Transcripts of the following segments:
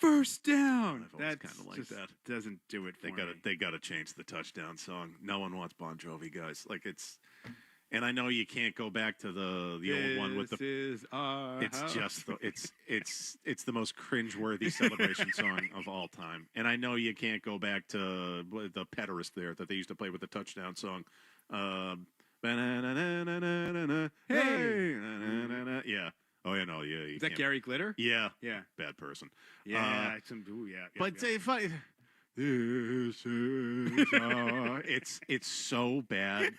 first down. I've always kind of like just that. Doesn't do it for me. They gotta change the touchdown song. No one wants Bon Jovi, guys. Like it's, and I know you can't go back to the old one with the. This is our It's house. just the it's the most cringeworthy celebration song of all time. And I know you can't go back to the Pederast there that they used to play with the touchdown song. Hey, yeah. Oh, yeah, no, yeah. Is that Gary Glitter? Yeah. Yeah. Bad person. Yeah. But if I, this is, it's so bad.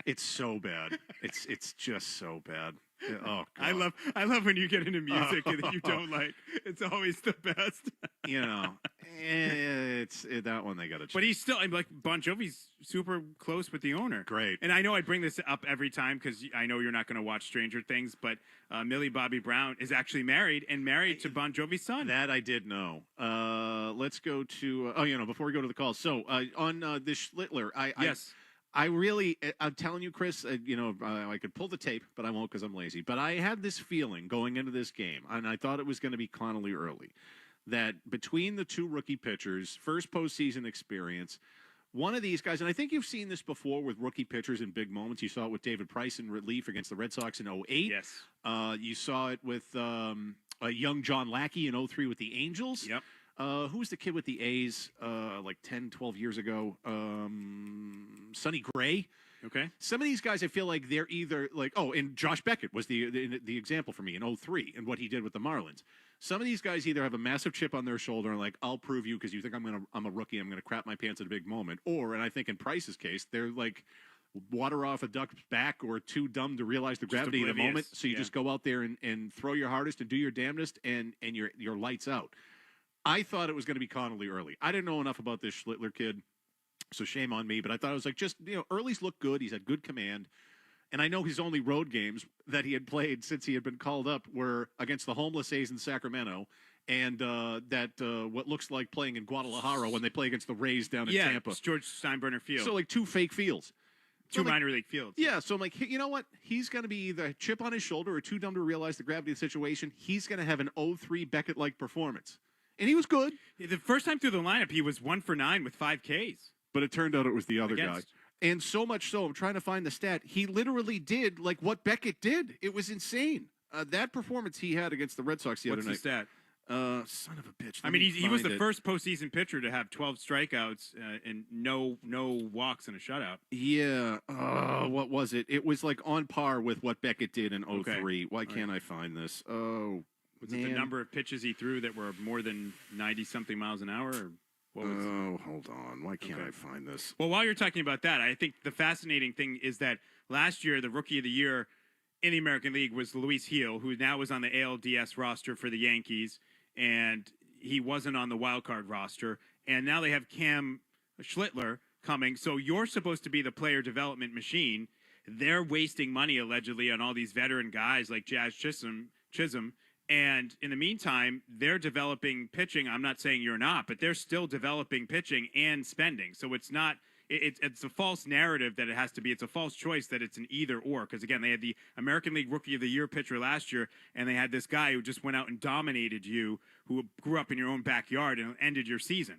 It's so bad. It's just so bad. Oh, God. I love when you get into music that you don't like. It's always the best. You know, that one they got to change. But he's still like Bon Jovi's super close with the owner. Great. And I know I bring this up every time because I know you're not going to watch Stranger Things, but Millie Bobby Brown is actually married to Bon Jovi's son. That I did know. Let's go to before we go to the calls. So on this Schlittler, I'm telling you, Chris, I could pull the tape, but I won't because I'm lazy. But I had this feeling going into this game, and I thought it was going to be Connolly early, that between the two rookie pitchers, first postseason experience, one of these guys, and I think you've seen this before with rookie pitchers in big moments. You saw it with David Price in relief against the Red Sox in 2008. Yes. You saw it with young John Lackey in 2003 with the Angels. Yep. Who was the kid with the A's like 10, 12 years ago? Sonny Gray. Okay. Some of these guys, I feel like they're either like, and Josh Beckett was the example for me in 2003 and what he did with the Marlins. Some of these guys either have a massive chip on their shoulder and like, I'll prove you because you think I'm a rookie, I'm going to crap my pants at a big moment. Or, and I think in Price's case, they're like water off a duck's back or too dumb to realize the gravity of the moment. So you just go out there and throw your hardest and do your damnedest and you're lights out. I thought it was going to be Connolly early. I didn't know enough about this Schlittler kid, so shame on me. But I thought it was like early's look good. He's had good command. And I know his only road games that he had played since he had been called up were against the homeless A's in Sacramento and what looks like playing in Guadalajara when they play against the Rays down in Tampa. It's George Steinbrenner Field. So like two fake fields. Two minor league fields. Yeah, so I'm like, you know what? He's going to be either a chip on his shoulder or too dumb to realize the gravity of the situation. He's going to have an 0-3 Beckett-like performance. And he was good. The first time through the lineup, he was 1 for 9 with 5 Ks. But it turned out it was the other guy. And so much so, I'm trying to find the stat, he literally did like what Beckett did. It was insane. That performance he had against the Red Sox the other night. What's the stat? Son of a bitch. I mean, he was the first postseason pitcher to have 12 strikeouts and no walks and a shutout. Yeah. What was it? It was like on par with what Beckett did in 2003. Why can't I find this? Oh, was it the number of pitches he threw that were more than 90-something miles an hour? Or what was hold on. Why can't I find this? Well, while you're talking about that, I think the fascinating thing is that last year, the Rookie of the Year in the American League was Luis Gil, who now was on the ALDS roster for the Yankees, and he wasn't on the wild card roster. And now they have Cam Schlittler coming. So you're supposed to be the player development machine. They're wasting money, allegedly, on all these veteran guys like Jazz Chisholm. And in the meantime, they're developing pitching. I'm not saying you're not, but they're still developing pitching and spending. So it's not – it's a false narrative that it has to be. It's a false choice that it's an either or. Because, again, they had the American League Rookie of the Year pitcher last year, and they had this guy who just went out and dominated you, who grew up in your own backyard and ended your season.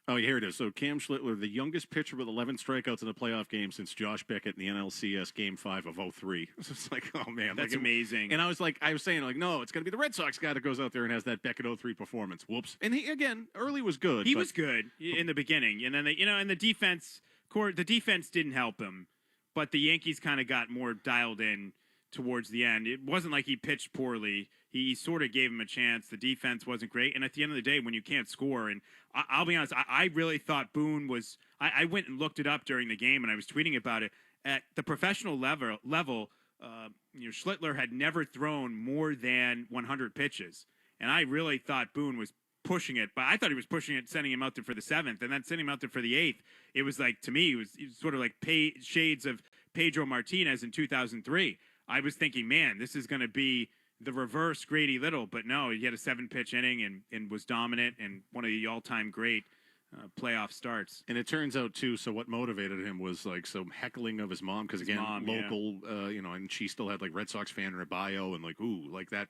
Oh, here it is. So Cam Schlittler, the youngest pitcher with 11 strikeouts in a playoff game since Josh Beckett in the NLCS Game 5 of 2003. It's like, oh, man. That's amazing. And I was saying, no, it's going to be the Red Sox guy that goes out there and has that Beckett 2003 performance. Whoops. And he, again, early was good. He was good in the beginning. And then, and the defense didn't help him. But the Yankees kind of got more dialed in towards the end. It wasn't like he pitched poorly. He sort of gave him a chance. The defense wasn't great. And at the end of the day, when you can't score, and I'll be honest, I really thought Boone was – I went and looked it up during the game, and I was tweeting about it. At the professional level, Schlittler had never thrown more than 100 pitches. And I really thought Boone was pushing it. But I thought he was pushing it, sending him out there for the 7th, and then sending him out there for the 8th. It was like, to me, it was sort of like shades of Pedro Martinez in 2003. I was thinking, man, this is going to be the reverse Grady Little. But no, he had a 7-pitch inning and was dominant and one of the all-time great playoff starts. And it turns out too. So what motivated him was like some heckling of his mom because again, local, and she still had like Red Sox fan in her bio and like that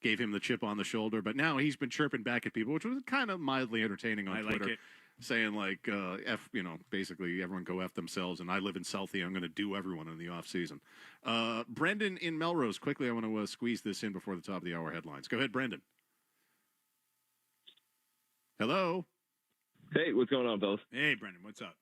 gave him the chip on the shoulder. But now he's been chirping back at people, which was kind of mildly entertaining on Twitter. Like it. Saying like, basically everyone go F themselves, and I live in Southie. I'm going to do everyone in the off season. Brendan in Melrose, quickly, I want to squeeze this in before the top of the hour headlines. Go ahead, Brendan. Hello. Hey, what's going on, fellas? Hey, Brendan, what's up?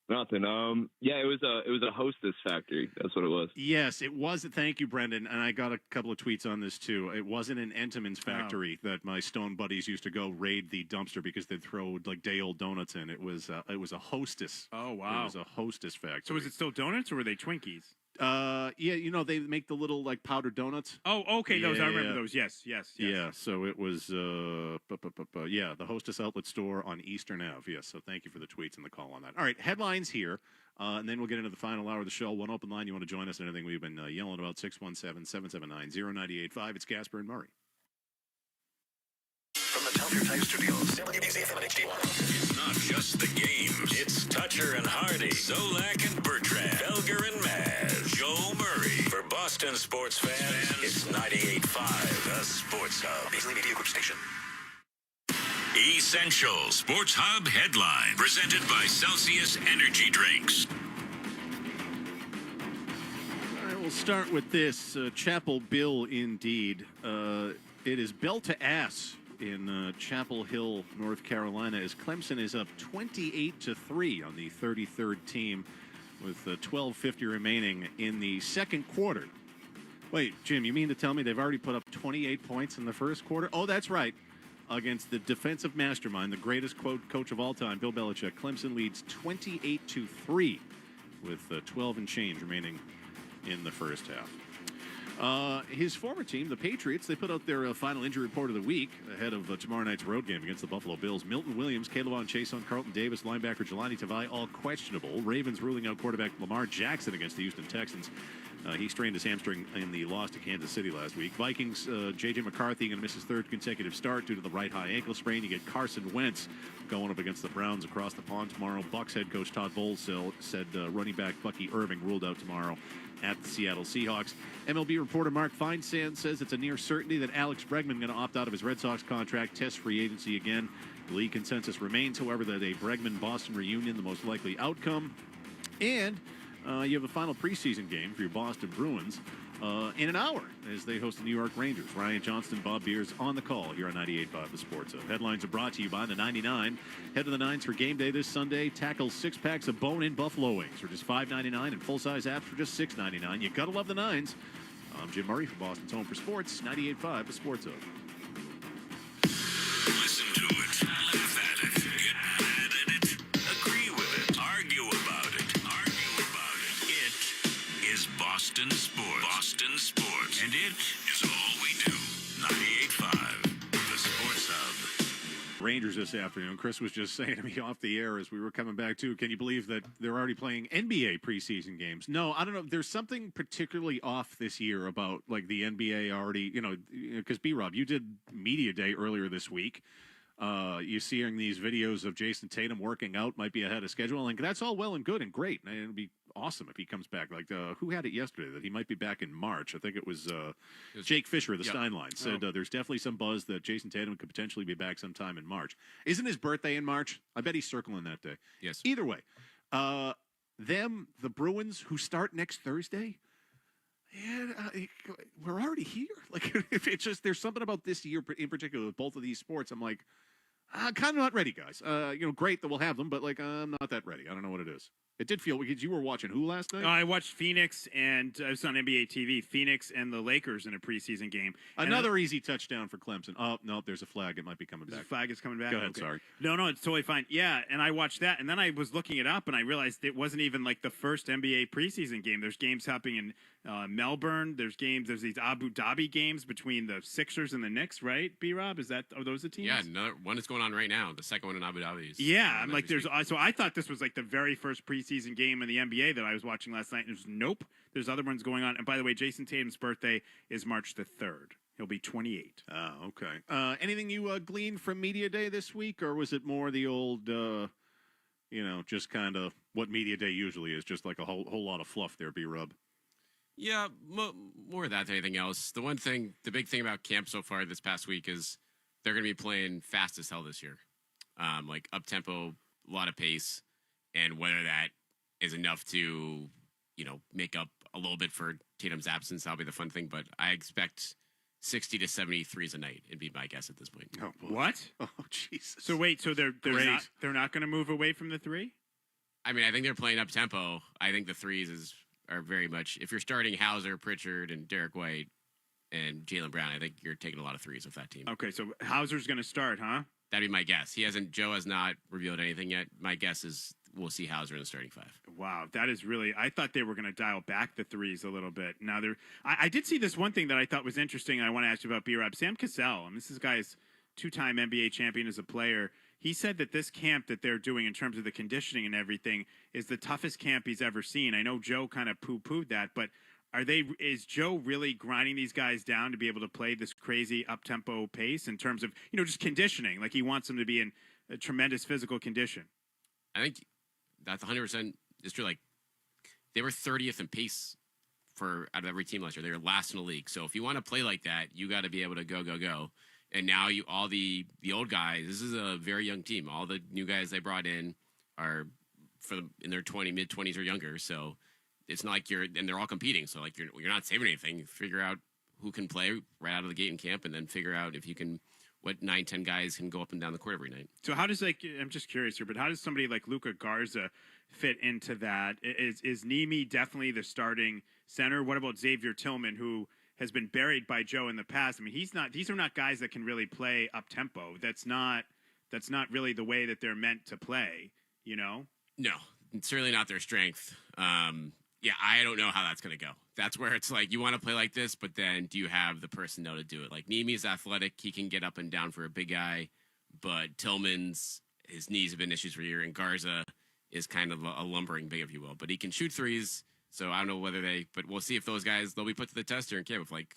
Nothing. It was a Hostess factory. That's what it was. Yes, it was. Thank you, Brendan. And I got a couple of tweets on this too. It wasn't an Entenmann's factory that my Stone buddies used to go raid the dumpster because they'd throw like day old donuts in. It was a Hostess. Oh wow! It was a Hostess factory. So was it still donuts or were they Twinkies? They make the little like powdered donuts. Oh, okay, those I remember those. Yes. Yeah, so it was the Hostess outlet store on Eastern Ave. Yes, so thank you for the tweets and the call on that. All right, headlines here, and then we'll get into the final hour of the show. One open line, you want to join us and anything we've been yelling about, 617-779-0985. It's Gasper and Murray. From the Telford Type Studios, WBZ HD1. It's not just the games. It's Toucher and Hardy, Zolak and Bertrand, Felger and Maz, Joe Murray. For Boston sports fans, it's 98.5, the Sports Hub. Beasley Media Group Station. Essential Sports Hub headline, presented by Celsius Energy Drinks. All right, we'll start with this. Chapel Bill, indeed. It is bell to ass in Chapel Hill, North Carolina, as Clemson is up 28-3 on the 33rd team with 12:50 remaining in the second quarter. Wait, Jim, you mean to tell me they've already put up 28 points in the first quarter? Oh, that's right. Against the defensive mastermind, the greatest coach of all time, Bill Belichick. Clemson leads 28-3 with 12 and change remaining in the first half. His former team, the Patriots, they put out their final injury report of the week ahead of tomorrow night's road game against the Buffalo Bills. Milton Williams, Caleb Chason, Carlton Davis, linebacker Jelani Tavai, all questionable. Ravens ruling out quarterback Lamar Jackson against the Houston Texans. He strained his hamstring in the loss to Kansas City last week. Vikings, J.J. McCarthy going to miss his third consecutive start due to the right high ankle sprain. You get Carson Wentz going up against the Browns across the pond tomorrow. Bucs head coach Todd Bowles said running back Bucky Irving ruled out tomorrow at the Seattle Seahawks. MLB reporter Mark Feinsand says it's a near certainty that Alex Bregman going to opt out of his Red Sox contract, test free agency again. The league consensus remains, however, that a Bregman-Boston reunion the most likely outcome. And you have a final preseason game for your Boston Bruins in an hour as they host the New York Rangers. Ryan Johnston, Bob Beers on the call here on 98.5 The Sports Hub. Headlines are brought to you by the 99. Head to the Nines for game day this Sunday. Tackle 6 packs of bone-in buffalo wings for just $5.99 and full-size apps for just $6.99. You gotta love the Nines. I'm Jim Murray for Boston's Home for Sports, 98.5 The Sports Hub. Listen to it, laugh at it, get mad at it, agree with it, argue about it. It is Boston Sports. Boston Sports. And it is all we do. 98.5, The Sports Hub. Rangers this afternoon. Chris was just saying to me off the air as we were coming back to, can you believe that they're already playing NBA preseason games? No, I don't know. There's something particularly off this year about like the NBA already, because B-Rob, you did media day earlier this week. You seeing these videos of Jason Tatum working out might be ahead of schedule, and that's all well and good and great. And it'd be awesome if he comes back. Like, who had it yesterday that he might be back in March? I think it was Jake Fisher of the Steinline said there's definitely some buzz that Jason Tatum could potentially be back sometime in March. Isn't his birthday in March? I bet he's circling that day. Yes. Either way, the Bruins, who start next Thursday, we're already here. Like, if it's just there's something about this year in particular with both of these sports. I'm like, I'm kind of not ready, guys. Great that we'll have them, but like I'm not that ready. I don't know what it is. It did feel because you were watching who last night? I watched Phoenix and it was on NBA TV. Phoenix and the Lakers in a preseason game. Another easy touchdown for Clemson. Oh no, there's a flag. It might be coming back. The flag is coming back. Go ahead. Okay. Sorry. No, it's totally fine. Yeah, and I watched that, and then I was looking it up, and I realized it wasn't even like the first NBA preseason game. There's games happening in Melbourne. There's these Abu Dhabi games between the Sixers and the Knicks, right? B-Rob, are those the teams? Yeah, another one is going on right now. The second one in Abu Dhabi. I'm like, so I thought this was like the very first preseason game in the NBA that I was watching last night. And nope, there's other ones going on. And by the way, Jason Tatum's birthday is March the 3rd. He'll be 28. Oh, okay. Anything you gleaned from Media Day this week, or was it more the old, just kind of what Media Day usually is, just like a whole lot of fluff there, B-Rub? Yeah, more of that than anything else. The big thing about camp so far this past week is they're going to be playing fast as hell this year. Like up-tempo, a lot of pace, and whether that is enough to, make up a little bit for Tatum's absence, that'll be the fun thing. But I expect 60 to 70 threes a night, would be my guess at this point. Oh, boy. What? Oh, Jesus. So wait, so they're not going to move away from the three? I mean, I think they're playing up-tempo. I think the threes are very much, if you're starting Hauser, Pritchard, and Derek White, and Jaylen Brown, I think you're taking a lot of threes with that team. Okay, so Hauser's going to start, huh? That'd be my guess. Joe has not revealed anything yet. My guess is we'll see Hauser in the starting five. Wow, that is really, I thought they were going to dial back the threes a little bit. Now I did see this one thing that I thought was interesting, and I want to ask you about B-Rob. Sam Cassell, this guy's two-time NBA champion as a player. He said that this camp that they're doing in terms of the conditioning and everything is the toughest camp he's ever seen. I know Joe kind of poo-pooed that, but is Joe really grinding these guys down to be able to play this crazy up-tempo pace in terms of, just conditioning? Like he wants them to be in a tremendous physical condition. I think that's 100% is true. Like they were 30th in pace out of every team last year. They were last in the league. So if you want to play like that, you got to be able to go. And now all the old guys, this is a very young team. All the new guys they brought in are in their mid-20s or younger. So it's not like and they're all competing. So like you're not saving anything. You figure out who can play right out of the gate in camp, and then figure out if you can, what 9-10 guys can go up and down the court every night. So how does I'm just curious here, but how does somebody like Luka Garza fit into that? Is Nemi definitely the starting center? What about Xavier Tillman, who has been buried by Joe in the past? These are not guys that can really play up tempo. That's not really the way that they're meant to play, No, it's certainly not their strength. Yeah, I don't know how that's going to go. That's where it's like you want to play like this, but then do you have the personnel to do it? Like Nemi's athletic. He can get up and down for a big guy, but Tillman's, his knees have been issues for a year, and Garza is kind of a lumbering big, if you will. But he can shoot threes, so I don't know but we'll see if those guys, they'll be put to the test here in camp. If I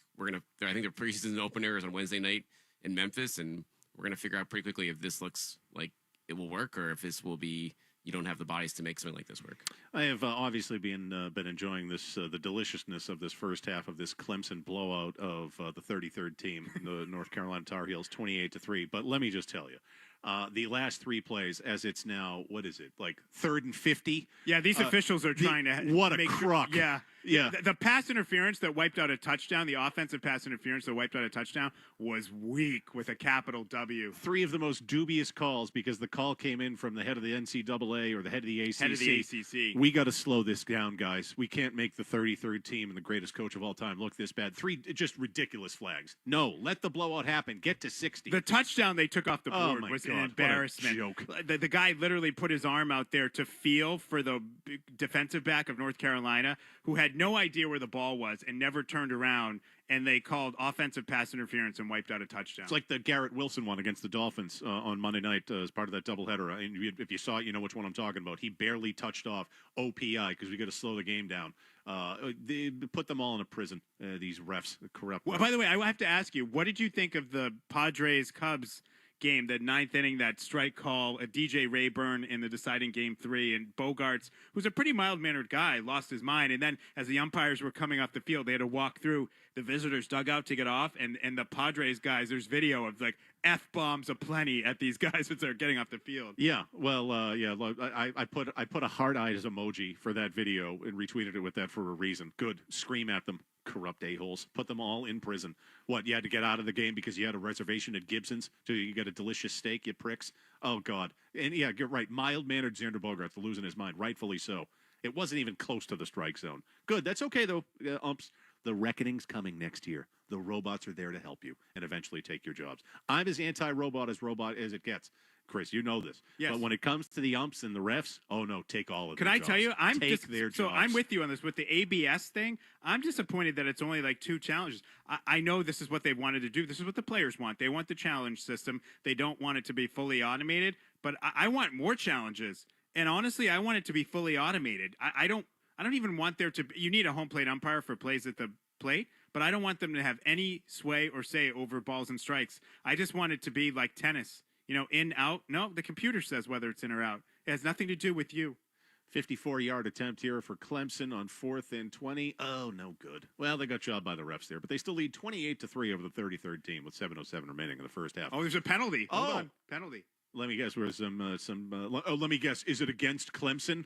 think their preseason opener is on Wednesday night in Memphis, and we're going to figure out pretty quickly if this looks like it will work or if this will be, you don't have the bodies to make something like this work. I have obviously been enjoying this the deliciousness of this first half of this Clemson blowout of the 33rd team, the North Carolina Tar Heels, 28-3. But let me just tell you, the last three plays, as it's now, what is it, like 3rd and 50? Yeah, these officials are trying to what a crock. Sure, yeah. The pass interference that wiped out a touchdown, the offensive pass interference that wiped out a touchdown, was weak with a capital W. 3 of the most dubious calls because the call came in from the head of the NCAA or the head of the ACC. Head of the ACC. We got to slow this down, guys. We can't make the 33rd team and the greatest coach of all time look this bad. 3 just ridiculous flags. No, let the blowout happen. Get to 60. The touchdown they took off the board was an embarrassment. Joke. The guy literally put his arm out there to feel for the defensive back of North Carolina, who had no idea where the ball was and never turned around, and they called offensive pass interference and wiped out a touchdown. It's like the Garrett Wilson one against the Dolphins on Monday night as part of that doubleheader. And if you saw it, you know which one I'm talking about. He barely touched off OPI because we got to slow the game down. They put them all in a prison, these refs, corrupt. Well, by the way, I have to ask you, what did you think of the Padres-Cubs game, the 9th inning, that strike call, DJ Rayburn in the deciding Game 3, and Bogarts, who's a pretty mild-mannered guy, lost his mind. And then as the umpires were coming off the field, they had to walk through the visitors' dugout to get off. And the Padres guys, there's video of like F-bombs aplenty at these guys as they're getting off the field. Yeah, well, I put a heart eyes emoji for that video and retweeted it with that for a reason. Good. Scream at them. Corrupt a-holes. Put them all in prison. What, you had to get out of the game because you had a reservation at Gibson's so you got a delicious steak, you pricks? Oh, God. And, yeah, you're right. Mild-mannered Xander Bogaerts losing his mind, rightfully so. It wasn't even close to the strike zone. Good. That's okay, though, umps. The reckoning's coming next year. The robots are there to help you and eventually take your jobs. I'm as anti-robot as it gets. Chris, you know this. Yes. But when it comes to the umps and the refs, oh no, take all of Can their I jobs. tell you, So I'm with you on this. With the ABS thing, I'm disappointed that it's only like 2 challenges. I know this is what they wanted to do. This is what the players want. They want the challenge system. They don't want it to be fully automated. But I want more challenges. And honestly, I want it to be fully automated. I don't even want there to be, you need a home plate umpire for plays at the plate, but I don't want them to have any sway or say over balls and strikes. I just want it to be like tennis, in, out. No, the computer says whether it's in or out. It has nothing to do with you. 54-yard attempt here for Clemson on 4th and 20. Oh, no good. Well, they got jobbed by the refs there, but they still lead 28-3 over the 33rd team with 7:07 remaining in the first half. Oh, there's a penalty. Hold on. Penalty. Let me guess. Let me guess. Is it against Clemson?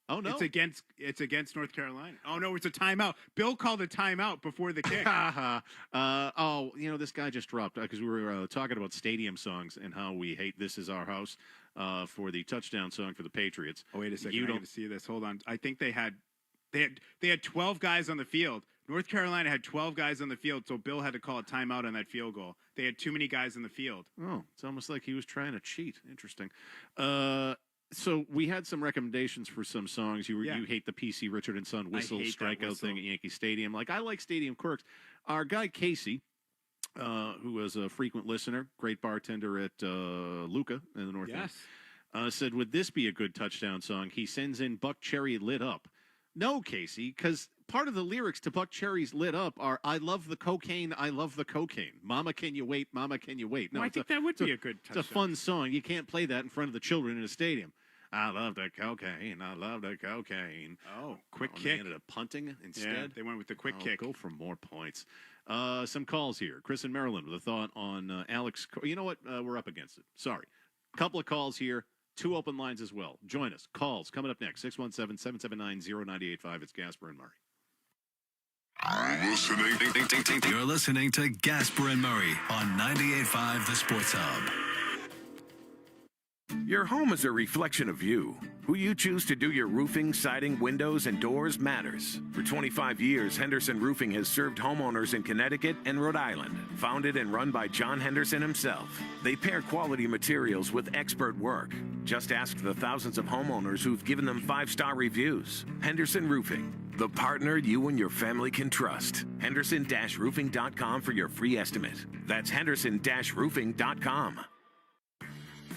Oh no, it's against North Carolina. Oh no, it's a timeout. Bill called a timeout before the kick. This guy just dropped because we were talking about stadium songs and how we hate "This Is Our House" for the touchdown song for the Patriots. Oh wait a second, I got to see this. Hold on. I think they had 12 guys on the field. North Carolina had 12 guys on the field, so Bill had to call a timeout on that field goal. They had too many guys in the field. Oh, it's almost like he was trying to cheat. Interesting. So we had some recommendations for some songs. You hate the PC Richard and Son whistle strikeout thing at Yankee Stadium. Like, I like Stadium Quirks. Our guy Casey, who is a frequent listener, great bartender at Luca in the North End, said, would this be a good touchdown song? He sends in Buck Cherry Lit Up. No, Casey, because part of the lyrics to Buck Cherry's Lit Up are, I love the cocaine, I love the cocaine. Mama, can you wait? Mama, can you wait? No, I think that would be a good touchdown. It's a fun song. You can't play that in front of the children in a stadium. I love the cocaine. I love the cocaine. Oh, quick kick. They ended up punting instead. Yeah, they went with the quick kick. Go for more points. Some calls here. Chris in Maryland with a thought on Alex. You know what? We're up against it. Sorry. Couple of calls here. 2 open lines as well. Join us. Calls coming up next. 617-779-0985. It's Gasper and Murray. You're listening to Gasper and Murray on 98.5 The Sports Hub. Your home is a reflection of you. Who you choose to do your roofing, siding, windows, and doors matters. For 25 years, Henderson Roofing has served homeowners in Connecticut and Rhode Island. Founded and run by John Henderson himself, they pair quality materials with expert work. Just ask the thousands of homeowners who've given them 5-star reviews. Henderson Roofing, the partner you and your family can trust. Henderson-roofing.com for your free estimate. That's Henderson-roofing.com.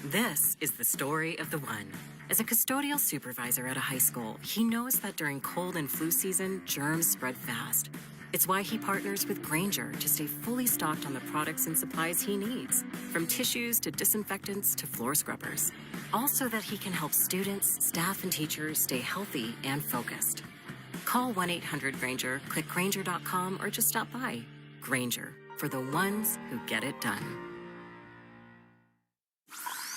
This is the story of the one. As a custodial supervisor at a high school, he knows that during cold and flu season, germs spread fast. It's why he partners with Grainger to stay fully stocked on the products and supplies he needs, from tissues to disinfectants to floor scrubbers. All so that he can help students, staff, and teachers stay healthy and focused. Call 1-800-GRAINGER, click Grainger.com, or just stop by. Grainger, for the ones who get it done.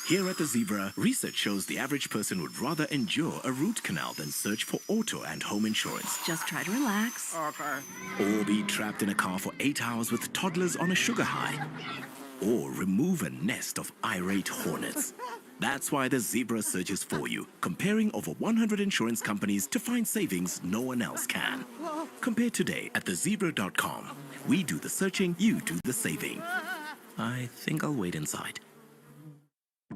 Here at the Zebra, research shows the average person would rather endure a root canal than search for auto and home insurance. Just try to relax. Okay. Or be trapped in a car for 8 hours with toddlers on a sugar high. Or remove a nest of irate hornets. That's why the Zebra searches for you, comparing over 100 insurance companies to find savings no one else can. Compare today at thezebra.com. We do the searching, you do the saving. I think I'll wait inside.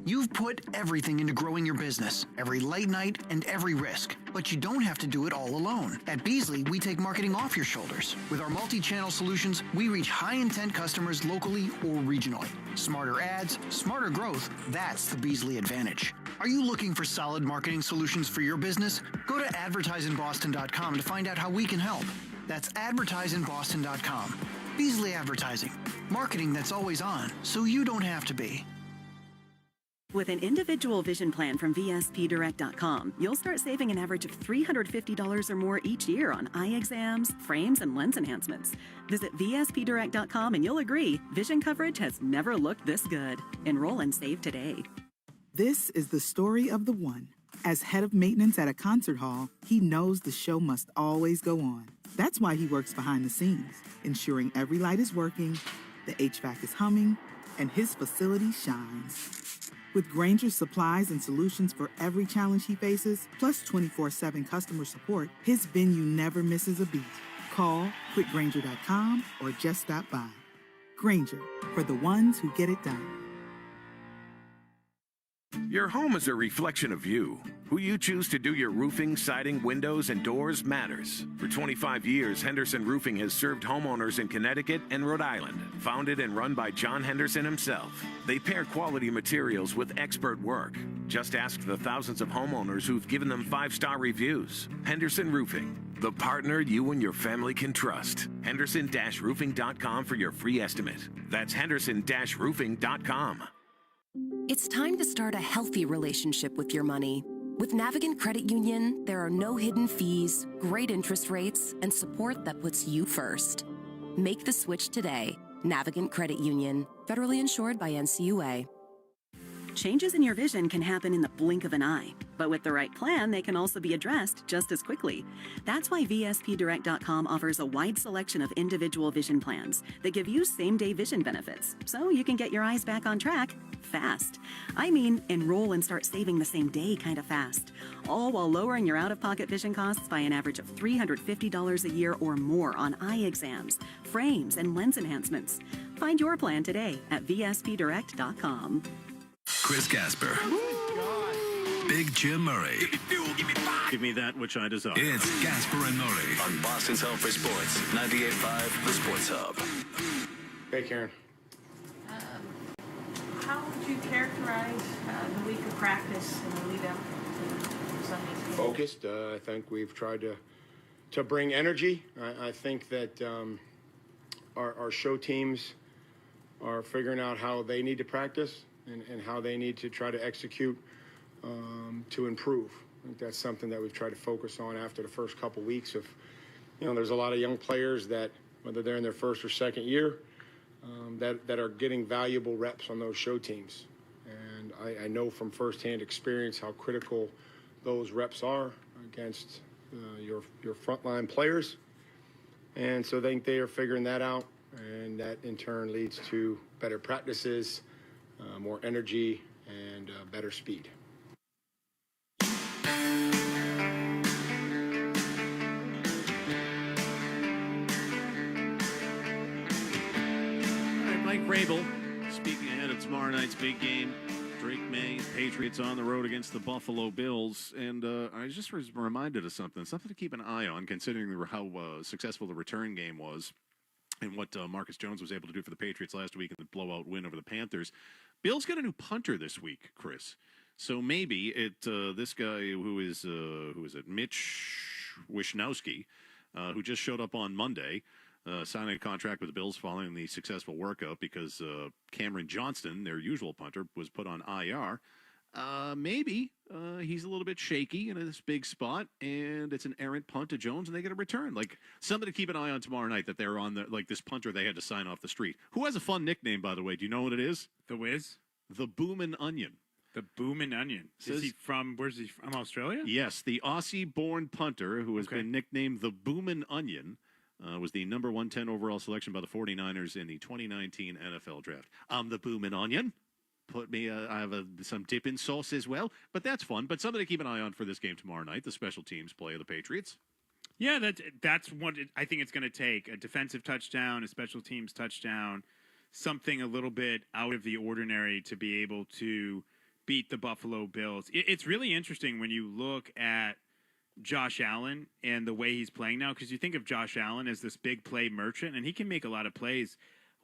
You've put everything into growing your business, every late night and every risk. But you don't have to do it all alone. At Beasley, we take marketing off your shoulders. With our multi-channel solutions, we reach high-intent customers locally or regionally. Smarter ads, smarter growth, that's the Beasley advantage. Are you looking for solid marketing solutions for your business? Go to advertiseinboston.com to find out how we can help. That's advertiseinboston.com. Beasley Advertising. Marketing that's always on, so you don't have to be. With an individual vision plan from VSPDirect.com, you'll start saving an average of $350 or more each year on eye exams, frames, and lens enhancements. Visit VSPDirect.com and you'll agree, vision coverage has never looked this good. Enroll and save today. This is the story of the one. As head of maintenance at a concert hall, he knows the show must always go on. That's why he works behind the scenes, ensuring every light is working, the HVAC is humming, and his facility shines. With Grainger's supplies and solutions for every challenge he faces, plus 24/7 customer support, his venue never misses a beat. Call quickgrainger.com or just stop by. Grainger, for the ones who get it done. Your home is a reflection of you. Who you choose to do your roofing, siding, windows, and doors matters. For 25 years, Henderson Roofing has served homeowners in Connecticut and Rhode Island. Founded and run by John Henderson himself, they pair quality materials with expert work. Just ask the thousands of homeowners who've given them 5-star reviews. Henderson Roofing, the partner you and your family can trust. Henderson-roofing.com for your free estimate. That's Henderson-roofing.com. It's time to start a healthy relationship with your money. With Navigant Credit Union, there are no hidden fees, great interest rates, and support that puts you first. Make the switch today. Navigant Credit Union, federally insured by NCUA. Changes in your vision can happen in the blink of an eye, but with the right plan, they can also be addressed just as quickly. That's why VSPDirect.com offers a wide selection of individual vision plans that give you same-day vision benefits, so you can get your eyes back on track fast. I mean, enroll and start saving the same day kind of fast, all while lowering your out-of-pocket vision costs by an average of $350 a year or more on eye exams, frames, and lens enhancements. Find your plan today at VSPDirect.com. Chris Gasper. Big Jim Murray. Give me that which I desire. It's Gasper and Murray on Boston's Home for Sports, 98.5 The Sports Hub. Hey, Karen. How would you characterize the week of practice and the lead up to Sunday's game? Focused. I think we've tried to bring energy. I think that our show teams are figuring out how they need to practice and how they need to try to execute to improve. I think that's something that we've tried to focus on after the first couple weeks of, there's a lot of young players that, whether they're in their first or second year, that are getting valuable reps on those show teams. And I know from firsthand experience how critical those reps are against your frontline players. And so I think they are figuring that out, and that in turn leads to better practices, more energy, and better speed. Mike Vrabel speaking ahead of tomorrow night's big game. Drake May, Patriots on the road against the Buffalo Bills. And I just was reminded of something to keep an eye on, considering how successful the return game was and what Marcus Jones was able to do for the Patriots last week in the blowout win over the Panthers. Bills got a new punter this week, Chris. So maybe this guy who is it, Mitch Wishnowsky, who just showed up on Monday, signing a contract with the Bills following the successful workout because Cameron Johnston, their usual punter, was put on IR. Maybe he's a little bit shaky in this big spot, and it's an errant punt to Jones, and they get a return. Like, something to keep an eye on tomorrow night, that they're on this punter they had to sign off the street, who has a fun nickname, by the way. Do you know what it is? The Wiz? The Boomin' Onion. The Boomin' Onion. Is he from, where's he from, Australia? Yes, the Aussie-born punter who has been nicknamed the Boomin' Onion was the number 110 overall selection by the 49ers in the 2019 NFL Draft. I'm the Boomin' Onion. Put me, I have some dipping sauce as well, but that's fun. But something to keep an eye on for this game tomorrow night, the special teams play of the Patriots. Yeah, that's what I think it's going to take. A defensive touchdown, a special teams touchdown, something a little bit out of the ordinary to be able to beat the Buffalo Bills. It's really interesting when you look at Josh Allen and the way he's playing now, because you think of Josh Allen as this big play merchant, and he can make a lot of plays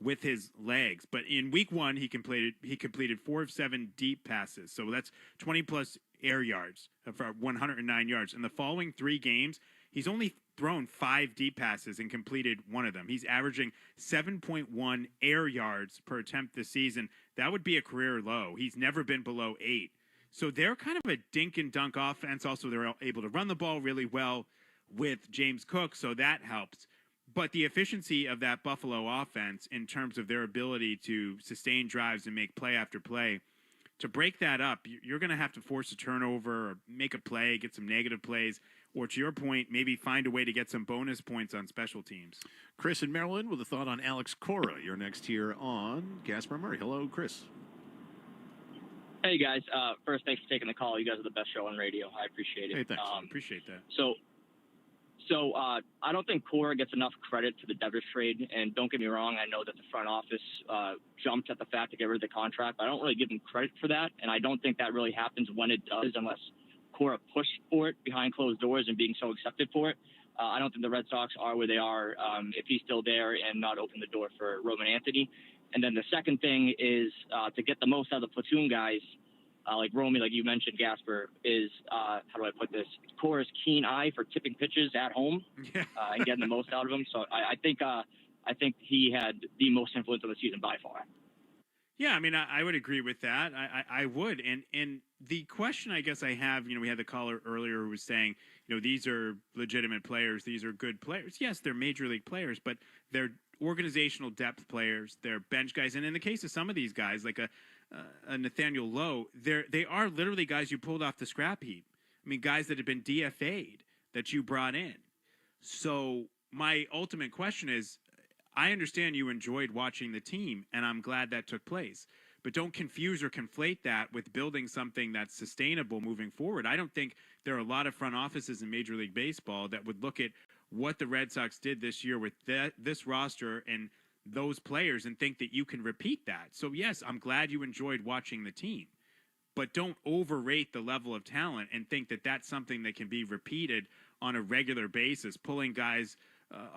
with his legs. But in week one, he completed 4 of 7 deep passes. So that's 20-plus air yards for 109 yards. In the following 3 games, he's only thrown 5 deep passes and completed 1 of them. He's averaging 7.1 air yards per attempt this season. That would be a career low. He's never been below 8. So they're kind of a dink and dunk offense. Also, they're able to run the ball really well with James Cook, so that helps. But the efficiency of that Buffalo offense in terms of their ability to sustain drives and make play after play, to break that up, you're going to have to force a turnover or make a play, get some negative plays, or to your point, maybe find a way to get some bonus points on special teams. Chris in Maryland with a thought on Alex Cora. You're next here on Gasper Murray. Hello, Chris. Hey, guys. First, thanks for taking the call. You guys are the best show on radio. I appreciate it. Hey, thanks. Appreciate that. So I don't think Cora gets enough credit for the Devers trade. And don't get me wrong, I know that the front office jumped at the fact to get rid of the contract. But I don't really give him credit for that. And I don't think that really happens when it does, unless Cora pushed for it behind closed doors and being so accepted for it. I don't think the Red Sox are where they are if he's still there and not open the door for Roman Anthony. And then the second thing is to get the most out of the platoon guys. like Romy, like you mentioned, Gasper, is, how do I put this? Cora's keen eye for tipping pitches at home and getting the most out of them. So I think he had the most influence on the season by far. Yeah, I mean, I would agree with that. I would. And the question I guess I have, we had the caller earlier who was saying, these are legitimate players. These are good players. Yes, they're major league players, but they're organizational depth players. They're bench guys. And in the case of some of these guys, like a Nathaniel Lowe, they are literally guys you pulled off the scrap heap. I mean, guys that have been DFA'd that you brought in. So my ultimate question is, I understand you enjoyed watching the team, and I'm glad that took place. But don't confuse or conflate that with building something that's sustainable moving forward. I don't think there are a lot of front offices in Major League Baseball that would look at what the Red Sox did this year with this roster and those players and think that you can repeat that. So, yes, I'm glad you enjoyed watching the team. But don't overrate the level of talent and think that that's something that can be repeated on a regular basis, pulling guys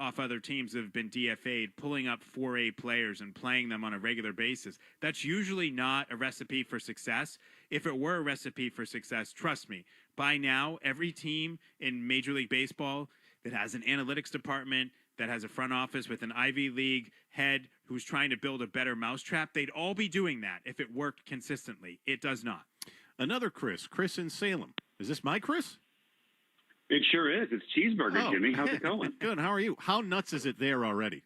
off other teams that have been DFA'd, pulling up 4A players and playing them on a regular basis. That's usually not a recipe for success. If it were a recipe for success, trust me, by now, every team in Major League Baseball that has an analytics department, that has a front office with an Ivy League head who's trying to build a better mousetrap, they'd all be doing that if it worked consistently. It does not. Another Chris in Salem. Is this my Chris? It sure is. It's Cheeseburger, Jimmy. How's it going? Good. How are you? How nuts is it there already?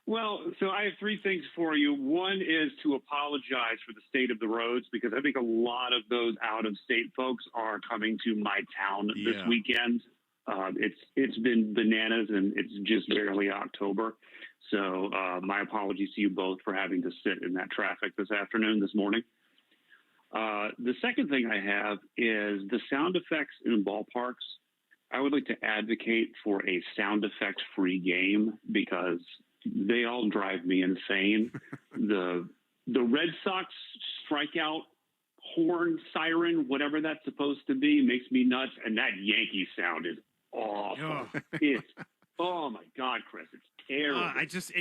Well, so I have three things for you. One is to apologize for the state of the roads, because I think a lot of those out-of-state folks are coming to my town this weekend. It's been bananas, and it's just barely October. So my apologies to you both for having to sit in that traffic this morning. The second thing I have is the sound effects in ballparks. I would like to advocate for a sound effects free game, because they all drive me insane. The Red Sox strikeout horn siren, whatever that's supposed to be, makes me nuts. And that Yankee sound is awful. Oh my God, Chris, it's terrible. I just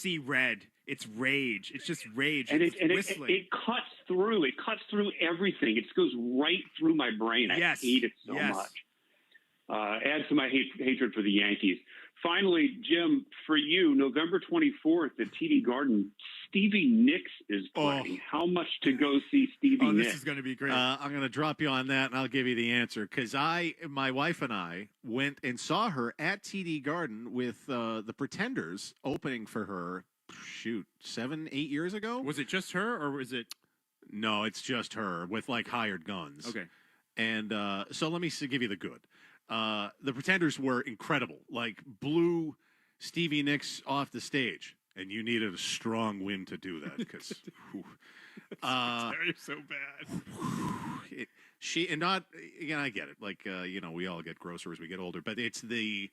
see red. It's rage. It's just rage. And it's whistling. It cuts through. It cuts through everything. It goes right through my brain. I hate it so much. Adds to my hatred for the Yankees. Finally, Jim, for you, November 24th at TD Garden, Stevie Nicks is playing. How much to go see Stevie Nicks? This is going to be great. I'm going to drop you on that, and I'll give you the answer, because my wife and I went and saw her at TD Garden with the Pretenders opening for her. 7-8 years ago. Was it just her, or was it? No, it's just her with like hired guns. Okay. And so let me give you the good. The Pretenders were incredible. Like, blew Stevie Nicks off the stage, and you needed a strong wind to do that, because you're so bad. I get it. Like, we all get grosser as we get older, but it's the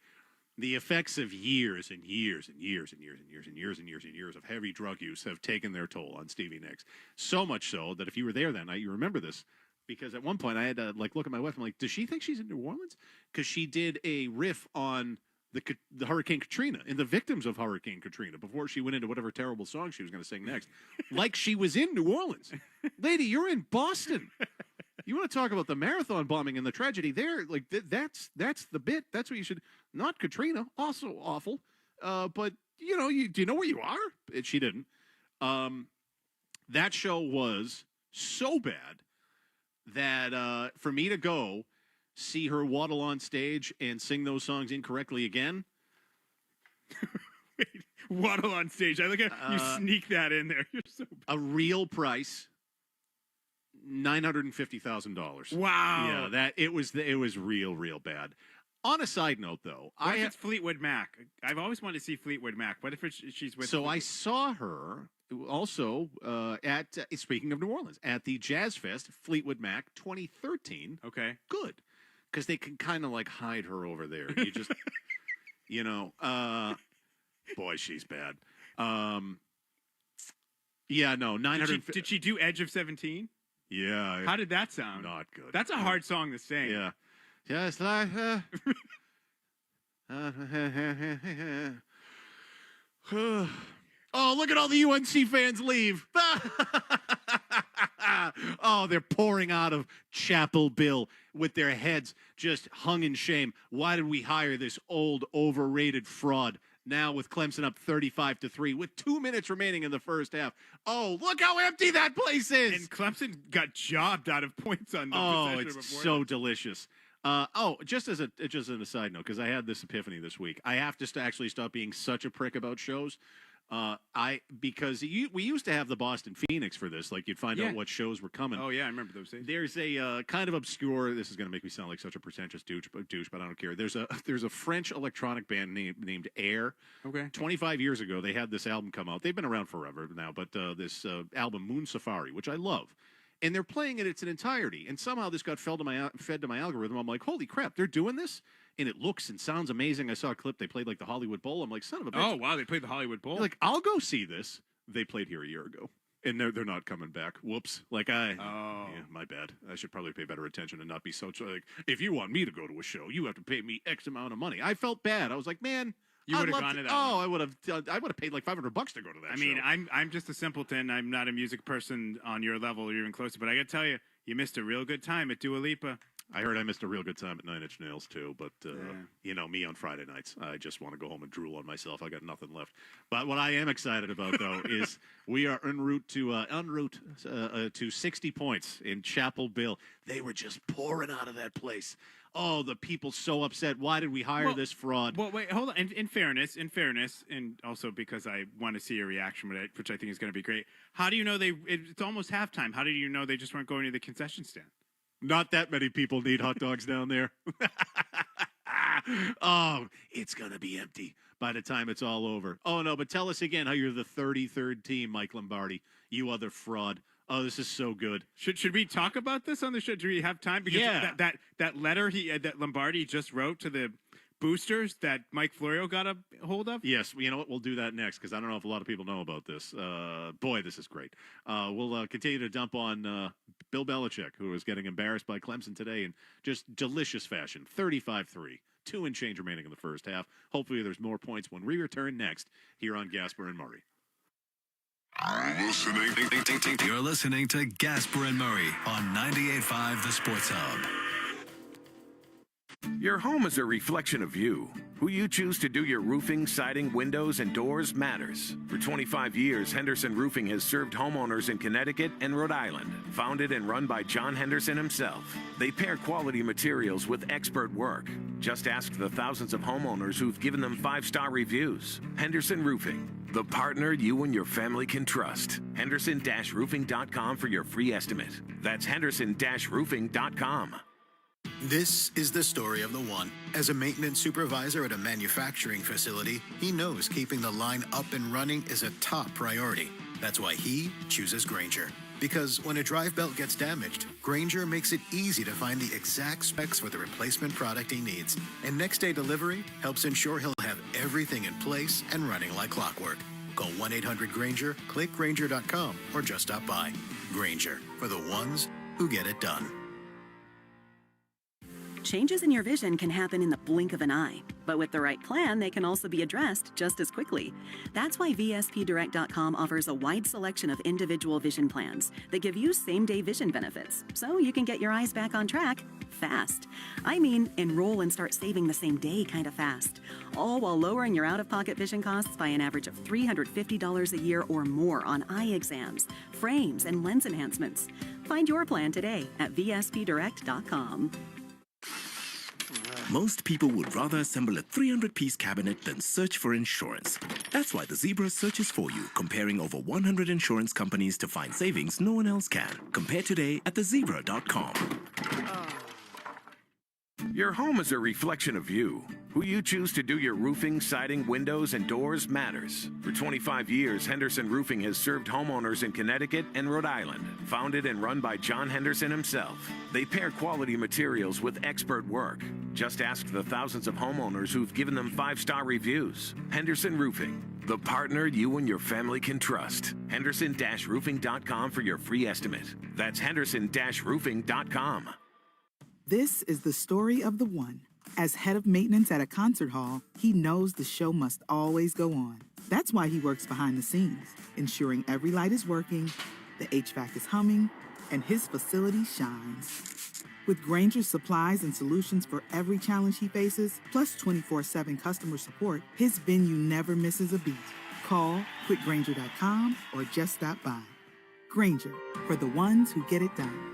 effects of years and years and years and years and years and years and years and years of heavy drug use have taken their toll on Stevie Nicks. So much so that if you were there that night, you remember this, because at one point I had to look at my wife. I'm like, does she think she's in New Orleans? Because she did a riff on the Hurricane Katrina and the victims of Hurricane Katrina before she went into whatever terrible song she was going to sing next, like she was in New Orleans. Lady, you're in Boston. You want to talk about the marathon bombing and the tragedy there? Like, that's the bit. That's what you should. Not Katrina, also awful. But do you know where you are? She didn't. That show was so bad that for me to go see her waddle on stage and sing those songs incorrectly again. Wait, waddle on stage. I look at you sneak that in there. You're so bad. A real price. $950,000. Wow. Yeah, it was real bad. On a side note, though, what if it's Fleetwood Mac? I've always wanted to see Fleetwood Mac. What if she's with? So I saw her also at speaking of New Orleans at the Jazz Fest, Fleetwood Mac 2013. Okay, good, because they can kind of like hide her over there. You just, boy, she's bad. Yeah, no, 900. Did she do Edge of 17? Yeah. How did that sound? Not good. That's a hard song to sing. Yeah. Just like oh, look at all the UNC fans leave. Oh, they're pouring out of Chapel Bill with their heads just hung in shame. Why did we hire this old, overrated fraud? Now with Clemson up 35-3 with 2 minutes remaining in the first half. Oh, look how empty that place is. And Clemson got jobbed out of points on the possession it's before so that. delicious. Just as a side note, because I had this epiphany this week, I have to actually stop being such a prick about shows. Because we used to have the Boston Phoenix for this, like you'd find out what shows were coming. Oh yeah, I remember those days. There's a kind of obscure. This is going to make me sound like such a pretentious douche, but I don't care. There's a French electronic band named Air. Okay. 25 years ago, they had this album come out. They've been around forever now, but this album Moon Safari, which I love. And they're playing it its entirety. And somehow this got fed to my algorithm. I'm like, holy crap, they're doing this? And it looks and sounds amazing. I saw a clip. They played like the Hollywood Bowl. I'm like, son of a bitch. Oh, wow, they played the Hollywood Bowl? Like, I'll go see this. They played here a year ago. And they're not coming back. Whoops. Like, yeah, my bad. I should probably pay better attention and not be so, like, if you want me to go to a show, you have to pay me X amount of money. I felt bad. I was like, man. You would have gone to that. Oh, I would have paid like $500 to go to that. I mean, I'm just a simpleton. I'm not a music person on your level or even closer. But I got to tell you, you missed a real good time at Dua Lipa. I heard I missed a real good time at Nine Inch Nails too, but you know me on Friday nights. I just want to go home and drool on myself. I got nothing left. But what I am excited about though is we are en route to 60 points in Chapel Bill. They were just pouring out of that place. Oh, the people so upset. Why did we hire this fraud? Well, wait, hold on. In fairness, and also because I want to see your reaction, which I think is going to be great. How do you know it's almost halftime? How do you know they just weren't going to the concession stand? Not that many people need hot dogs down there. Oh, it's going to be empty by the time it's all over. Oh, no, but tell us again how you're the 33rd team, Mike Lombardi. You other fraud. Oh, this is so good. Should we talk about this on the show? Do we have time? Because that letter that Lombardi just wrote to the boosters that Mike Florio got a hold of? Yes. You know what? We'll do that next because I don't know if a lot of people know about this. Boy, this is great. We'll continue to dump on Bill Belichick, who is getting embarrassed by Clemson today in just delicious fashion. 35-3. 2 and change remaining in the first half. Hopefully there's more points when we return next here on Gasper and Murray. You're listening to Gasper and Murray on 98.5 The Sports Hub. Your home is a reflection of you. Who you choose to do your roofing, siding, windows, and doors matters. For 25 years, Henderson Roofing has served homeowners in Connecticut and Rhode Island. Founded and run by John Henderson himself, they pair quality materials with expert work. Just ask the thousands of homeowners who've given them 5-star reviews. Henderson Roofing, the partner you and your family can trust. Henderson-roofing.com for your free estimate. That's Henderson-roofing.com. This is the story of the one. As a maintenance supervisor at a manufacturing facility, he knows keeping the line up and running is a top priority. That's why he chooses Grainger. Because when a drive belt gets damaged, Grainger makes it easy to find the exact specs for the replacement product he needs. And next day delivery helps ensure he'll have everything in place and running like clockwork. Call 1-800-GRAINGER, click Grainger.com, or just stop by. Grainger, for the ones who get it done. Changes in your vision can happen in the blink of an eye, but with the right plan, they can also be addressed just as quickly. That's why VSPDirect.com offers a wide selection of individual vision plans that give you same-day vision benefits, so you can get your eyes back on track fast. I mean, enroll and start saving the same day kind of fast, all while lowering your out-of-pocket vision costs by an average of $350 a year or more on eye exams, frames, and lens enhancements. Find your plan today at VSPDirect.com. Most people would rather assemble a 300-piece cabinet than search for insurance. That's why the Zebra searches for you, comparing over 100 insurance companies to find savings no one else can. Compare today at thezebra.com. Your home is a reflection of you. Who you choose to do your roofing, siding, windows, and doors matters. For 25 years, Henderson Roofing has served homeowners in Connecticut and Rhode Island. Founded and run by John Henderson himself, they pair quality materials with expert work. Just ask the thousands of homeowners who've given them 5-star reviews. Henderson Roofing, the partner you and your family can trust. Henderson-roofing.com for your free estimate. That's Henderson-roofing.com. This is the story of the one. As head of maintenance at a concert hall, he knows the show must always go on. That's why he works behind the scenes, ensuring every light is working, the HVAC is humming, and his facility shines. With Granger's supplies and solutions for every challenge he faces, plus 24/7 customer support, his venue never misses a beat. Call quickgranger.com or just stop by. Granger, for the ones who get it done.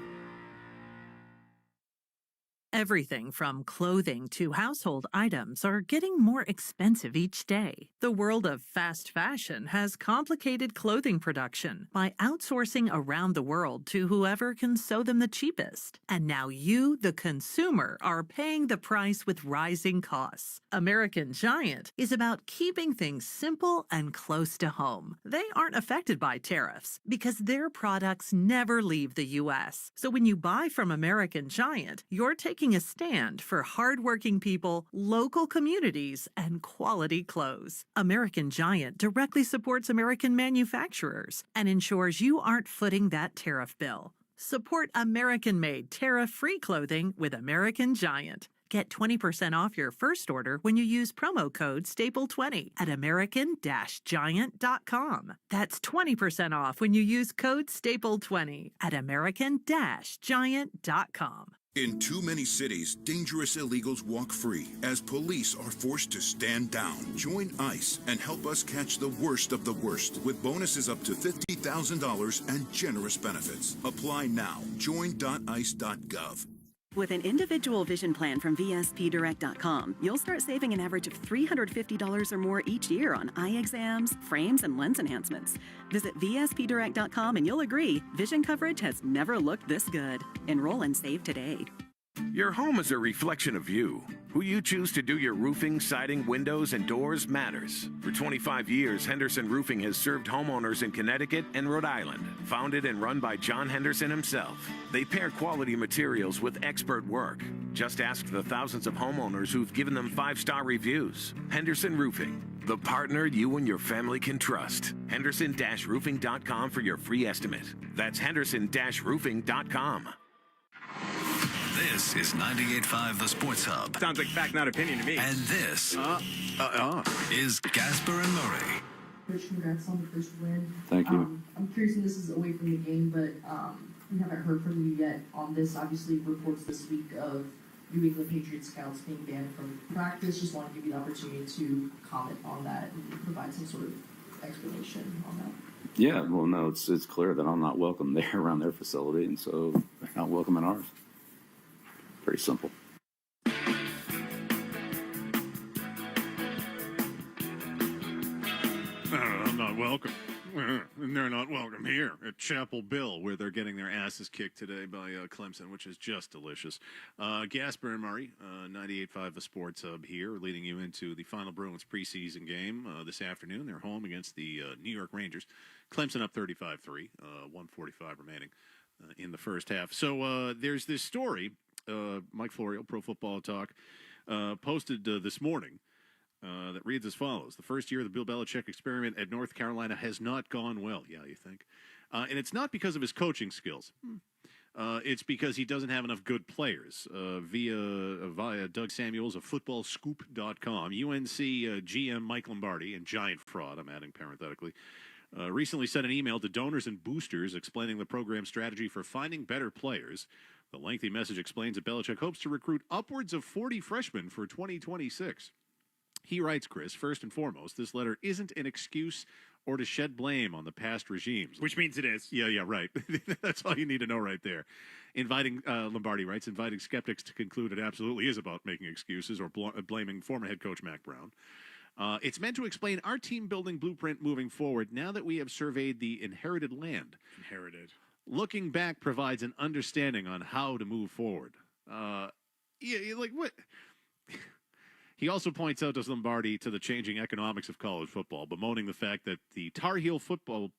Everything from clothing to household items are getting more expensive each day. The world of fast fashion has complicated clothing production by outsourcing around the world to whoever can sew them the cheapest. And now you, the consumer, are paying the price with rising costs. American Giant is about keeping things simple and close to home. They aren't affected by tariffs because their products never leave the U.S. So when you buy from American Giant, you're taking a stand for hardworking people, local communities, and quality clothes. American Giant directly supports American manufacturers and ensures you aren't footing that tariff bill. Support American-made, tariff-free clothing with American Giant. Get 20% off your first order when you use promo code STAPLE20 at American-Giant.com. That's 20% off when you use code STAPLE20 at American-Giant.com. In too many cities, dangerous illegals walk free as police are forced to stand down. Join ICE and help us catch the worst of the worst with bonuses up to $50,000 and generous benefits. Apply now. Join.ice.gov. With an individual vision plan from VSPdirect.com, you'll start saving an average of $350 or more each year on eye exams, frames, and lens enhancements. Visit VSPdirect.com and you'll agree, vision coverage has never looked this good. Enroll and save today. Your home is a reflection of you. Who you choose to do your roofing, siding, windows, and doors matters. For 25 years, Henderson Roofing has served homeowners in Connecticut and Rhode Island. Founded and run by John Henderson himself. They pair quality materials with expert work. Just ask the thousands of homeowners who've given them 5-star reviews. Henderson Roofing, the partner you and your family can trust. Henderson-roofing.com for your free estimate. That's Henderson-roofing.com. This is 98.5 The Sports Hub. Sounds like fact, not opinion to me. And this is Gasper and Murray. Coach, congrats on the first win. Thank you. I'm curious if this is away from the game, but we haven't heard from you yet on this. Obviously, reports this week of New England Patriots scouts being banned from practice. Just want to give you the opportunity to comment on that and provide some sort of explanation on that. Yeah, well, no, it's clear that I'm not welcome there around their facility, and so they're not welcome in ours. Pretty simple. I'm not welcome. And they're not welcome here at Chapel Bill, where they're getting their asses kicked today by Clemson, which is just delicious. Gasper and Murray, 98.5 The Sports Hub here, leading you into the final Bruins preseason game this afternoon. They're home against the New York Rangers. Clemson up 35-3, 1:45 remaining in the first half. So there's this story. Mike Florio, Pro Football Talk, posted this morning that reads as follows. The first year of the Bill Belichick experiment at North Carolina has not gone well. Yeah, you think? And it's not because of his coaching skills. It's because he doesn't have enough good players. Via Doug Samuels of footballscoop.com, UNC GM Mike Lombardi, and giant fraud, I'm adding parenthetically, recently sent an email to donors and boosters explaining the program's strategy for finding better players. The lengthy message explains that Belichick hopes to recruit upwards of 40 freshmen for 2026. He writes, Chris, first and foremost, this letter isn't an excuse or to shed blame on the past regimes. Which means it is. Yeah, right. That's all you need to know right there. Lombardi writes, inviting skeptics to conclude it absolutely is about making excuses or blaming former head coach Mac Brown. It's meant to explain our team-building blueprint moving forward now that we have surveyed the inherited land. Looking back provides an understanding on how to move forward. Like what? He also points out to Lombardi to the changing economics of college football, bemoaning the fact that the Tar Heel football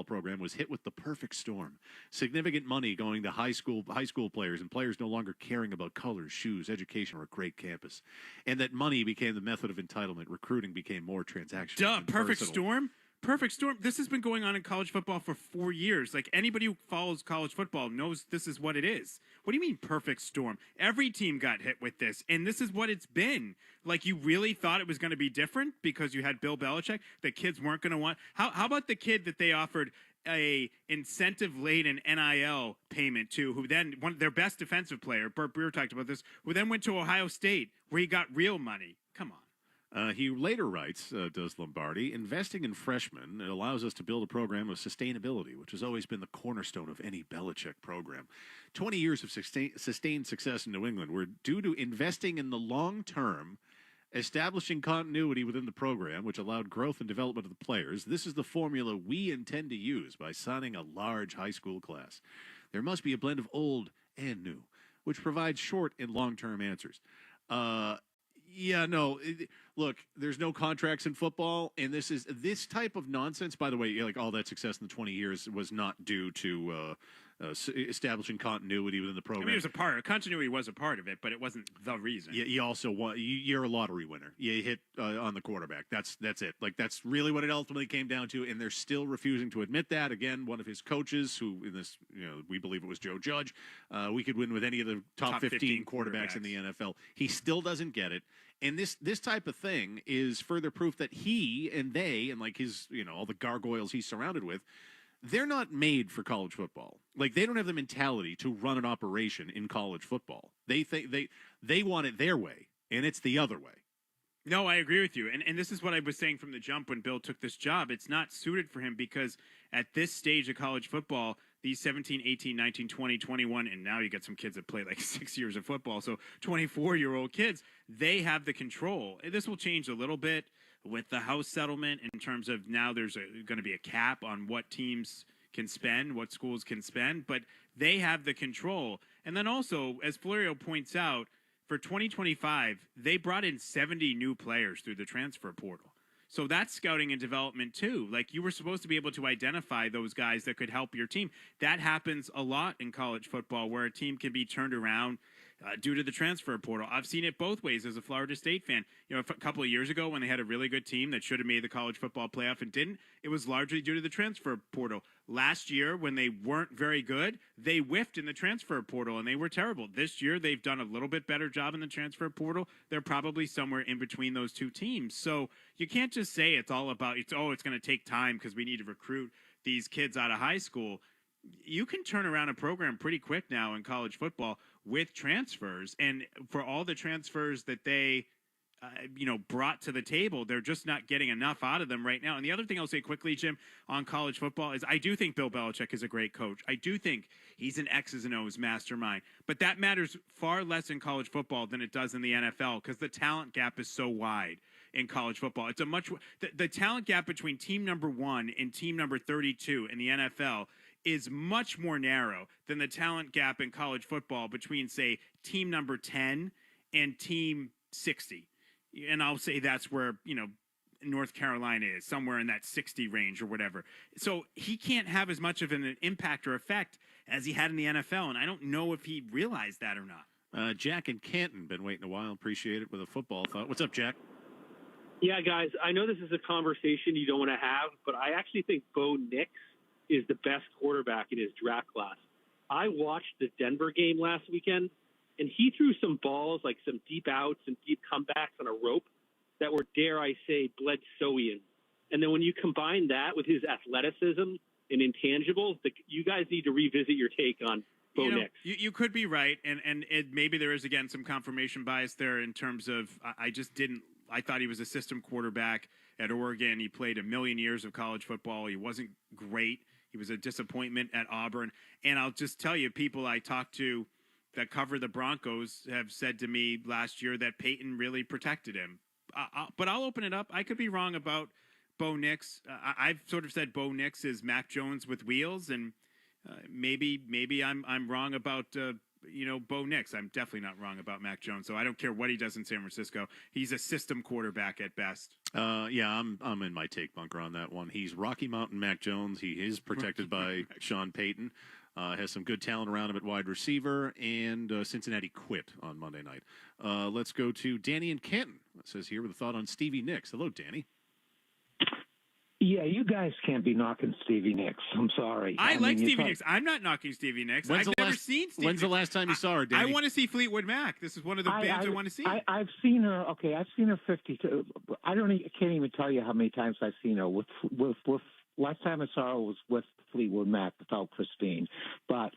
program was hit with the perfect storm. Significant money going to high school players and players no longer caring about colors, shoes, education, or a great campus. And that money became the method of entitlement. Recruiting became more transactional. Perfect storm? Perfect storm. This has been going on in college football for 4 years. Like, anybody who follows college football knows this is what it is. What do you mean perfect storm? Every team got hit with this, and this is what it's been. Like, you really thought it was going to be different because you had Bill Belichick, that kids weren't going to want. How about the kid that they offered a incentive-laden NIL payment to who then their best defensive player, Burt Breer talked about this, who then went to Ohio State where he got real money. Come on. He later writes, does Lombardi, investing in freshmen allows us to build a program of sustainability, which has always been the cornerstone of any Belichick program. 20 years of sustained success in New England were due to investing in the long term, establishing continuity within the program, which allowed growth and development of the players. This is the formula we intend to use by signing a large high school class. There must be a blend of old and new, which provides short and long-term answers. Look, there's no contracts in football, and this type of nonsense, by the way, like all that success in the 20 years was not due to establishing continuity within the program. I mean, it was continuity was a part of it, but it wasn't the reason. Yeah, you also you're a lottery winner. You hit on the quarterback. That's it. Like, that's really what it ultimately came down to, and they're still refusing to admit that. Again, one of his coaches, who in this, we believe it was Joe Judge, we could win with any of the top 15 quarterbacks in the NFL. He still doesn't get it. And this type of thing is further proof that he and they and like his, all the gargoyles he's surrounded with, they're not made for college football. Like, they don't have the mentality to run an operation in college football. They think they want it their way, and it's the other way. No, I agree with you. And this is what I was saying from the jump when Bill took this job. It's not suited for him because at this stage of college football, these 17, 18, 19, 20, 21, and now you got some kids that play like 6 years of football, so 24-year-old kids, they have the control. This will change a little bit with the House settlement in terms of now there's going to be a cap on what teams can spend, what schools can spend, but they have the control. And then also, as Florio points out, for 2025, they brought in 70 new players through the transfer portal. So that's scouting and development too. Like, you were supposed to be able to identify those guys that could help your team. That happens a lot in college football where a team can be turned around due to the transfer portal. I've seen it both ways as a Florida State fan. A couple of years ago when they had a really good team that should have made the college football playoff and didn't, it was largely due to the transfer portal. Last year, when they weren't very good, they whiffed in the transfer portal and they were terrible. This year, they've done a little bit better job in the transfer portal. They're probably somewhere in between those two teams. So you can't just say it's all about, it's going to take time because we need to recruit these kids out of high school. You can turn around a program pretty quick now in college football with transfers, and for all the transfers that they brought to the table, they're just not getting enough out of them right now. And the other thing I'll say quickly, Jim, on college football is I do think Bill Belichick is a great coach. I do think he's an X's and O's mastermind, but that matters far less in college football than it does in the NFL because the talent gap is so wide in college football. It's the talent gap between team number 1 and team number 32 in the NFL is much more narrow than the talent gap in college football between, say, team number 10 and team 60. And I'll say that's where, North Carolina is, somewhere in that 60 range or whatever. So he can't have as much of an impact or effect as he had in the NFL, and I don't know if he realized that or not. Jack in Canton, been waiting a while. Appreciate it with a football thought. What's up, Jack? Yeah, guys, I know this is a conversation you don't want to have, but I actually think Bo Nix is the best quarterback in his draft class. I watched the Denver game last weekend, and he threw some balls, like some deep outs and deep comebacks on a rope that were, dare I say, Bledsoeian. And then when you combine that with his athleticism and intangibles, you guys need to revisit your take on Bo Nix. You could be right, and maybe there is, again, some confirmation bias there in terms of I thought he was a system quarterback at Oregon. He played a million years of college football. He wasn't great. He was a disappointment at Auburn. And I'll just tell you, people I talked to that cover the Broncos have said to me last year that Peyton really protected him. But I'll open it up. I could be wrong about Bo Nix. I've sort of said Bo Nix is Mac Jones with wheels, and maybe I'm wrong about Bo Nix. I'm definitely not wrong about Mac Jones. So I don't care what he does in San Francisco. He's a system quarterback at best. Yeah, I'm in my take bunker on that one. He's Rocky Mountain Mac Jones. He is protected by Sean Payton. Has some good talent around him at wide receiver, and Cincinnati quit on Monday night. Let's go to Danny in Canton. It says here with a thought on Stevie Nicks. Hello, Danny. Yeah, you guys can't be knocking Stevie Nicks. I'm sorry. I like Stevie Nicks. I'm not knocking Stevie Nicks. I've never seen Stevie When's the Nicks. last time you saw her, I Danny? want to see Fleetwood Mac. This is one of the bands I want to see. I've seen her. Okay, I've seen her 52. I can't even tell you how many times I've seen her. With last time I saw her was with Fleetwood Mac without Christine, but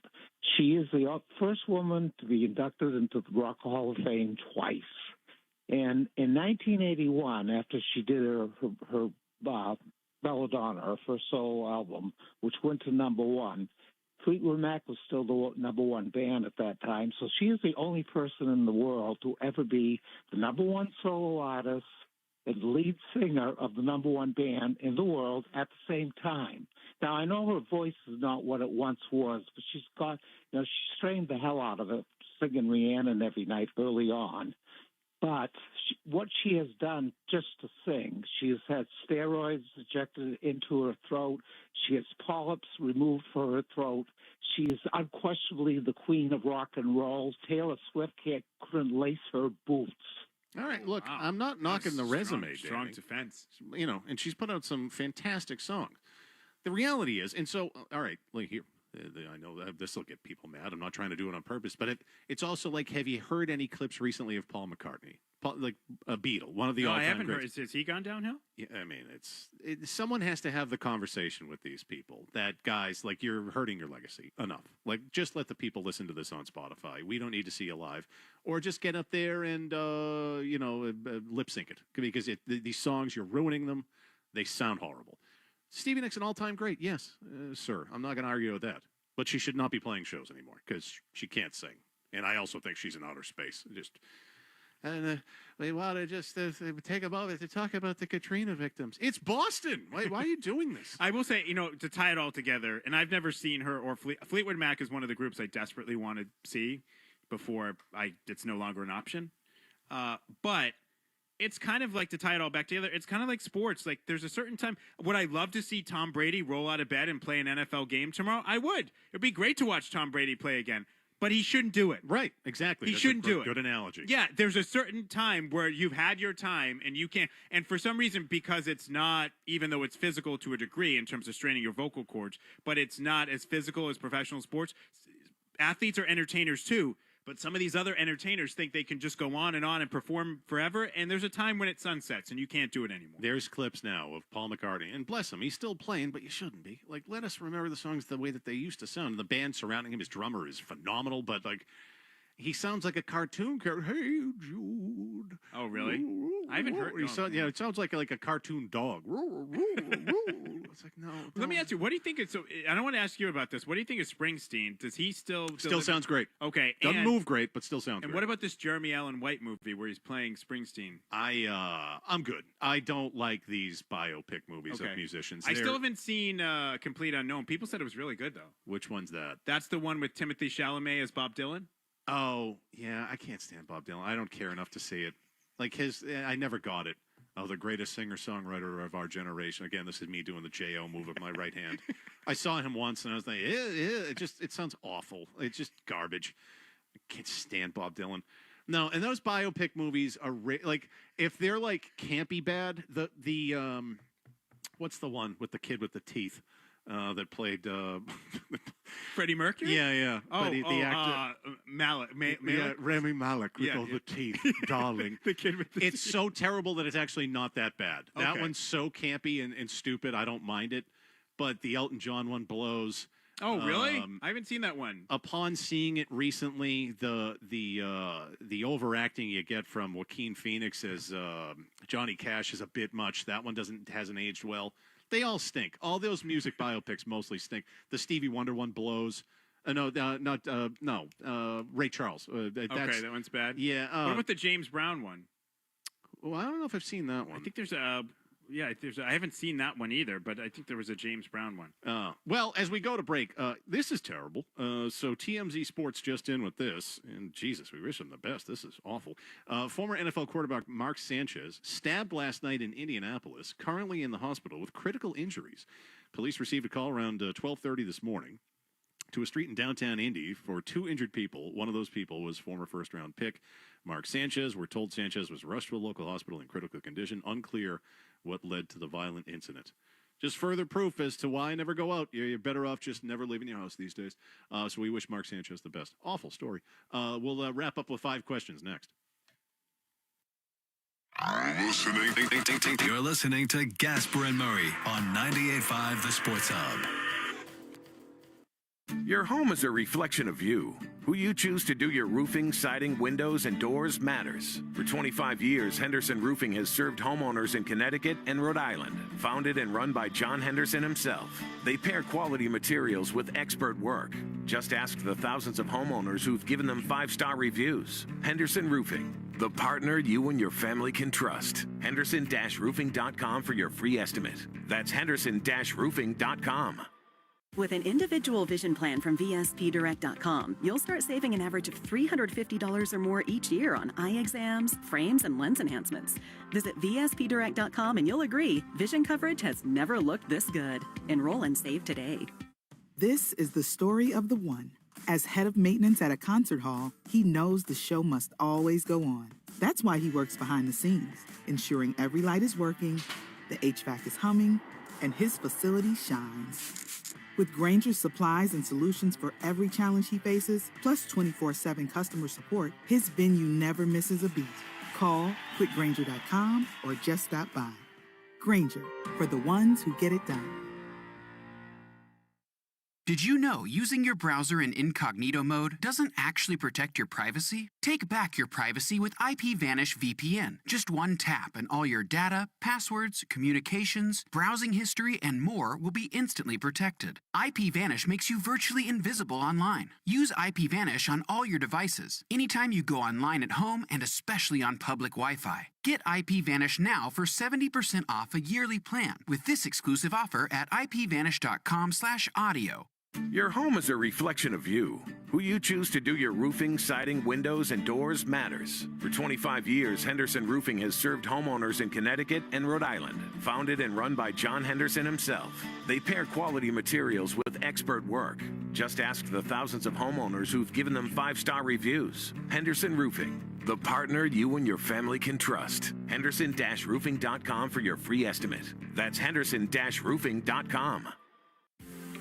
she is the first woman to be inducted into the Rock Hall of Fame twice. And in 1981, after she did her Belladonna, her first solo album, which went to #1. Fleetwood Mac was still the #1 band at that time, so she is the only person in the world to ever be the #1 solo artist and lead singer of the #1 band in the world at the same time. Now, I know her voice is not what it once was, but she's got, she strained the hell out of it, singing Rhiannon every night early on. But what she has done just to sing, she has had steroids injected into her throat. She has polyps removed from her throat. She is unquestionably the queen of rock and roll. Taylor Swift couldn't lace her boots. All right, look, I'm not knocking the resume, strong Danny. defense. And she's put out some fantastic songs. The reality is, and so, all right, like here, I know that this will get people mad. I'm not trying to do it on purpose, but it's also like, have you heard any clips recently of Paul McCartney? Like a Beatle, one of the all-time I haven't greats. heard. Has he gone downhill? Yeah, I mean, someone has to have the conversation with these people. That guys, like, you're hurting your legacy. Enough. Like, just let the people listen to this on Spotify. We don't need to see you live, or just get up there and lip sync it, because these songs, you're ruining them. They sound horrible. Stevie Nicks, an all-time great, yes, sir. I'm not going to argue with that, but she should not be playing shows anymore because she can't sing, and I also think she's in outer space. And we want to just take a moment to talk about the Katrina victims. It's Boston. Why are you doing this? I will say, to tie it all together, and I've never seen her or Fleetwood Mac is one of the groups I desperately want to see before it's no longer an option. But it's kind of like, to tie it all back together, it's kind of like sports. Like, there's a certain time. Would I love to see Tom Brady roll out of bed and play an NFL game tomorrow? I would. It'd be great to watch Tom Brady play again. But he shouldn't do it. Right, exactly. He shouldn't do it. Good analogy. Yeah, there's a certain time where you've had your time and you can't. And for some reason, because it's not, even though it's physical to a degree in terms of straining your vocal cords, but it's not as physical as professional sports. Athletes are entertainers too, but some of these other entertainers think they can just go on and perform forever. And there's a time when it sunsets and you can't do it anymore. There's clips now of Paul McCartney, and bless him, he's still playing, but you shouldn't be. Like, let us remember the songs the way that they used to sound. The band surrounding him, his drummer is phenomenal, but like, he sounds like a cartoon character. Hey, Jude. Oh, really? I haven't heard. It sounds like a cartoon dog. It's like, no. Let me ask you, what do you think is, so I don't want to ask you about this. What do you think of Springsteen? Does he still sounds great. Okay. Doesn't move great, but still sounds great. And what about this Jeremy Allen White movie where he's playing Springsteen? I'm good. I don't like these biopic movies of musicians. I still haven't seen Complete Unknown. People said it was really good, though. Which one's that? That's the one with Timothy Chalamet as Bob Dylan. Oh, yeah, I can't stand Bob Dylan. I don't care enough to see it. Like I never got it. Oh, the greatest singer-songwriter of our generation. Again, this is me doing the J.O. move with my right hand. I saw him once, and I was like, it sounds awful. It's just garbage. I can't stand Bob Dylan. No, and those biopic movies are, like, if they're, like, campy bad, the what's the one with the kid with the teeth? That played Freddie Mercury? Yeah. Oh, the actor Malik. Yeah, Rami Malek with all the teeth, darling. The kid with the teeth. It's so terrible that it's actually not that bad. Okay. That one's so campy and stupid, I don't mind it. But the Elton John one blows. Oh, really? I haven't seen that one. Upon seeing it recently, the overacting you get from Joaquin Phoenix as Johnny Cash is a bit much. That one hasn't aged well. They all stink. All those music biopics mostly stink. The Stevie Wonder one blows. Ray Charles. Okay, that one's bad. Yeah. What about the James Brown one? Well, I don't know if I've seen that one. I think there's a. I haven't seen that one either, but I think there was a James Brown one. Well, as we go to break, this is terrible. So TMZ Sports just in with this, and Jesus, we wish them the best. This is awful. Former NFL quarterback Mark Sanchez stabbed last night in Indianapolis, currently in the hospital with critical injuries. Police received a call around 12:30 this morning to a street in downtown Indy for 2 injured people. One of those people was former first-round pick Mark Sanchez. We're told Sanchez was rushed to a local hospital in critical condition. Unclear what led to the violent incident. Just further proof as to why I never go out. You're better off just never leaving your house these days. So we wish Mark Sanchez the best. Awful story. We'll wrap up with 5 questions next. You're listening to Gasper and Murray on 98.5 The Sports Hub. Your home is a reflection of you. Who you choose to do your roofing, siding, windows, and doors matters. For 25 years, Henderson Roofing has served homeowners in Connecticut and Rhode Island. Founded and run by John Henderson himself, they pair quality materials with expert work. Just ask the thousands of homeowners who've given them 5-star reviews. Henderson Roofing, the partner you and your family can trust. Henderson-roofing.com for your free estimate. That's Henderson-roofing.com. With an individual vision plan from VSPdirect.com, you'll start saving an average of $350 or more each year on eye exams, frames, and lens enhancements. Visit VSPdirect.com and you'll agree, vision coverage has never looked this good. Enroll and save today. This is the story of the one. As head of maintenance at a concert hall, he knows the show must always go on. That's why he works behind the scenes, ensuring every light is working, the HVAC is humming, and his facility shines. With Granger's supplies and solutions for every challenge he faces, plus 24/7 customer support, his venue never misses a beat. Call quickgranger.com or just stop by. Granger, for the ones who get it done. Did you know using your browser in incognito mode doesn't actually protect your privacy? Take back your privacy with IPVanish VPN. Just one tap and all your data, passwords, communications, browsing history, and more will be instantly protected. IPVanish makes you virtually invisible online. Use IPVanish on all your devices, anytime you go online at home and especially on public Wi-Fi. Get IPVanish now for 70% off a yearly plan with this exclusive offer at ipvanish.com/audio. Your home is a reflection of you. Who you choose to do your roofing, siding, windows, and doors matters. For 25 years, Henderson Roofing has served homeowners in Connecticut and Rhode Island. Founded and run by John Henderson himself, they pair quality materials with expert work. Just ask the thousands of homeowners who've given them 5-star reviews. Henderson Roofing, the partner you and your family can trust. Henderson-roofing.com for your free estimate. That's Henderson-roofing.com.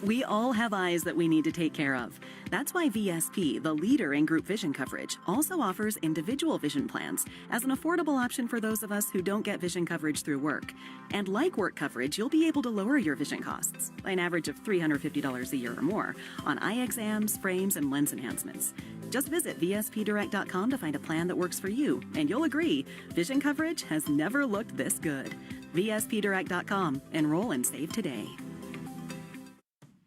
We all have eyes that we need to take care of. That's why VSP, the leader in group vision coverage, also offers individual vision plans as an affordable option for those of us who don't get vision coverage through work. And like work coverage, you'll be able to lower your vision costs by an average of $350 a year or more on eye exams, frames, and lens enhancements. Just visit VSPdirect.com to find a plan that works for you, and you'll agree, vision coverage has never looked this good. VSPdirect.com. Enroll and save today.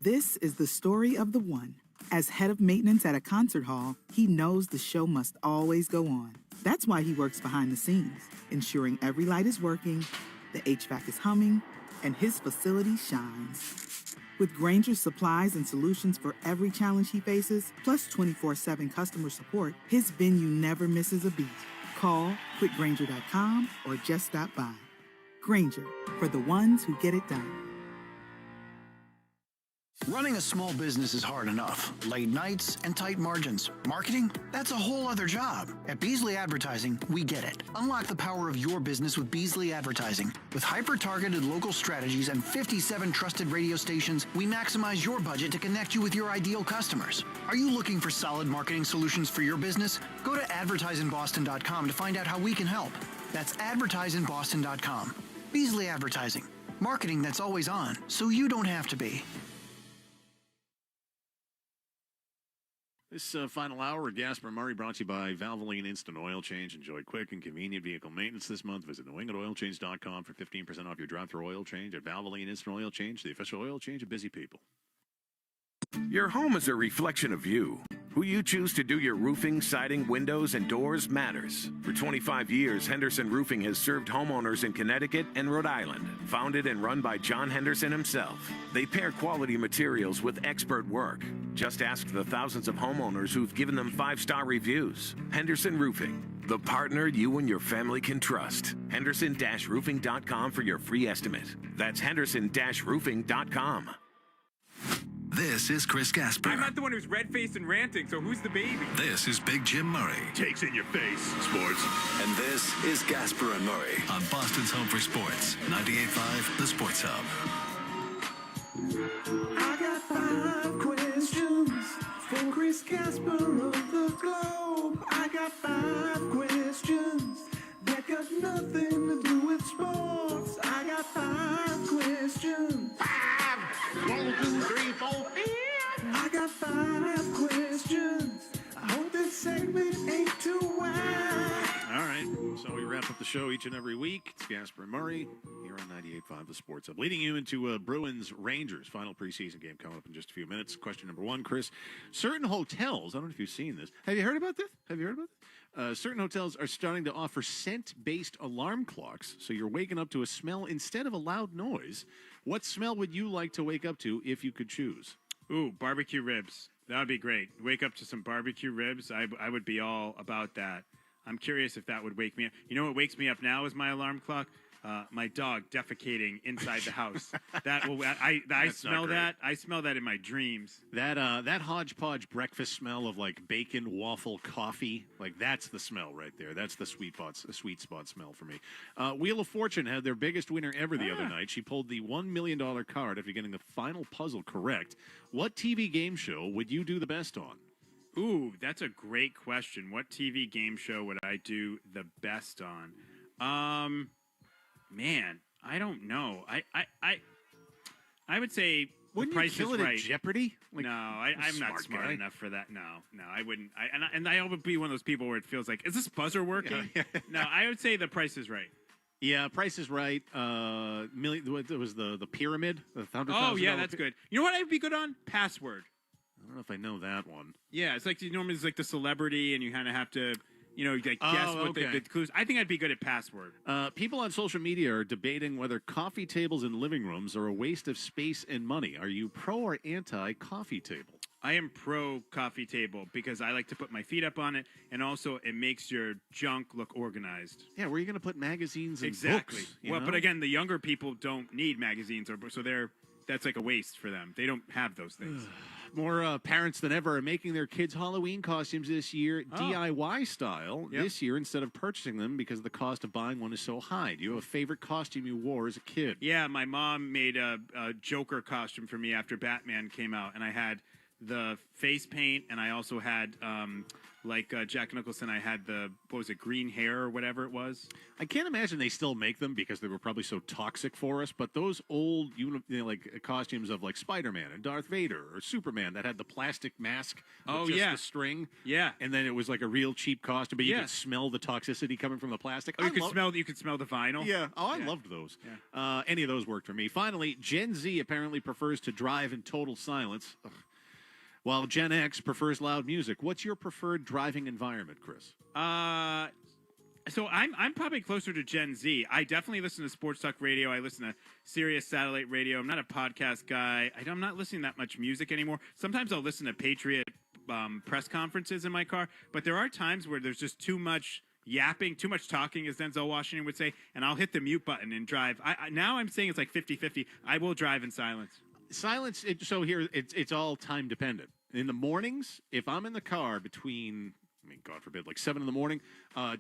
This is the story of the one. As head of maintenance at a concert hall, he knows the show must always go on. That's why he works behind the scenes, ensuring every light is working, the HVAC is humming, and his facility shines. With Granger's supplies and solutions for every challenge he faces, plus 24/7 customer support, his venue never misses a beat. Call quickgranger.com or just stop by. Granger, for the ones who get it done. Running a small business is hard enough. Late nights and tight margins. Marketing? That's a whole other job. At Beasley Advertising, we get it. Unlock the power of your business with Beasley Advertising. With hyper-targeted local strategies and 57 trusted radio stations, we maximize your budget to connect you with your ideal customers. Are you looking for solid marketing solutions for your business? Go to advertiseinboston.com to find out how we can help. That's advertiseinboston.com. Beasley Advertising. Marketing that's always on, so you don't have to be. This final hour of Gasper and Murray brought to you by Valvoline Instant Oil Change. Enjoy quick and convenient vehicle maintenance this month. Visit NewEnglandOilChange.com for 15% off your drive-through oil change at Valvoline Instant Oil Change, the official oil change of busy people. Your home is a reflection of you. Who you choose to do your roofing, siding, windows, and doors matters. For 25 years, Henderson Roofing has served homeowners in Connecticut and Rhode Island. Founded and run by John Henderson himself, they pair quality materials with expert work. Just ask the thousands of homeowners who've given them 5-star reviews. Henderson Roofing, the partner you and your family can trust. Henderson-roofing.com for your free estimate. That's Henderson-roofing.com. This is Chris Gasper. I'm not the one who's red-faced and ranting, so who's the baby? This is Big Jim Murray. Takes in your face, sports. And this is Gasper and Murray on Boston's Home for Sports, 98.5 The Sports Hub. I got 5 questions for Chris Casper of the Globe. I got 5 questions that got nothing to do with sports. I got 5 questions. 5! 1, 2, 3, 4, 5. I got 5 questions. I hope this segment ain't too wide. All right, so we wrap up the show each and every week. It's Gasper and Murray here on 98.5 The Sports Hub. Leading you into Bruins-Rangers final preseason game coming up in just a few minutes. Question number 1, Chris. Certain hotels, I don't know if you've seen this. Have you heard about this? Certain hotels are starting to offer scent-based alarm clocks, so you're waking up to a smell instead of a loud noise. What smell would you like to wake up to if you could choose? Ooh, barbecue ribs. That would be great. Wake up to some barbecue ribs. I would be all about that. I'm curious if that would wake me up. You know what wakes me up now is my alarm clock? My dog defecating inside the house. That will. I smell that. I smell that in my dreams. That hodgepodge breakfast smell of like bacon, waffle, coffee, like that's the smell right there. That's the sweet spot smell for me. Wheel of Fortune had their biggest winner ever the other night. She pulled the $1 million card after getting the final puzzle correct. What TV game show would you do the best on? Ooh, that's a great question. What TV game show would I do the best on? Man, I don't know. I would say Wouldn't The Price you kill is it Right. at Jeopardy? Like, No, I'm not smart guy. enough for that. No, I wouldn't. I would be one of those people where it feels like, is this buzzer working? No, I would say The Price is Right. Yeah, Price is Right. It was the pyramid. The Oh yeah, that's good. You know what I'd be good on? Password. I don't know if I know that one. Yeah, it's like normally it's like the celebrity, and you kind of have to, like guess what the clues. I think I'd be good at password. People on social media are debating whether coffee tables in living rooms are a waste of space and money. Are you pro or anti coffee table? I am pro coffee table because I like to put my feet up on it, and also it makes your junk look organized. Yeah, where are you going to put magazines and exactly. books? But again, the younger people don't need magazines, that's like a waste for them. They don't have those things. More parents than ever are making their kids' Halloween costumes this year DIY style this year instead of purchasing them because the cost of buying one is so high. Do you have a favorite costume you wore as a kid? Yeah, my mom made a Joker costume for me after Batman came out, and I had the face paint, and I also had, Jack Nicholson, I had green hair or whatever it was. I can't imagine they still make them because they were probably so toxic for us, but those old, costumes of, Spider-Man and Darth Vader or Superman that had the plastic mask with the string. Yeah. And then it was like a real cheap costume, but you could smell the toxicity coming from the plastic. Oh, you could smell the vinyl? Yeah. Oh, I loved those. Yeah. Any of those worked for me. Finally, Gen Z apparently prefers to drive in total silence. Ugh. While Gen X prefers loud music. What's your preferred driving environment, Chris? So I'm probably closer to Gen Z. I definitely listen to sports talk radio. I listen to Sirius satellite radio. I'm not a podcast guy. I'm not listening to that much music anymore. Sometimes I'll listen to Patriot press conferences in my car, but there are times where there's just too much yapping, too much talking, as Denzel Washington would say, and I'll hit the mute button and drive. Now I'm saying it's like 50-50. I will drive in silence. Silence. It's all time dependent. In the mornings, if I'm in the car between, God forbid, 7 in the morning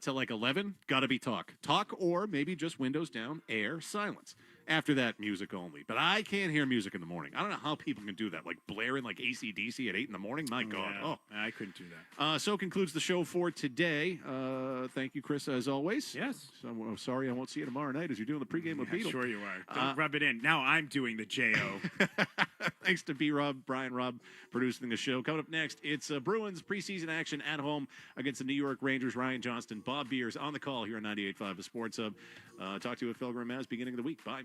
till 11, gotta be talk, or maybe just windows down, air, silence. After that, music only. But I can't hear music in the morning. I don't know how people can do that, blaring AC/DC at 8 in the morning. My God, I couldn't do that. So concludes the show for today. Thank you, Chris, as always. Yes. So I'm sorry I won't see you tomorrow night as you're doing the pregame with Beetle. Sure you are. Don't rub it in. Now I'm doing the J.O. Thanks to B-Rob, Brian Robb, producing the show. Coming up next, it's Bruins preseason action at home against the New York Rangers. Ryan Johnston, Bob Beers on the call here on 98.5 The Sports Hub. Talk to you at Felger & Maz beginning of the week. Bye.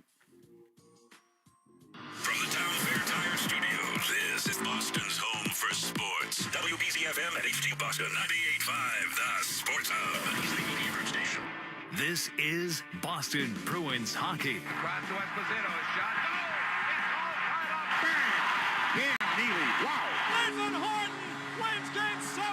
From the Town Fair Tire Studios, this is Boston's home for sports. WBZ-FM at HD Boston, 98.5 The Sports Hub. This is Boston Bruins hockey. Cross to Esposito, shot. Bang! Neely, wow! Nathan Horton wins Game 7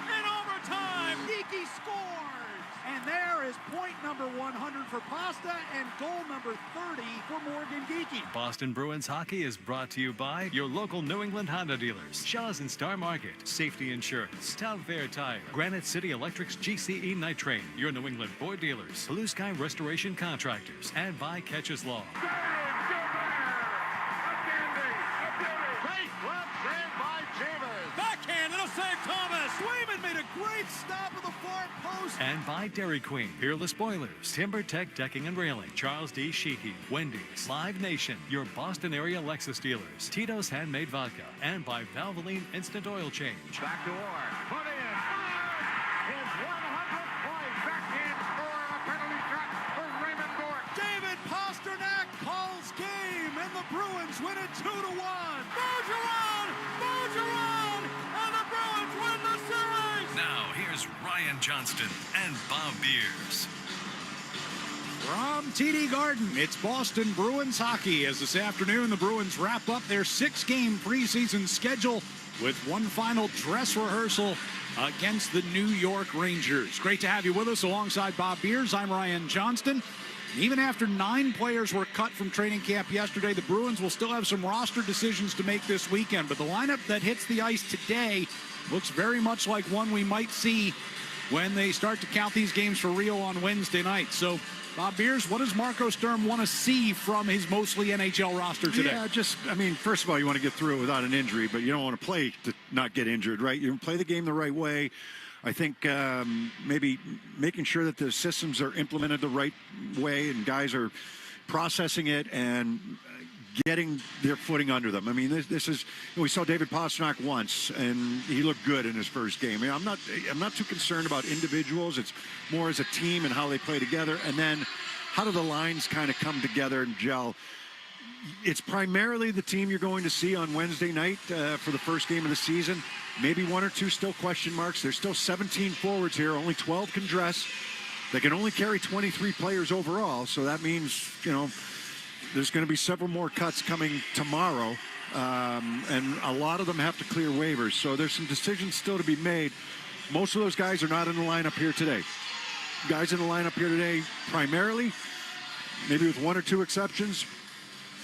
in overtime. Geeky scores! And there is point number 100 for Pasta and goal number 30 for Morgan Geeky. Boston Bruins hockey is brought to you by your local New England Honda dealers, Shaw's and Star Market, Safety Insurance, Town Fair Tire, Granite City Electric's GCE Night Train, your New England Ford dealers, Blue Sky Restoration Contractors, and by Catches Law. St. Thomas. Swayman made a great stop at the far post. And by Dairy Queen, Peerless Boilers, TimberTech Decking and Railing, Charles D. Sheehy, Wendy's, Live Nation, your Boston area Lexus dealers, Tito's Handmade Vodka, and by Valvoline Instant Oil Change. Back to Orr. Put in. His 100th point. Backhand score on a penalty shot for Raymond Bourque. David Pasternak calls game, and the Bruins win it 2-1. Bergeron! Bergeron! And the Bruins win the series! Now, here's Ryan Johnston and Bob Beers. From TD Garden, it's Boston Bruins hockey as this afternoon the Bruins wrap up their 6-game preseason schedule with one final dress rehearsal against the New York Rangers. Great to have you with us alongside Bob Beers. I'm Ryan Johnston. Even after 9 players were cut from training camp yesterday, the Bruins will still have some roster decisions to make this weekend. But the lineup that hits the ice today looks very much like one we might see when they start to count these games for real on Wednesday night. So, Bob Beers, what does Marco Sturm want to see from his mostly NHL roster today? Yeah, first of all, you want to get through it without an injury, but you don't want to play to not get injured, right? You play the game the right way. I think maybe making sure that the systems are implemented the right way and guys are processing it and getting their footing under them. I mean, this is, we saw David Pasternak once, and he looked good in his first game. I'm not too concerned about individuals. It's more as a team and how they play together, and then how do the lines kind of come together and gel. It's primarily the team you're going to see on Wednesday night for the first game of the season. Maybe 1 or 2 still question marks. There's still 17 forwards here. Only 12 can dress. They can only carry 23 players overall, so that means, there's going to be several more cuts coming tomorrow, and a lot of them have to clear waivers. So there's some decisions still to be made. Most of those guys are not in the lineup here today. Guys in the lineup here today, primarily, maybe with 1 or 2 exceptions,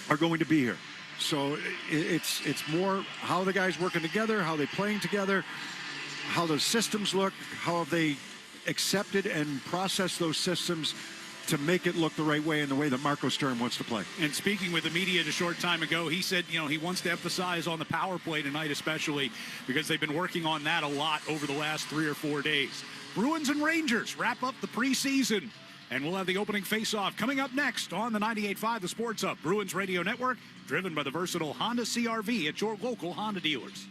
are going to be here. So it's more how the guys working together, how they playing together, how those systems look, how have they accepted and processed those systems to make it look the right way and the way that Marco Sturm wants to play. And speaking with the media a short time ago, he said, he wants to emphasize on the power play tonight, especially because they've been working on that a lot over the last 3 or 4 days. Bruins and Rangers wrap up the preseason, and we'll have the opening face-off coming up next on the 98.5 The Sports Hub Bruins Radio Network, driven by the versatile Honda CR-V at your local Honda dealers.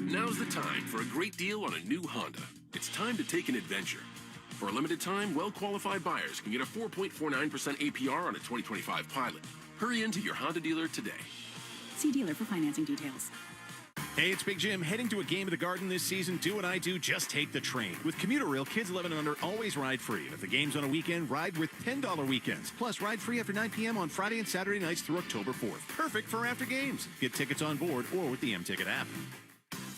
Now's the time for a great deal on a new Honda. It's time to take an adventure. For a limited time, well-qualified buyers can get a 4.49% APR on a 2025 Pilot. Hurry into your Honda dealer today. See dealer for financing details. Hey, it's Big Jim. Heading to a game of the Garden this season? Do what I do, just take the train. With Commuter Rail, kids 11 and under always ride free. If the game's on a weekend, ride with $10 weekends. Plus, ride free after 9 p.m. on Friday and Saturday nights through October 4th. Perfect for after games. Get tickets on board or with the M-Ticket app.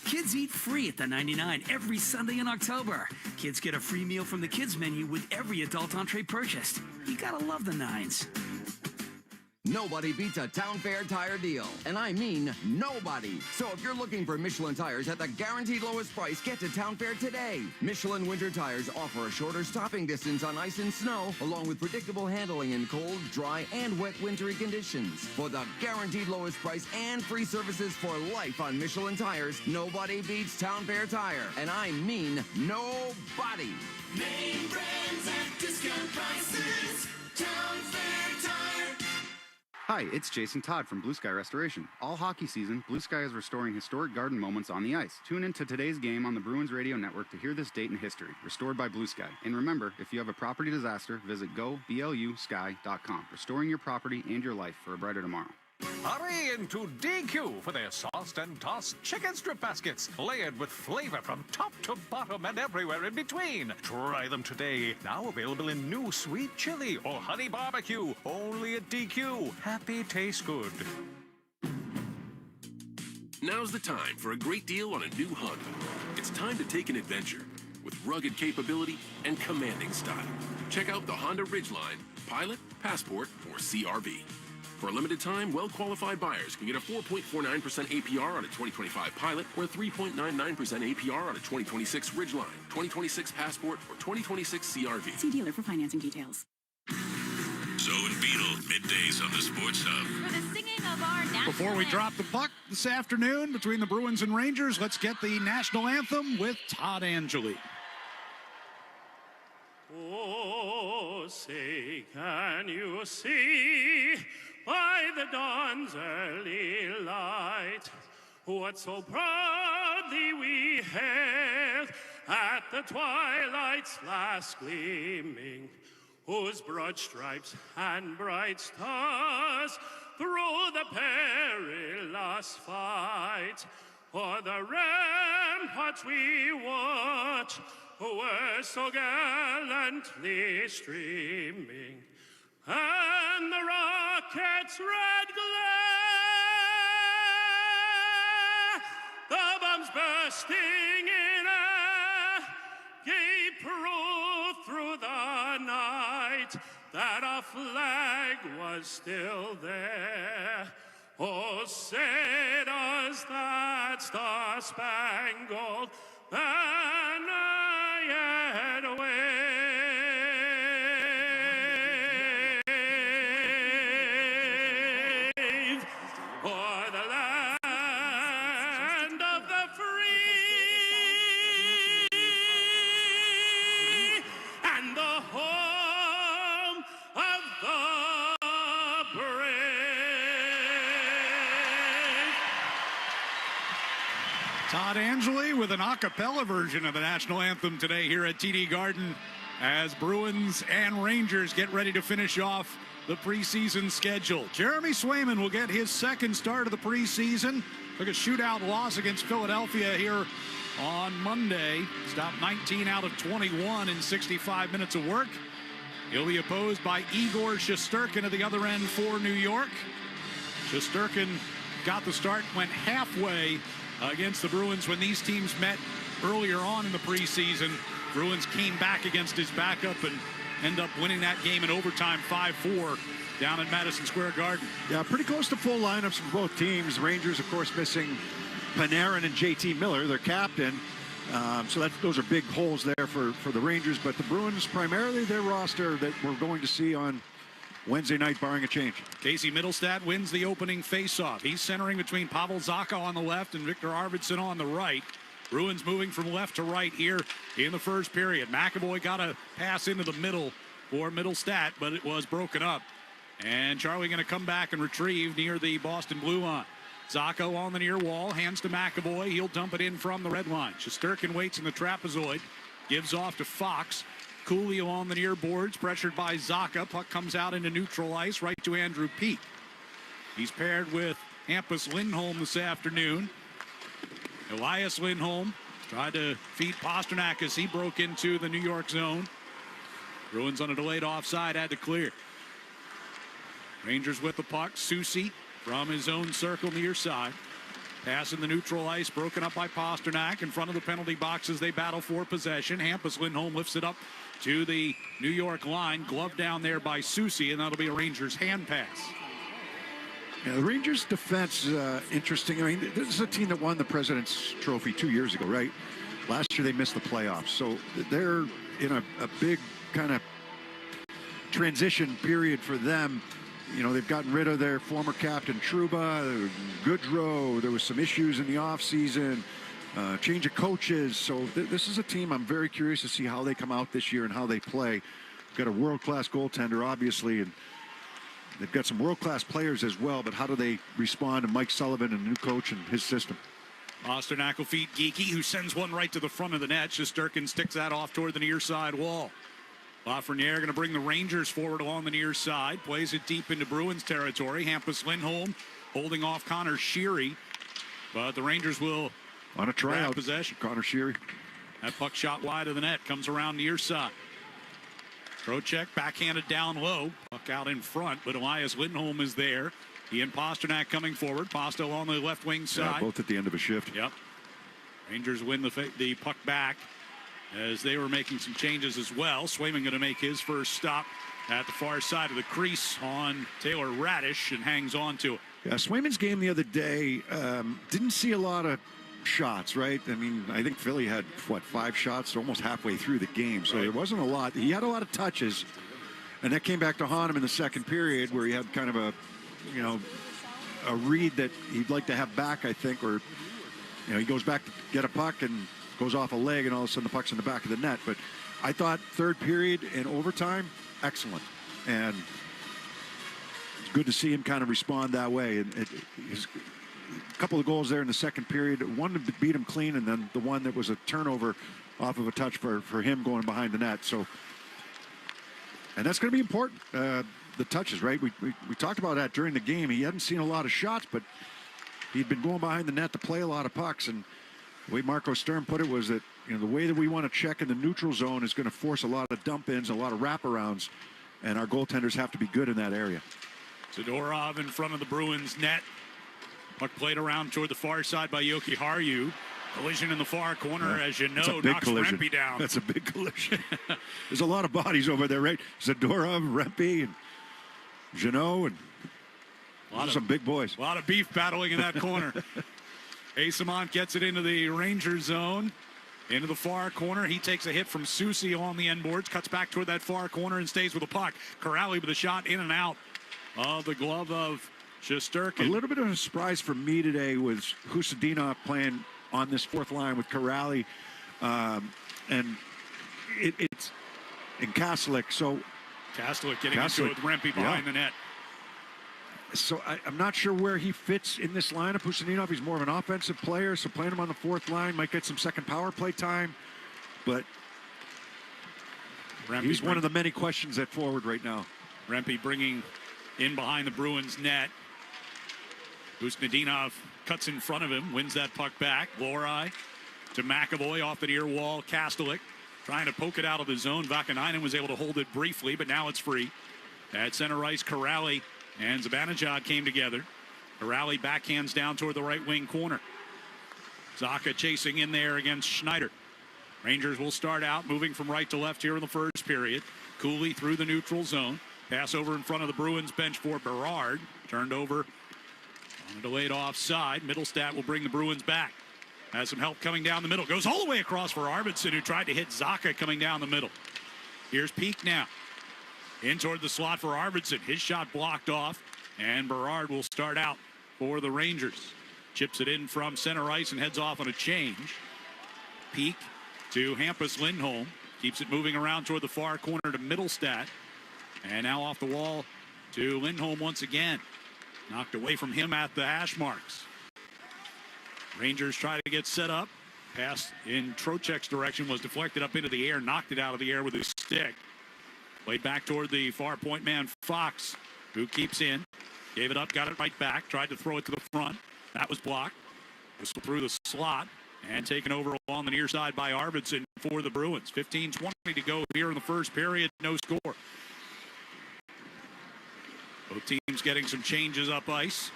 Kids eat free at the 99 every Sunday in October. Kids get a free meal from the kids menu with every adult entree purchased. You gotta love the Nines. Nobody beats a Town Fair tire deal, and I mean nobody. So if you're looking for Michelin tires at the guaranteed lowest price, get to Town Fair today. Michelin winter tires offer a shorter stopping distance on ice and snow, along with predictable handling in cold, dry, and wet wintry conditions. For the guaranteed lowest price and free services for life on Michelin tires, nobody beats Town Fair tire, and I mean nobody. Name brands at discount prices. Town Fair Tire. Hi, it's Jason Todd from Blue Sky Restoration. All hockey season, Blue Sky is restoring historic garden moments on the ice. Tune in to today's game on the Bruins Radio Network to hear this date in history, restored by Blue Sky. And remember, if you have a property disaster, visit goblusky.com, restoring your property and your life for a brighter tomorrow. Hurry into DQ for their sauced and tossed chicken strip baskets, layered with flavor from top to bottom and everywhere in between. Try them today. Now available in new sweet chili or honey barbecue. Only at DQ. Happy tastes good. Now's the time for a great deal on a new Honda. It's time to take an adventure with rugged capability and commanding style. Check out the Honda Ridgeline, Pilot, Passport, or CR-V. For a limited time, well-qualified buyers can get a 4.49% APR on a 2025 Pilot or a 3.99% APR on a 2026 Ridgeline, 2026 Passport, or 2026 CR-V. See dealer for financing details. Zoe and Beetle, middays on the Sports Hub. For the singing of our national Before we drop the puck this afternoon between the Bruins and Rangers, let's get the national anthem with Todd Angeli. Oh, say, can you see by the dawn's early light what so proudly we hailed at the twilight's last gleaming, whose broad stripes and bright stars through the perilous fight o'er the ramparts we watch were so gallantly streaming, and the rocket's red glare, the bombs bursting in air, gave proof through the night that our flag was still there. Oh, say does that star-spangled banner yet wave o'er the land of the free and the home of the brave. Todd Angeli with an a cappella version of the national anthem today here at TD Garden as Bruins and Rangers get ready to finish off the preseason schedule. Jeremy Swayman will get his second start of the preseason. Took a shootout loss against Philadelphia here on Monday. Stopped 19 out of 21 in 65 minutes of work. He'll be opposed by Igor Shesterkin at the other end for New York. Shesterkin got the start, went halfway against the Bruins when these teams met earlier on in the preseason. Bruins came back against his backup and end up winning that game in overtime 5-4 down at Madison Square Garden. Yeah, pretty close to full lineups from both teams. Rangers, of course, missing Panarin and JT Miller, their captain. So those are big holes there for the Rangers. But the Bruins, primarily their roster that we're going to see on Wednesday night, barring a change. Casey Middlestat wins the opening faceoff. He's centering between Pavel Zacha on the left and Victor Arvidsson on the right. Bruins moving from left to right here in the first period. McAvoy got a pass into the middle for Middlestat, but it was broken up. And Charlie going to come back and retrieve near the Boston blue line. Zacha on the near wall, hands to McAvoy. He'll dump it in from the red line. Shesterkin waits in the trapezoid, gives off to Fox. Coolio on the near boards, pressured by Zacha. Puck comes out into neutral ice, right to Andrew Peeke. He's paired with Hampus Lindholm this afternoon. Elias Lindholm tried to feed Pasternak as he broke into the New York zone. Bruins on a delayed offside, had to clear. Rangers with the puck. Soucy from his own circle near side. Pass in the neutral ice, broken up by Pasternak. In front of the penalty boxes, they battle for possession. Hampus Lindholm lifts it up to the New York line. Glove down there by Soucy, and that'll be a Rangers hand pass. Yeah, the Rangers defense, interesting. I mean, this is a team that won the President's Trophy 2 years ago, right? Last year they missed the playoffs. So they're in a big kind of transition period for them. You know, they've gotten rid of their former captain, Trouba, Goodrow. There was some issues in the offseason, change of coaches. So this is a team I'm very curious to see how they come out this year and how they play. Got a world-class goaltender, obviously, and they've got some world-class players as well, but how do they respond to Mike Sullivan and the new coach and his system? Pasternak will feed Geekie, who sends one right to the front of the net. Shesterkin sticks that off toward the near side wall. Lafreniere going to bring the Rangers forward along the near side. Plays it deep into Bruins territory. Hampus Lindholm holding off Connor Sheary. But the Rangers will on a tryout possession. Connor Sheary. That puck shot wide of the net. Comes around near side. Trocheck backhanded down low. Puck out in front, but Elias Lindholm is there. He and Pasternak coming forward. Pasto on the left wing side. Yeah, both at the end of a shift. Yep. Rangers win the puck back as they were making some changes as well. Swayman going to make his first stop at the far side of the crease on Taylor Radish and hangs on to it. Yeah, Swayman's game the other day, didn't see a lot of shots, right? I mean, I think Philly had, 5 shots almost halfway through the game, so there wasn't a lot. He had a lot of touches, And that came back to haunt him in the second period, where he had kind of a read that he'd like to have back, I think, or he goes back to get a puck and goes off a leg, and all of a sudden the puck's in the back of the net. But I thought third period and overtime, excellent, and it's good to see him kind of respond that way. And his a couple of goals there in the second period, one to beat him clean, and then the one that was a turnover off of a touch for him going behind the net. So, and that's going to be important. The touches, right? We talked about that during the game. He hadn't seen a lot of shots, but he'd been going behind the net to play a lot of pucks. And the way Marco Stern put it was that the way that we want to check in the neutral zone is going to force a lot of dump-ins, a lot of wraparounds, and our goaltenders have to be good in that area. Zadorov in front of the Bruins net. Puck played around toward the far side by Yoki Haru. Collision in the far corner, as you know, knocks Rempe down. That's a big collision. There's a lot of bodies over there, right? Zadorov, Rempe, and Jeannot, and some big boys. A lot of beef battling in that corner. Asamont gets it into the Ranger zone, into the far corner. He takes a hit from Susi on the end boards, cuts back toward that far corner and stays with the puck. Corrali with a shot in and out of the glove of Shesterkin. A little bit of a surprise for me today was Husadinov playing on this fourth line with Corrali, and it's in Kastelik. So Kastelik getting into it with Rempe behind the net. So I'm not sure where he fits in this lineup. Husadinov, he's more of an offensive player, so playing him on the fourth line might get some second power play time, but he's one of the many questions at forward right now. Rempe bringing in behind the Bruins net. Husadinov cuts in front of him, wins that puck back. Lohrei to McAvoy off the near wall. Kastelik trying to poke it out of the zone. Vakanainen was able to hold it briefly, but now it's free. At center ice, Corrali and Zibanejad came together. Corrali backhands down toward the right wing corner. Zacha chasing in there against Schneider. Rangers will start out moving from right to left here in the first period. Cooley through the neutral zone. Pass over in front of the Bruins bench for Berard. Turned over on a delayed offside. Middlestat will bring the Bruins back. Has some help coming down the middle. Goes all the way across for Arvidsson, who tried to hit Zacha coming down the middle. Here's Peak now. In toward the slot for Arvidsson. His shot blocked off, and Berard will start out for the Rangers. Chips it in from center ice and heads off on a change. Peak to Hampus Lindholm. Keeps it moving around toward the far corner to Middlestat. And now off the wall to Lindholm once again. Knocked away from him at the hash marks. Rangers try to get set up. Pass in Trocheck's direction was deflected up into the air. Knocked it out of the air with his stick. Played back toward the far point man Fox, who keeps in. Gave it up, got it right back. Tried to throw it to the front. That was blocked. Whistle through the slot. And taken over along the near side by Arvidsson for the Bruins. 15-20 to go here in the first period. No score. Both teams getting some changes up ice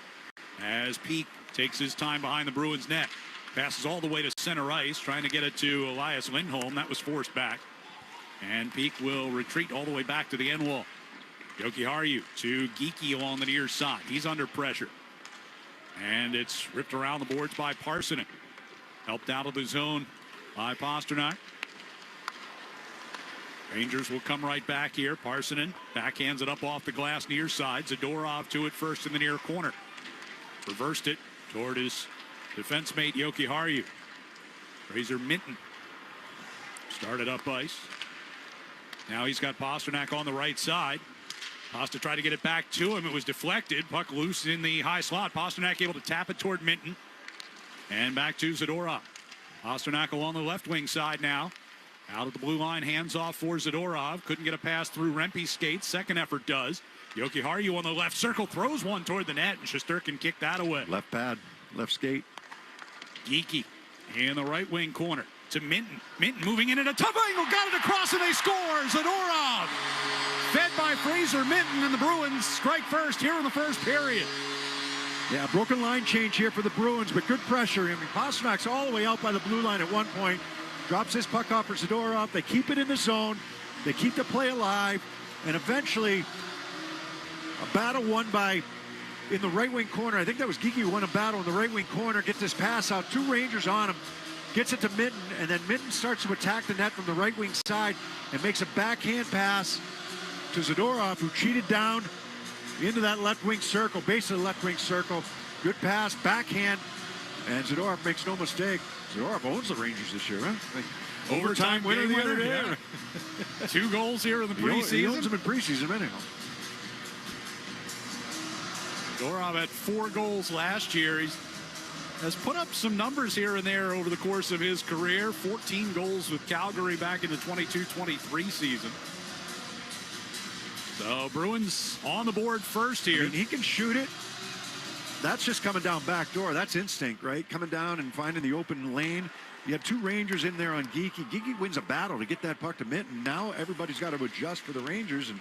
as Peak takes his time behind the Bruins net. Passes all the way to center ice, trying to get it to Elias Lindholm. That was forced back. And Peak will retreat all the way back to the end wall. Yoki Haru to Geeky along the near side. He's under pressure. And it's ripped around the boards by Parsonen. Helped out of the zone by Pasternak. Rangers will come right back here. Parsonen backhands it up off the glass near side. Zadorov to it first in the near corner. Reversed it toward his defense mate Yoki Haru. Fraser Minton started up ice. Now he's got Pasternak on the right side. Pasta tried to get it back to him. It was deflected. Puck loose in the high slot. Pasternak able to tap it toward Minton. And back to Zadorov. Pasternak along the left wing side now. Out of the blue line, hands off for Zadorov. Couldn't get a pass through Rempe's skates. Second effort does. Yoki Haru on the left circle throws one toward the net, and Shesterkin kicked that away. Left pad, left skate. Geeky in the right wing corner to Minton. Minton moving in at a tough angle, got it across, and they score. Zadorov fed by Fraser Minton, and the Bruins strike first here in the first period. Yeah, broken line change here for the Bruins, but good pressure. I mean, Pasternak's all the way out by the blue line at one point. Drops his puck off for Zadorov. They keep it in the zone. They keep the play alive. And eventually, a battle won by, in the right wing corner. I think that was Geeky who won a battle in the right wing corner. Gets this pass out. Two Rangers on him. Gets it to Minton. And then Minton starts to attack the net from the right wing side and makes a backhand pass to Zadorov, who cheated down into that left wing circle, base of the left wing circle. Good pass, backhand, and Zadorov makes no mistake. Zadorov owns the Rangers this year, huh? Overtime winner the other day. Yeah. 2 goals here in the preseason. He owns them in preseason, anyhow. Zadorov had 4 goals last year. He has put up some numbers here and there over the course of his career. 14 goals with Calgary back in the 22-23 season. So Bruins on the board first here. I mean, he can shoot it. That's just coming down back door. That's instinct, right? Coming down and finding the open lane. You had 2 Rangers in there on Geekie. Geekie wins a battle to get that puck to Minton. Now everybody's got to adjust for the Rangers, and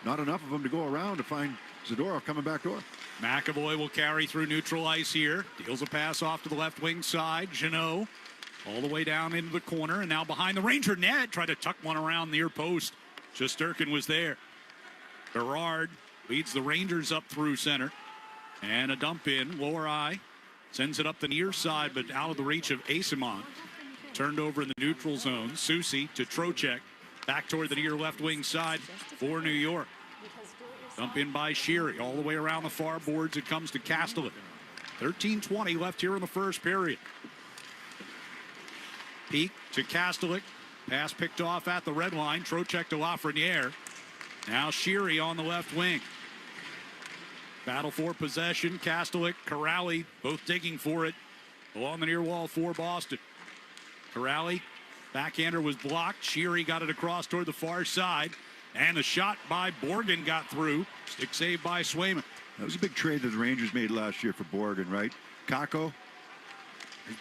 not enough of them to go around to find Zadorov coming back door. McAvoy will carry through neutral ice here. Deals a pass off to the left wing side. Jeannot all the way down into the corner, and now behind the Ranger net. Tried to tuck one around the near post. Shesterkin was there. Berard leads the Rangers up through center. And a dump in. Lower eye sends it up the near side, but out of the reach of Asimon. Turned over in the neutral zone. Susi to Trocheck. Back toward the near left wing side for New York. Dump in by Sheary. All the way around the far boards. It comes to Kastelik. 13:20 left here in the first period. Peak to Kastelik. Pass picked off at the red line. Trocheck to Lafreniere. Now Sheary on the left wing. Battle for possession. Kastelik, Corrali, both digging for it along the near wall for Boston. Corrali, backhander was blocked. Sheary got it across toward the far side. And the shot by Borgen got through. Stick save by Swayman. That was a big trade that the Rangers made last year for Borgen, right? Kako.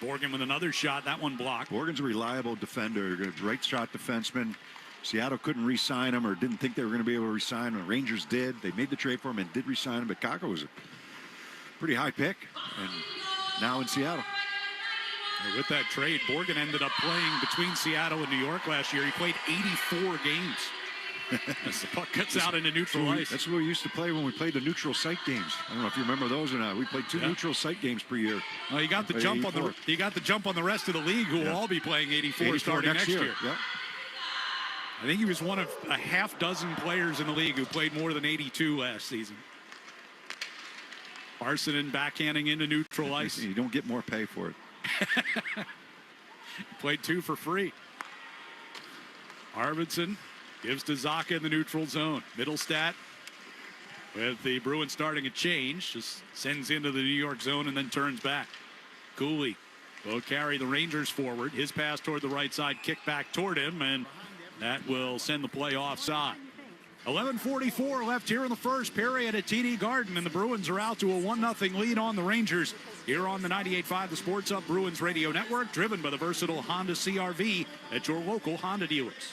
Borgen with another shot. That one blocked. Borgen's a reliable defender. Right shot defenseman. Seattle couldn't re-sign him or didn't think they were going to be able to re-sign him. The Rangers did. They made the trade for him and did re-sign him. But Kako was a pretty high pick. And now in Seattle. With that trade, Borgen ended up playing between Seattle and New York last year. He played 84 games. As the puck cuts out into neutral ice. That's what we used to play when we played the neutral site games. I don't know if you remember those or not. We played 2 neutral site games per year. Well, you got the jump 84. on the rest of the league, who will all be playing 84 starting next year. Yep. I think he was one of a half dozen players in the league who played more than 82 last season. Arsenin backhanding into neutral ice. You don't get more pay for it. Played 2 for free. Arvidsson gives to Zacha in the neutral zone. Middlestat, with the Bruins starting a change, just sends into the New York zone and then turns back. Cooley will carry the Rangers forward. His pass toward the right side, kick back toward him, and that will send the play offside. 11:44 left here in the first period at TD Garden, and the Bruins are out to a 1-0 lead on the Rangers here on the 98.5 The Sports Hub Bruins Radio Network, driven by the versatile Honda CR-V at your local Honda dealers.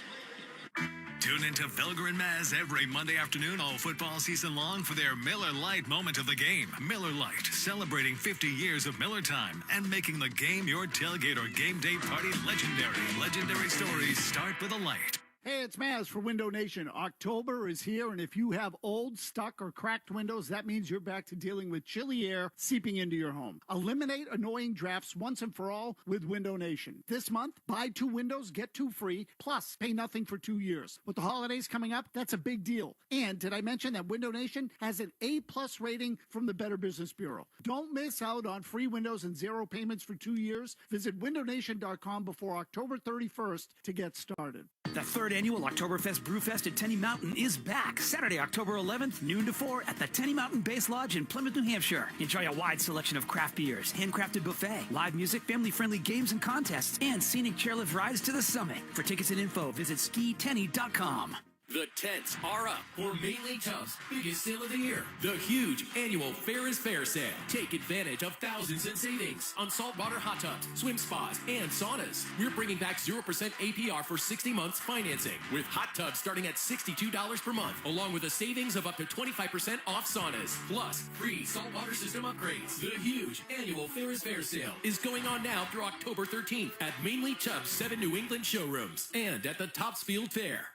Tune into Felger and Maz every Monday afternoon all football season long for their Miller Lite moment of the game. Miller Lite, celebrating 50 years of Miller time and making the game your tailgate or game day party legendary. Legendary stories start with a light. Hey, it's Maz for Window Nation. October is here, and if you have old, stuck, or cracked windows, that means you're back to dealing with chilly air seeping into your home. Eliminate annoying drafts once and for all with Window Nation. This month, buy 2 windows, get 2 free, plus pay nothing for 2 years. With the holidays coming up, that's a big deal. And did I mention that Window Nation has an A+ rating from the Better Business Bureau? Don't miss out on free windows and 0 payments for 2 years. Visit windownation.com before October 31st to get started. The 3rd annual Oktoberfest Brewfest at Tenny Mountain is back. Saturday, October 11th, noon to 4 at the Tenny Mountain Base Lodge in Plymouth, New Hampshire. Enjoy a wide selection of craft beers, handcrafted buffet, live music, family-friendly games and contests, and scenic chairlift rides to the summit. For tickets and info, visit skitenny.com. The tents are up for Mainly Tub's biggest sale of the year. The huge annual Fair is Fair sale. Take advantage of thousands in savings on saltwater hot tubs, swim spas, and saunas. We're bringing back 0% APR for 60 months financing with hot tubs starting at $62 per month, along with a savings of up to 25% off saunas, plus free saltwater system upgrades. The huge annual Fair is Fair sale is going on now through October 13th at Mainly Tub's 7 New England showrooms and at the Topsfield Fair.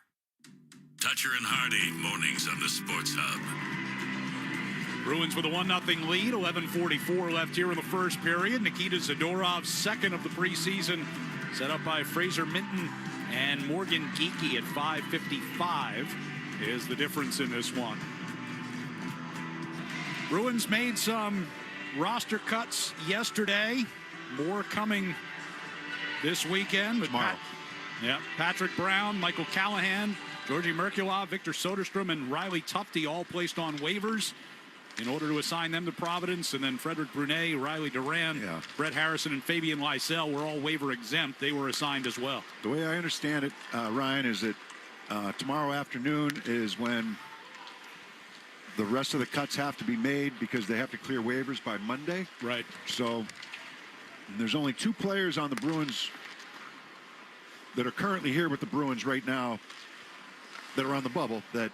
Toucher and Hardy, mornings on the Sports Hub. Bruins with a 1-0 lead, 11:44 left here in the first period. Nikita Zadorov, second of the preseason, set up by Fraser Minton and Morgan Geekie at 5:55. is the difference in this one. Bruins made some roster cuts yesterday. More coming this weekend. But Tomorrow. Patrick Brown, Michael Callahan, Georgi Merkulov, Victor Soderstrom, and Riley Tufte all placed on waivers in order to assign them to Providence. And then Frederick Brunet, Riley Duran, Brett Harrison, and Fabian Lysell were all waiver exempt. They were assigned as well. The way I understand it, Ryan, is that tomorrow afternoon is when the rest of the cuts have to be made because they have to clear waivers by Monday. Right. So there's only 2 players on the Bruins that are currently here with the Bruins right now that are on the bubble that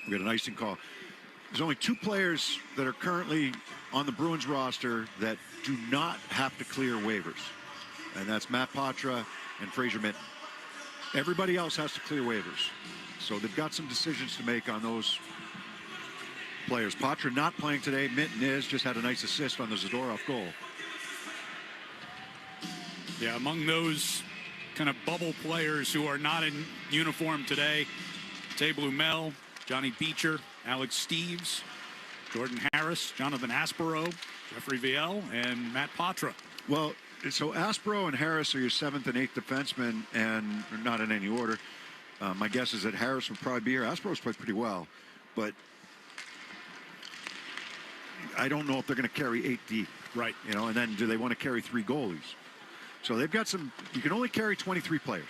we got an icing call. There's only 2 players that are currently on the Bruins roster that do not have to clear waivers, and that's Matt Patra and Fraser Minton. Everybody else has to clear waivers. So they've got some decisions to make on those players. Patra not playing today. Minton just had a nice assist on the Zadorov goal. Yeah, among those kind of bubble players who are not in uniform today, Tay Blumel, Johnny Beecher, Alex Steeves, Jordan Harris, Jonathan Aspero, Jeffrey Viel, and Matt Patra. Well, so Aspero and Harris are your 7th and 8th defensemen, and not in any order. My guess is that Harris will probably be here. Aspero's played pretty well, but I don't know if they're going to carry 8 deep. Right. You know, and then do they want to carry 3 goalies? So they've got some. You can only carry 23 players.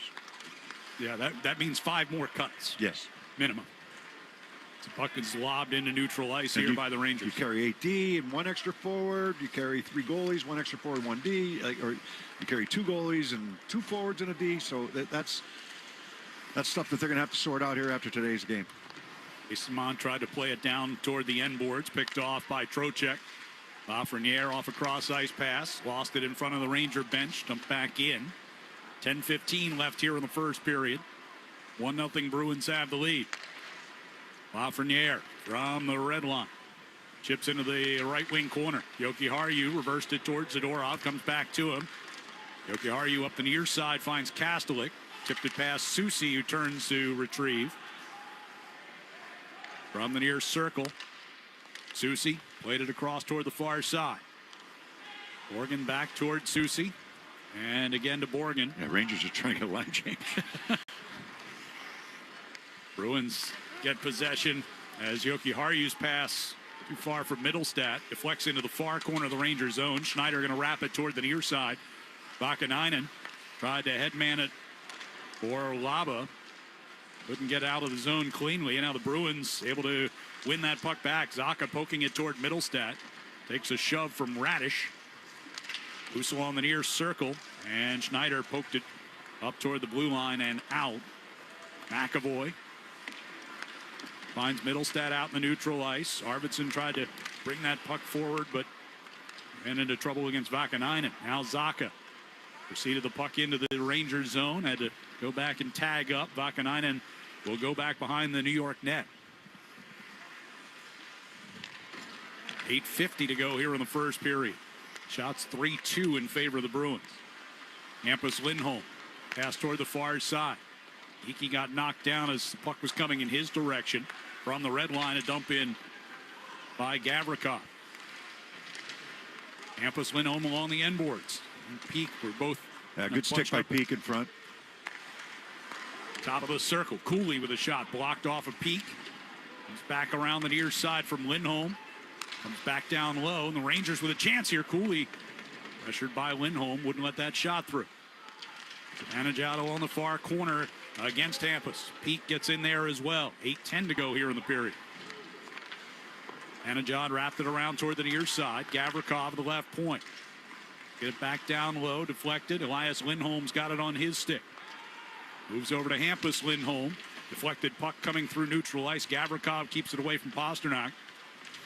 Yeah, that means 5 more cuts. Yes. Minimum. The puck is lobbed into neutral ice here by the Rangers. You carry 8D and 1 extra forward. You carry 3 goalies, 1 extra forward, 1D. Or you carry 2 goalies and 2 forwards and a D. So that's stuff that they're going to have to sort out here after today's game. Eyssimont tried to play it down toward the end boards, picked off by Trocheck. Lafreniere off a cross-ice pass, lost it in front of the Ranger bench, dumped back in. 10:15 left here in the first period. 1-0 Bruins have the lead. Lafreniere from the red line. Chips into the right wing corner. Jokiharju reversed it towards Zadorov, comes back to him. Jokiharju up the near side finds Kastelik. Tipped it past Susi, who turns to retrieve. From the near circle, Susi played it across toward the far side. Borgen back toward Susi. And again to Borgen. Yeah, Rangers are trying to get a line change. Bruins get possession as Jokiharju's pass too far from Middlestat. Deflects into the far corner of the Rangers zone. Schneider going to wrap it toward the near side. Vakanainen tried to headman it for Laba. Couldn't get out of the zone cleanly. And now the Bruins able to win that puck back. Zacha poking it toward Middlestat. Takes a shove from Radish. Hussel on the near circle. And Schneider poked it up toward the blue line and out. McAvoy finds Middlestat out in the neutral ice. Arvidsson tried to bring that puck forward, but ran into trouble against Vakanainen. Now Zacha proceeded the puck into the Rangers zone. Had to go back and tag up. Vakanainen will go back behind the New York net. 8:50 to go here in the first period. Shots 3-2 in favor of the Bruins. Hampus Lindholm pass toward the far side. Geekie got knocked down as the puck was coming in his direction. From the red line, a dump in by Gavrikov. Hampus Lindholm along the end boards. And Peak were both. Good stick by Peak in front. Top of the circle. Cooley with a shot blocked off of Peak. He's back around the near side from Lindholm. Comes back down low. And the Rangers with a chance here. Cooley pressured by Lindholm. Wouldn't let that shot through. Anajado on the far corner against Hampus. Peak gets in there as well. 8:10 to go here in the period. Anajad wrapped it around toward the near side. Gavrikov the left point. Get it back down low, deflected. Elias Lindholm's got it on his stick. Moves over to Hampus Lindholm. Deflected puck coming through neutral ice. Gavrikov keeps it away from Pasternak.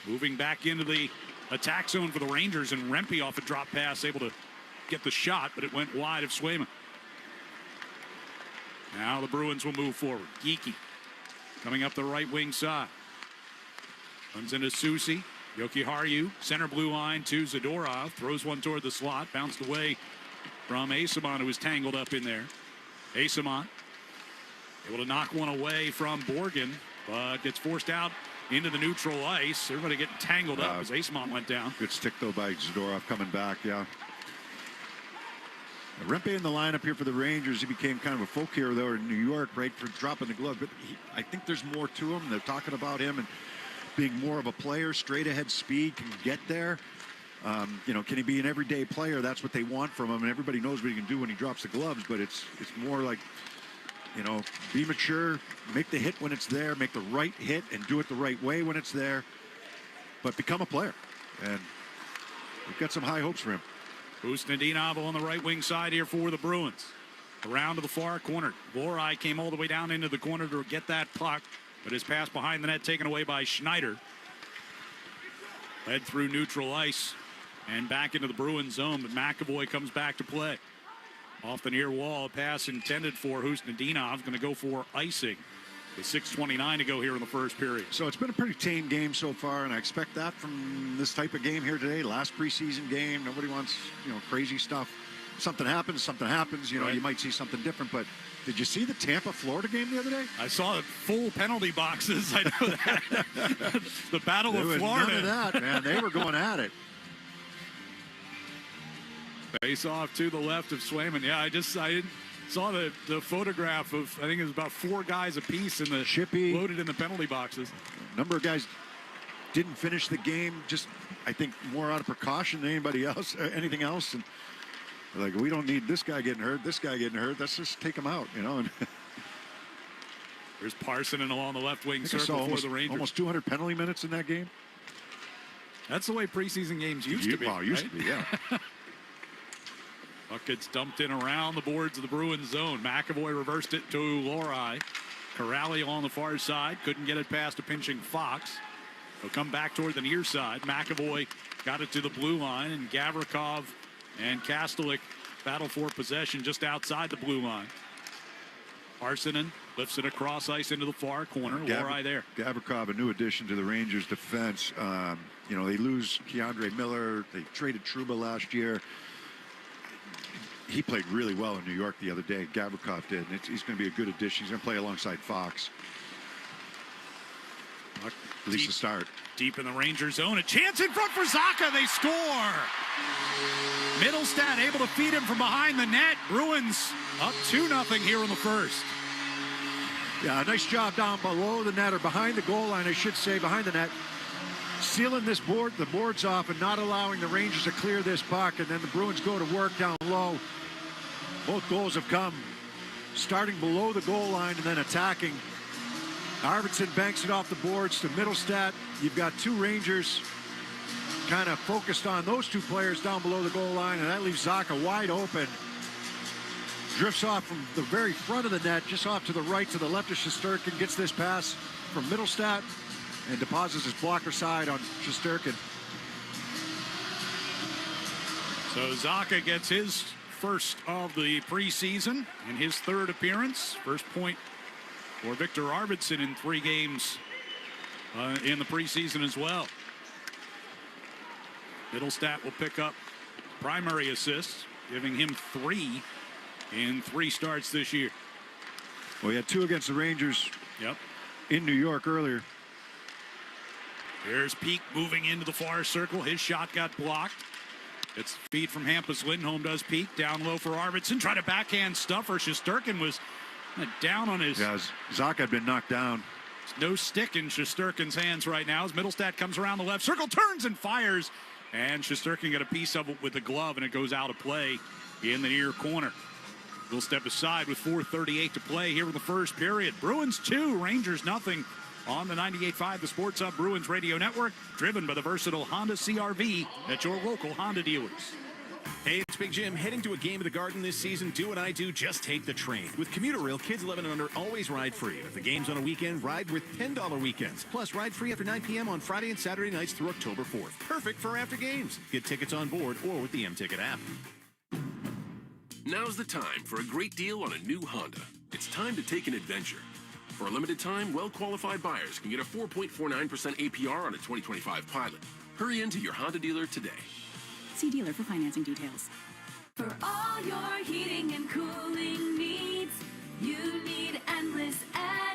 Moving back into the attack zone for the Rangers, and Rempe off a drop pass able to get the shot, but it went wide of Swayman. Now the Bruins will move forward. Geekie coming up the right wing side. Runs into Susi. Jokiharju, center blue line to Zadorov. Throws one toward the slot. Bounced away from Eyssimont, who was tangled up in there. Eyssimont Able to knock one away from Borgen, but gets forced out into the neutral ice. Everybody getting tangled up as Acemont went down. Good stick, though, by Zadorov coming back, yeah. Rempe in the lineup here for the Rangers. He became kind of a folk hero there in New York, right, for dropping the glove. But I think there's more to him. They're talking about him and being more of a player, straight ahead speed, can get there. You know, can he be an everyday player? That's what they want from him, and everybody knows what he can do when he drops the gloves. But it's more like, you know, be mature, make the hit when it's there, make the right hit, and do it the right way when it's there. But become a player, and we've got some high hopes for him. Usnadinov on the right wing side here for the Bruins. Around to the far corner. Vorai came all the way down into the corner to get that puck, but his pass behind the net taken away by Schneider. Led through neutral ice and back into the Bruins zone, but McAvoy comes back to play. Off the near wall, a pass intended for Usnadinov, going to go for icing. With 6:29 to go here in the first period. So it's been a pretty tame game so far, and I expect that from this type of game here today. Last preseason game, nobody wants, you know, crazy stuff. Something happens, you know, right. You might see something different. But did you see the Tampa-Florida game the other day? I saw full penalty boxes. I know that. The Battle there of was Florida. None of that, man. They were going at it. Face off to the left of Swayman. Yeah, I saw the photograph of, I think it was about 4 guys apiece in the Chippy, loaded in the penalty boxes. A number of guys didn't finish the game, just I think more out of precaution than anybody else, anything else. And like, we don't need this guy getting hurt, this guy getting hurt. Let's just take him out, you know. And there's Parsonen along the left wing circle for the Rangers. Almost 200 penalty minutes in that game. That's the way preseason games used to be. Well, used to be, yeah. Puck gets dumped in around the boards of the Bruins zone. McAvoy reversed it to Lohrei. Corrali on the far side. Couldn't get it past a pinching Fox. He'll come back toward the near side. McAvoy got it to the blue line, and Gavrikov and Kastelik battle for possession just outside the blue line. Parsonen lifts it across ice into the far corner. Lohrei there. Gavrikov, a new addition to the Rangers defense. You know, they lose Keandre Miller. They traded Trouba last year. He played really well in New York the other day. Gavrikov did. And he's going to be a good addition. He's going to play alongside Fox. At least to start. Deep in the Ranger zone. A chance in front for Zacha. They score. Middlestat able to feed him from behind the net. Bruins up 2-0 here in the first. Yeah, nice job down below the net, or behind the goal line, I should say, behind the net. Sealing the boards off and not allowing the Rangers to clear this puck, and then the Bruins go to work down low. Both goals have come starting below the goal line and then attacking. Arvidsson banks it off the boards to Middlestat. You've got 2 Rangers kind of focused on those 2 players down below the goal line, and that leaves Zacha wide open. Drifts off from the very front of the net, just off to the right, to the left of Shesterkin, gets this pass from Middlestat and deposits his blocker side on Shesterkin. So Zacha gets his first of the preseason and his 3rd appearance. First point for Victor Arvidsson in 3 games in the preseason as well. Middlestat will pick up primary assists, giving him 3 in 3 starts this year. Well, he had 2 against the Rangers in New York earlier. Here's Peak moving into the far circle. His shot got blocked. It's feed from Hampus Lindholm, does Peak. Down low for Arvidsson. Try to backhand stuffer. Shesterkin was down on his... Yeah, Zacha had been knocked down. No stick in Shesterkin's hands right now as Middlestat comes around the left circle, turns and fires. And Shesterkin got a piece of it with the glove, and it goes out of play in the near corner. We'll step aside with 4:38 to play here in the first period. Bruins 2, Rangers nothing. On the 98.5 The Sports Hub Bruins Radio Network, driven by the versatile Honda CR-V at your local Honda dealers. Hey, it's Big Jim. Heading to a game of the Garden this season? Do what I do. Just take the train. With Commuter Rail, kids 11 and under always ride free. If the game's on a weekend, ride with $10 weekends. Plus, ride free after 9 p.m. on Friday and Saturday nights through October 4th. Perfect for after games. Get tickets on board or with the M-Ticket app. Now's the time for a great deal on a new Honda. It's time to take an adventure. For a limited time, well-qualified buyers can get a 4.49% APR on a 2025 Pilot. Hurry into your Honda dealer today. See dealer for financing details. For all your heating and cooling needs, You need endless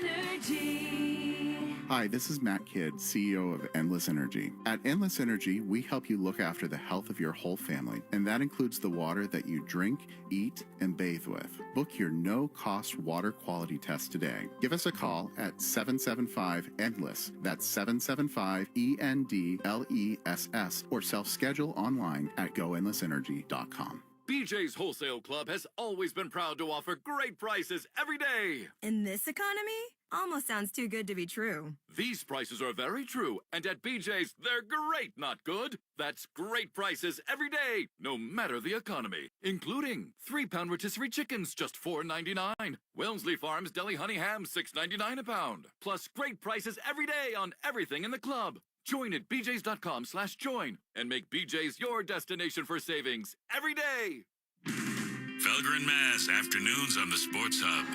energy. Hi, this is Matt Kidd, CEO of Endless Energy. At Endless Energy, we help you look after the health of your whole family, and that includes the water that you drink, eat, and bathe with. Book your no-cost water quality test today. Give us a call at 775-ENDLESS. That's 775-ENDLESS, or self-schedule online at goendlessenergy.com. BJ's Wholesale Club has always been proud to offer great prices every day. In this economy? Almost sounds too good to be true. These prices are very true, and at BJ's, they're great, not good. That's great prices every day, no matter the economy, including 3-pound rotisserie chickens, just $4.99. Wellesley Farms Deli Honey Ham, $6.99 a pound. Plus great prices every day on everything in the club. Join at bjs.com/join and make BJ's your destination for savings every day. Felger and Mass, afternoons on the Sports Hub.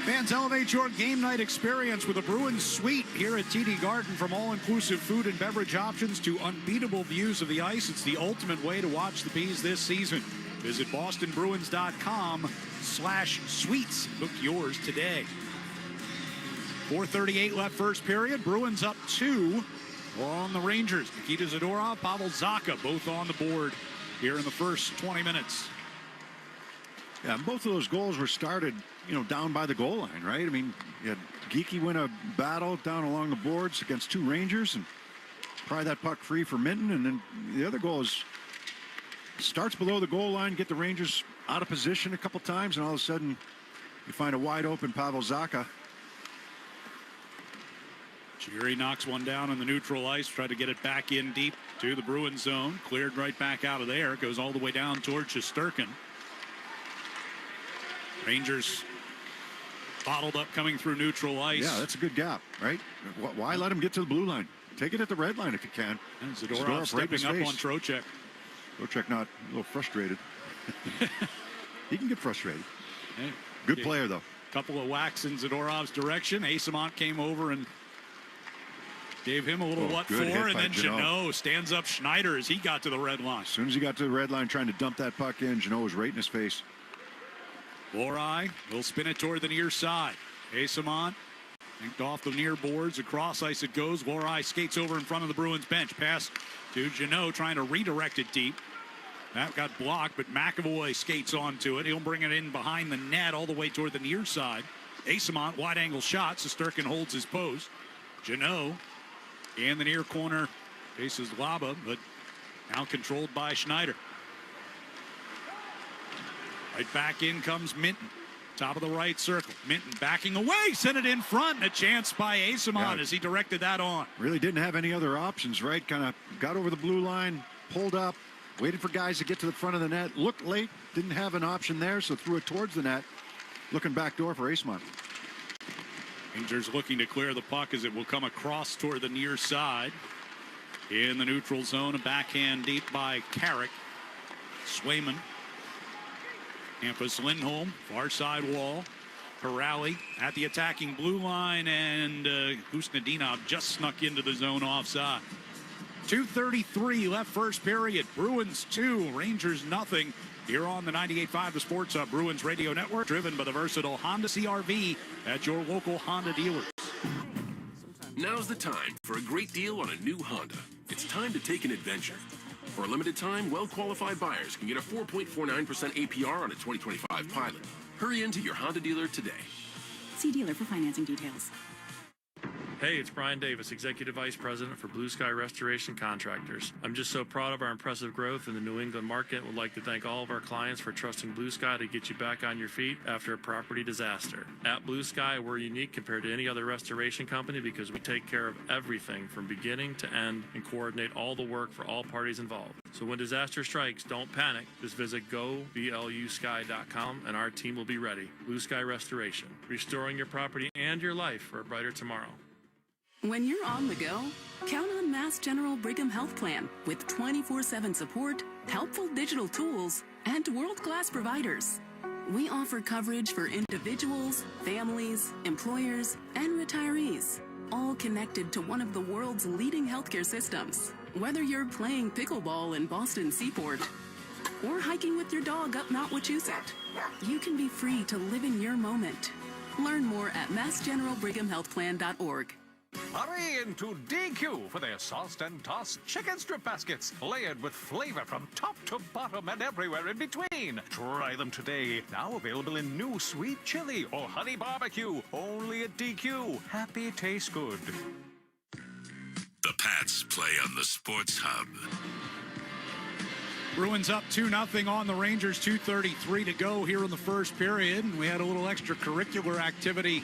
Fans, elevate your game night experience with a Bruins suite here at TD Garden. From all-inclusive food and beverage options to unbeatable views of the ice, it's the ultimate way to watch the Bees this season. Visit bostonbruins.com/suites. Book yours today. 4:38 left first period. Bruins up 2 on the Rangers. Nikita Zadorov, Pavel Zacha, both on the board here in the first 20 minutes. Yeah, both of those goals were started, down by the goal line, right? I mean, you had Geekie win a battle down along the boards against 2 Rangers and pry that puck free for Minton. And then the other goal starts below the goal line, get the Rangers out of position a couple times, and all of a sudden you find a wide open Pavel Zacha. Jerry knocks one down on the neutral ice, tried to get it back in deep to the Bruins zone. Cleared right back out of there. Goes all the way down towards Shesterkin. Rangers bottled up coming through neutral ice. Yeah, that's a good gap, right? Why let him get to the blue line? Take it at the red line if you can. And Zadorov stepping up on Trocheck. Trocheck not a little frustrated. He can get frustrated. Hey, good player, though. Couple of whacks in Zadorov's direction. Asamont came over and gave him a little what for, and then Jeannot stands up Schneider as he got to the red line. As soon as he got to the red line trying to dump that puck in, Jeannot was right in his face. Lohrei will spin it toward the near side. Asamont yanked off the near boards. Across ice it goes. Lohrei skates over in front of the Bruins bench. Pass to Jeannot trying to redirect it deep. That got blocked, but McAvoy skates onto it. He'll bring it in behind the net all the way toward the near side. Asamont, wide angle shot. Shesterkin holds his post. Jeannot in the near corner faces Laba, but now controlled by Schneider. Right back in comes Minton. Top of the right circle. Minton backing away. Sent it in front. And a chance by Asamont as he directed that on. Really didn't have any other options, right? Kind of got over the blue line, pulled up, waited for guys to get to the front of the net. Looked late. Didn't have an option there, so threw it towards the net. Looking back door for Asamont. Rangers looking to clear the puck as it will come across toward the near side. In the neutral zone, a backhand deep by Carrick. Swayman. Campus Lindholm, far side wall. Corrali at the attacking blue line, and Husnudinov just snuck into the zone offside. 2:33 left first period. Bruins 2, Rangers nothing. Here on the 98.5 The Sports Hub Bruins Radio Network, driven by the versatile Honda CR-V at your local Honda dealers. Now's the time for a great deal on a new Honda. It's time to take an adventure. For a limited time, well-qualified buyers can get a 4.49% APR on a 2025 Pilot. Hurry into your Honda dealer today. See dealer for financing details. Hey, it's Brian Davis, Executive Vice President for Blue Sky Restoration Contractors. I'm just so proud of our impressive growth in the New England market. Would like to thank all of our clients for trusting Blue Sky to get you back on your feet after a property disaster. At Blue Sky, we're unique compared to any other restoration company because we take care of everything from beginning to end and coordinate all the work for all parties involved. So when disaster strikes, don't panic. Just visit goblusky.com and our team will be ready. Blue Sky Restoration, restoring your property and your life for a brighter tomorrow. When you're on the go, count on Mass General Brigham Health Plan with 24/7 support, helpful digital tools, and world-class providers. We offer coverage for individuals, families, employers, and retirees, all connected to one of the world's leading healthcare systems. Whether you're playing pickleball in Boston Seaport or hiking with your dog up Mount Wachusett. You can be free to live in your moment. Learn more at massgeneralbrighamhealthplan.org. Hurry into DQ for their sauced and tossed chicken strip baskets, layered with flavor from top to bottom and everywhere in between. Try them today. Now available in new sweet chili or honey barbecue. Only at DQ. Happy tastes good. The Pats play on the Sports Hub. Bruins up 2-0 on the Rangers, 2:33 to go here in the first period. And we had a little extracurricular activity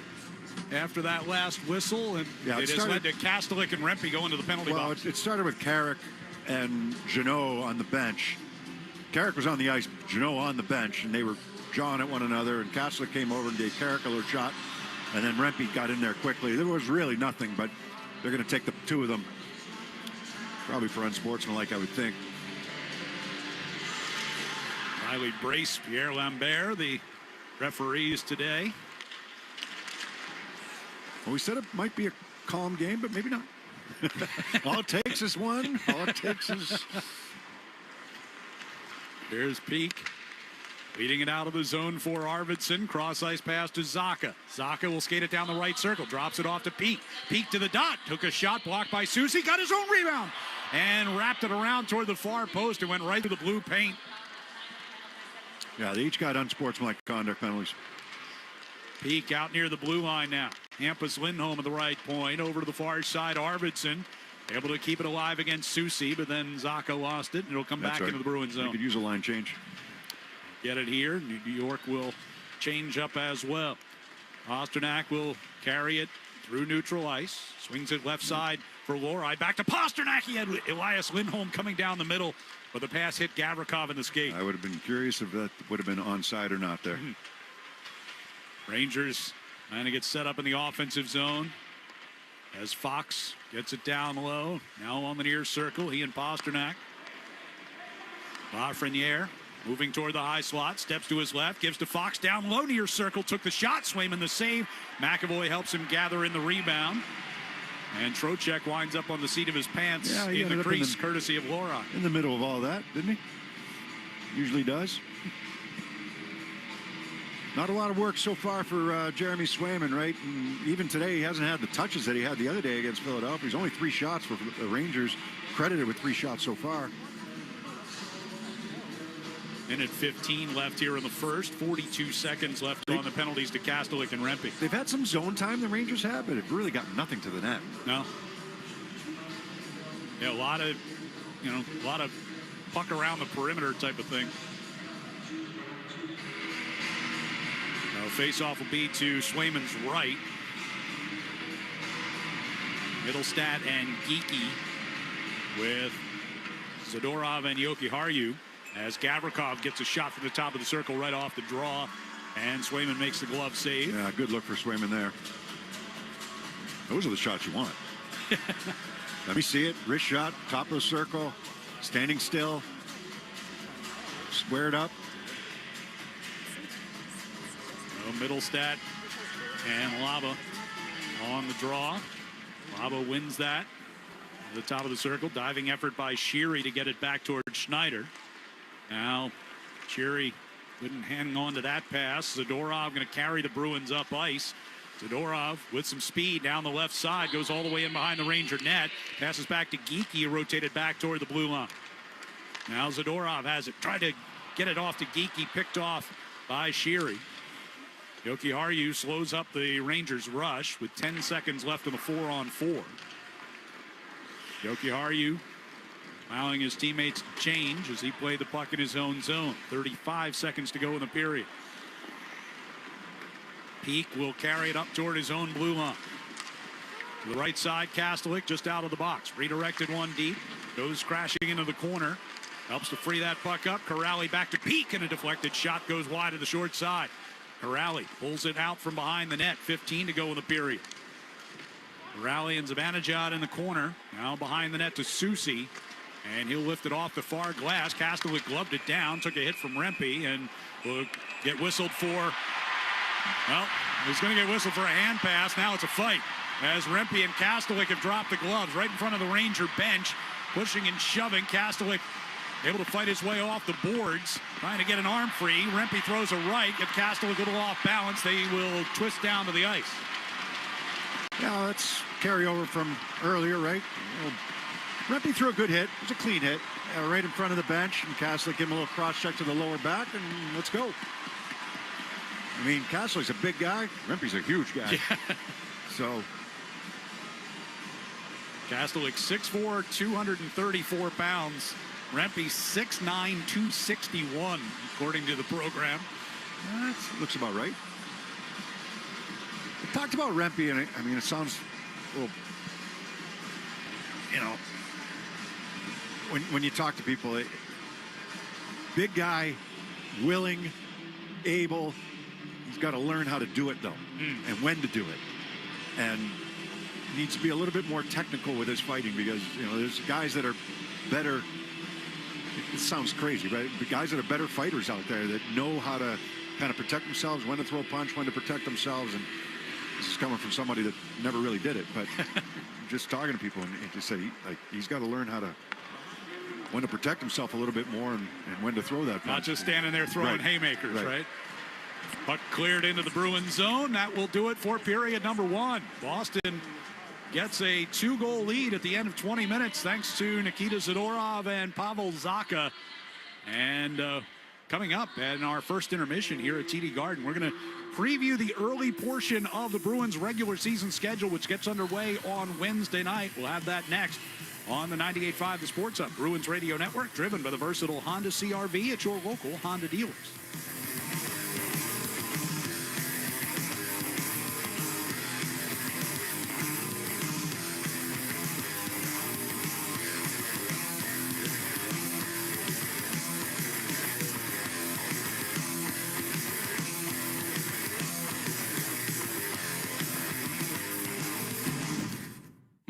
after that last whistle, and it just led to Kastelik and Rempe going to the penalty box. It started with Carrick and Jeannot on the bench. Carrick was on the ice, Jeannot on the bench, and they were jawing at one another, and Kastelik came over and gave Carrick a little shot, and then Rempe got in there quickly. There was really nothing, but they're going to take the two of them, probably for unsportsmanlike, I would think. Riley Brace, Pierre Lambert, the referees today. Well, we said it might be a calm game, but maybe not. All it takes is one. All it takes is... Here's Peak. Leading it out of the zone for Arvidsson. Cross ice pass to Zacha. Zacha will skate it down the right circle. Drops it off to Peak. Peak to the dot. Took a shot blocked by Susie. Got his own rebound. And wrapped it around toward the far post and went right to the blue paint. Yeah, they each got unsportsmanlike conduct penalties. Peak out near the blue line now. Hampus Lindholm at the right point. Over to the far side, Arvidsson. Able to keep it alive against Susie, but then Zacha lost it, and it'll come back into the Bruins zone. You could use a line change. Get it here. New York will change up as well. Pasternak will carry it through neutral ice. Swings it left side for Lorei. Back to Pasternak. He had Elias Lindholm coming down the middle, but the pass hit Gavrikov in the skate. I would have been curious if that would have been onside or not there. Rangers trying to get set up in the offensive zone as Fox gets it down low. Now on the near circle, he and Pasternak. Lafreniere moving toward the high slot, steps to his left, gives to Fox down low near circle, took the shot, Swayman the save. McAvoy helps him gather in the rebound. And Trocheck winds up on the seat of his pants in the crease, courtesy of Lorei. In the middle of all that, didn't he? Usually does. Not a lot of work so far for Jeremy Swayman, right? And even today, he hasn't had the touches that he had the other day against Philadelphia. He's only 3 shots for the Rangers, credited with 3 shots so far. Minute 15 left here in the first. 42 seconds left on the penalties to Kastelik and Rempe. They've had some zone time, the Rangers have, but it really got nothing to the net. No. Yeah, a lot of puck around the perimeter type of thing. Face-off will be to Swayman's right. Middlestat and Geeky with Zadorov and Jokiharju as Gavrikov gets a shot from the top of the circle right off the draw, and Swayman makes the glove save. Yeah, good look for Swayman there. Those are the shots you want. Let me see it. Wrist shot, top of the circle, standing still, squared up. Middlestat and Lava on the draw. Lava wins that. At the top of the circle, diving effort by Sheary to get it back towards Schneider. Now, Sheary couldn't hang on to that pass. Zadorov going to carry the Bruins up ice. Zadorov with some speed down the left side, goes all the way in behind the Ranger net. Passes back to Geeky, who rotated back toward the blue line. Now Zadorov has it. Tried to get it off to Geeky, picked off by Sheary. Jokiharju slows up the Rangers' rush with 10 seconds left in the 4-on-4. Jokiharju allowing his teammates to change as he played the puck in his own zone. 35 seconds to go in the period. Peak will carry it up toward his own blue line. To the right side, Kastelik just out of the box. Redirected one deep. Goes crashing into the corner. Helps to free that puck up. Corrali back to Peak, and a deflected shot goes wide to the short side. Corrali pulls it out from behind the net. 15 to go in the period. Corrali and Zibanejad in the corner. Now behind the net to Susi. And he'll lift it off the far glass. Kastelik gloved it down. Took a hit from Rempe and will get whistled for. Well, he's going to get whistled for a hand pass. Now it's a fight as Rempe and Kastelik have dropped the gloves right in front of the Ranger bench. Pushing and shoving. Kastelik able to fight his way off the boards, trying to get an arm free. Rempe throws a right, get Castle a little off balance. They will twist down to the ice. Yeah, that's carryover from earlier, right? Rempe threw a good hit. It was a clean hit. Right in front of the bench, and Castle gave him a little cross-check to the lower back, and let's go. I mean, Castle's a big guy. Rempe's a huge guy. Yeah. So Castelik 6'4", 234 pounds. Rempe 6'9", 261, according to the program. That looks about right. We talked about Rempe, and I mean, it sounds a little, you know, when you talk to people, big guy, willing, able. He's got to learn how to do it, though, and when to do it. And needs to be a little bit more technical with his fighting, because, you know, there's guys that are better. It sounds crazy, right? But guys that are better fighters out there that know how to kind of protect themselves, when to throw a punch, when to protect themselves. And this is coming from somebody that never really did it, but just talking to people and just say, like, he's got to learn how to, when to protect himself a little bit more and when to throw that punch. Not just standing there throwing haymakers, right? Puck cleared into the Bruins zone. That will do it for period number 1. Boston gets a 2-goal lead at the end of 20 minutes thanks to Nikita Zadorov and Pavel Zacha. And coming up in our first intermission here at TD Garden, we're going to preview the early portion of the Bruins regular season schedule, which gets underway on Wednesday night. We'll have that next on the 98.5 The Sports Hub Bruins Radio Network, driven by the versatile Honda CR-V at your local Honda dealers.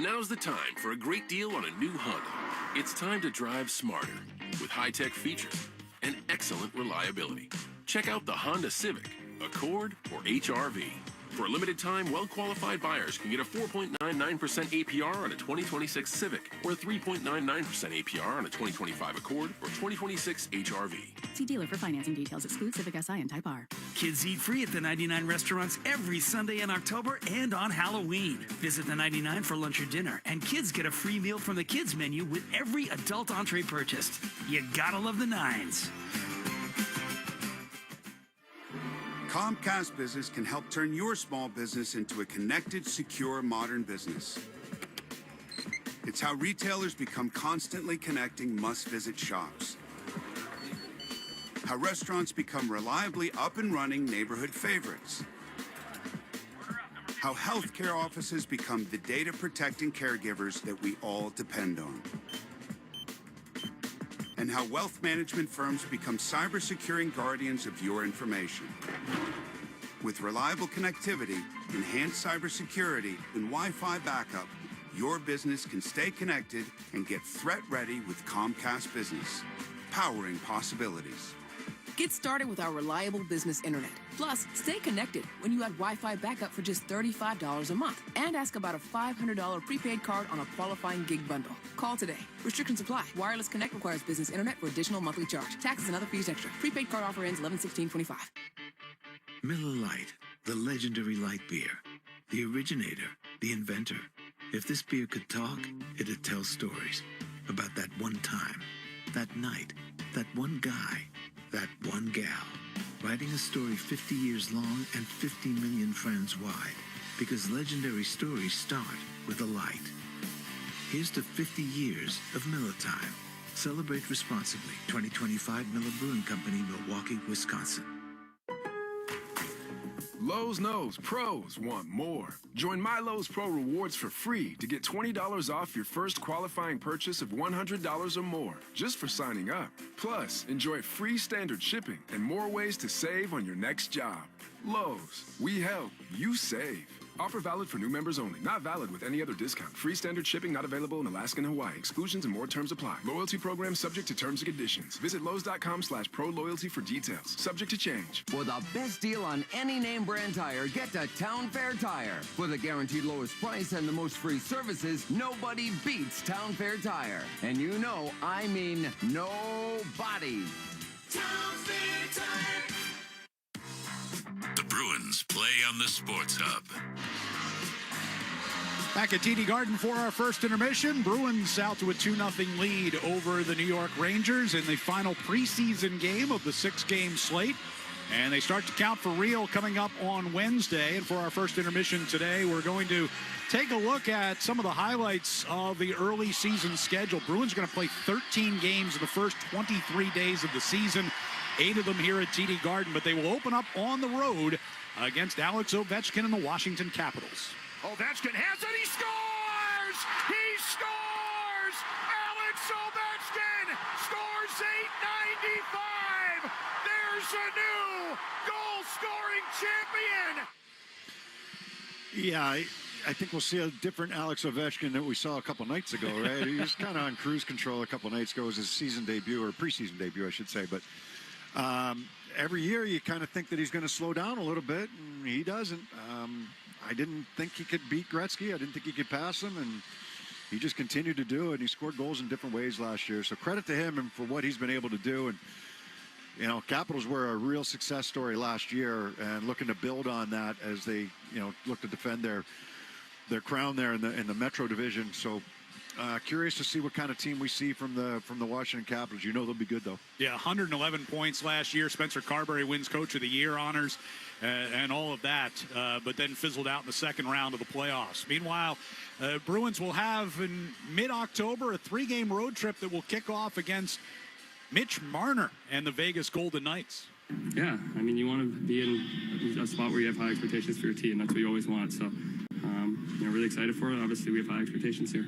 Now's the time for a great deal on a new Honda. It's time to drive smarter with high-tech features and excellent reliability. Check out the Honda Civic, Accord, or HR-V. For a limited time, well-qualified buyers can get a 4.99% APR on a 2026 Civic or a 3.99% APR on a 2025 Accord or 2026 HR-V. See dealer for financing details. Exclude Civic Si and Type R. Kids eat free at the 99 restaurants every Sunday in October and on Halloween. Visit the 99 for lunch or dinner, and kids get a free meal from the kids menu with every adult entree purchased. You gotta love the nines. Comcast Business can help turn your small business into a connected, secure, modern business. It's how retailers become constantly connecting must-visit shops. How restaurants become reliably up and running neighborhood favorites. How healthcare offices become the data-protecting caregivers that we all depend on. And how wealth management firms become cyber-securing guardians of your information. With reliable connectivity, enhanced cybersecurity, and Wi-Fi backup, your business can stay connected and get threat-ready with Comcast Business, powering possibilities. Get started with our reliable business internet. Plus, stay connected when you add Wi-Fi backup for just $35 a month. And ask about a $500 prepaid card on a qualifying gig bundle. Call today. Restrictions apply. Wireless Connect requires business internet for additional monthly charge. Taxes and other fees extra. Prepaid card offer ends 11/16/25. Miller Lite, the legendary light beer. The originator, the inventor. If this beer could talk, it'd tell stories about that one time, that night, that one guy, that one gal, writing a story 50 years long and 50 million friends wide, because legendary stories start with a light. Here's to 50 years of Miller Time. Celebrate responsibly. 2025 Miller Brewing Company, Milwaukee, Wisconsin. Lowe's knows pros want more. Join My Lowe's Pro Rewards for free to get $20 off your first qualifying purchase of $100 or more just for signing up. Plus, enjoy free standard shipping and more ways to save on your next job. Lowe's, we help, you save. Offer valid for new members only. Not valid with any other discount. Free standard shipping not available in Alaska and Hawaii. Exclusions and more terms apply. Loyalty program subject to terms and conditions. Visit Lowe's.com/pro-loyalty for details. Subject to change. For the best deal on any name brand tire, get to Town Fair Tire. For the guaranteed lowest price and the most free services, nobody beats Town Fair Tire. And you know, I mean nobody. Town Fair Tire. The Bruins play on the Sports Hub. Back at TD Garden for our first intermission. Bruins out to a 2-0 lead over the New York Rangers in the final preseason game of the 6-game slate. And they start to count for real coming up on Wednesday. And for our first intermission today, we're going to take a look at some of the highlights of the early season schedule. Bruins are going to play 13 games in the first 23 days of the season. 8 of them here at TD Garden, but they will open up on the road against Alex Ovechkin and the Washington Capitals. Ovechkin has it, he scores! He scores! Alex Ovechkin scores 895! There's a new goal-scoring champion! Yeah, I think we'll see a different Alex Ovechkin that we saw a couple nights ago, right? He was kind of on cruise control a couple nights ago. It was his season debut, or preseason debut, I should say, but every year you kind of think that he's going to slow down a little bit, and he doesn't. I didn't think he could beat Gretzky. I didn't think he could pass him, and he just continued to do it. He scored goals in different ways last year, so credit to him and for what he's been able to do. And you know, Capitals were a real success story last year, and looking to build on that as they, you know, look to defend their crown there in the Metro Division. So. Curious to see what kind of team we see from the Washington Capitals. You know they'll be good, though. Yeah, 111 points last year. Spencer Carberry wins Coach of the Year honors and all of that, but then fizzled out in the second round of the playoffs. Meanwhile, Bruins will have in mid-October a 3-game road trip that will kick off against Mitch Marner and the Vegas Golden Knights. Yeah, I mean, you want to be in a spot where you have high expectations for your team. That's what you always want. So, really excited for it. Obviously, we have high expectations here.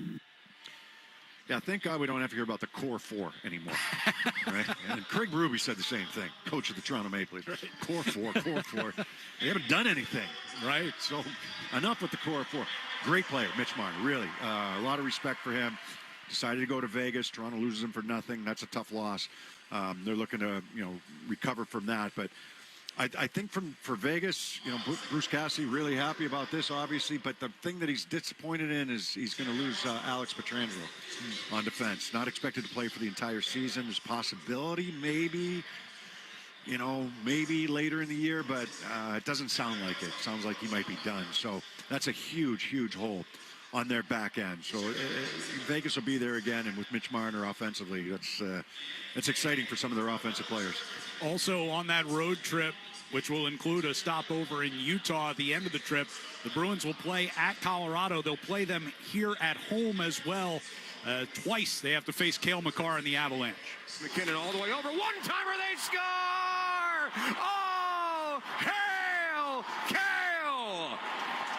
Yeah, thank God we don't have to hear about the core 4 anymore. Right? And Craig Berube said the same thing, coach of the Toronto Maple Leafs. Right. Core 4. They haven't done anything, right? So enough with the core 4. Great player, Mitch Marner, really. A lot of respect for him. Decided to go to Vegas. Toronto loses him for nothing. That's a tough loss. They're looking to, recover from that. But I think for Vegas, Bruce Cassidy really happy about this, obviously. But the thing that he's disappointed in is he's going to lose Alex Pietrangelo on defense. Not expected to play for the entire season. There's possibility, maybe later in the year, but it doesn't sound like it. Sounds like he might be done. So that's a huge, huge hole on their back end. So Vegas will be there again, and with Mitch Marner offensively, that's exciting for some of their offensive players. Also on that road trip, which will include a stopover in Utah at the end of the trip, the Bruins will play at Colorado. They'll play them here at home as well. Twice they have to face Cale Makar and the Avalanche. McKinnon all the way over. One-timer, they score! Oh, hail Cale!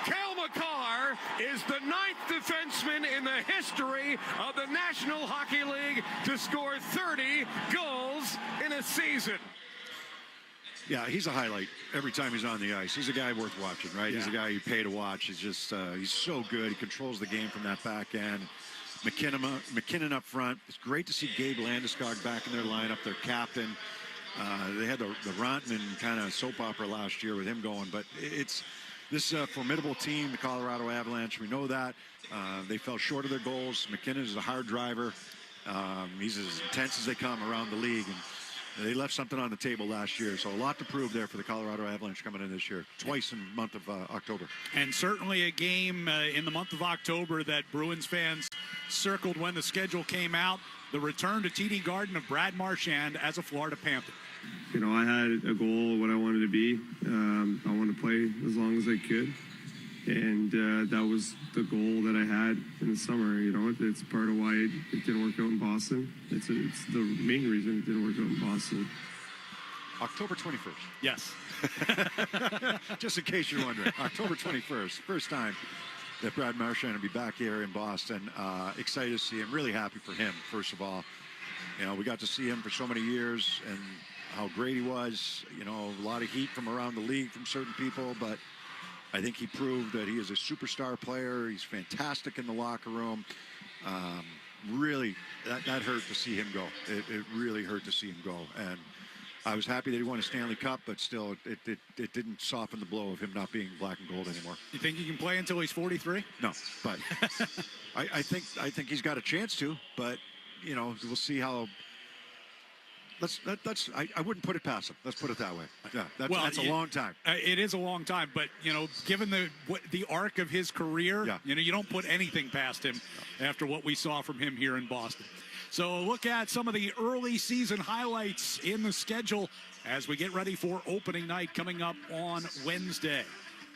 Cale Makar is the 9th defenseman in the history of the National Hockey League to score 30 goals in a season. Yeah, he's a highlight every time he's on the ice. He's a guy worth watching, right? Yeah. He's a guy you pay to watch. He's just he's so good. He controls the game from that back end. McKinnon up front. It's great to see Gabe Landeskog back in their lineup, their captain. They had the Rontman kind of soap opera last year with him going, but it's this formidable team, the Colorado Avalanche. We know that. They fell short of their goals. McKinnon is a hard driver. He's as intense as they come around the league, and they left something on the table last year. So a lot to prove there for the Colorado Avalanche coming in this year, twice in the month of October. And certainly a game in the month of October that Bruins fans circled when the schedule came out, the return to TD Garden of Brad Marchand as a Florida Panther. I had a goal, what I wanted to be. I wanted to play as long as I could. And that was the goal that I had in the summer. It's part of why it didn't work out in Boston. It's the main reason it didn't work out in Boston. October 21st. Yes. Just in case you're wondering. October 21st. First time that Brad Marchand will be back here in Boston. Excited to see him. Really happy for him, first of all. We got to see him for so many years and how great he was. A lot of heat from around the league from certain people, but I think he proved that he is a superstar player. He's fantastic in the locker room. Really, that hurt to see him go. It really hurt to see him go. And I was happy that he won a Stanley Cup, but still, it didn't soften the blow of him not being black and gold anymore. You think he can play until he's 43? No, but I think he's got a chance to. But we'll see how. I wouldn't put it past him. Let's put it that way. Yeah, that's a long time. It is a long time, but given the arc of his career, you don't put anything past him after what we saw from him here in Boston. So look at some of the early season highlights in the schedule as we get ready for opening night coming up on Wednesday.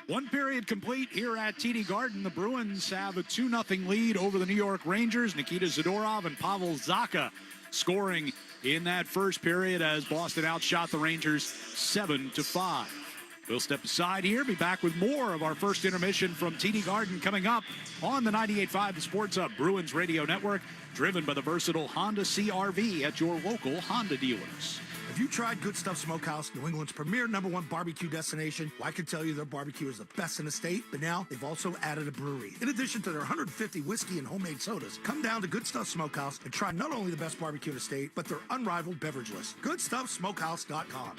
One period complete here at TD Garden. The Bruins have a 2-0 lead over the New York Rangers. Nikita Zadorov and Pavel Zacha scoring in that first period as Boston outshot the Rangers 7-5. We'll step aside here, be back with more of our first intermission from TD Garden coming up on the 98.5 The Sports Hub Bruins Radio Network, driven by the versatile Honda CR-V at your local Honda dealers. Have you tried Good Stuff Smokehouse, New England's premier #1 barbecue destination? Well, I can tell you their barbecue is the best in the state, but now they've also added a brewery. In addition to their 150 whiskey and homemade sodas, come down to Good Stuff Smokehouse and try not only the best barbecue in the state, but their unrivaled beverage list. GoodStuffSmokehouse.com.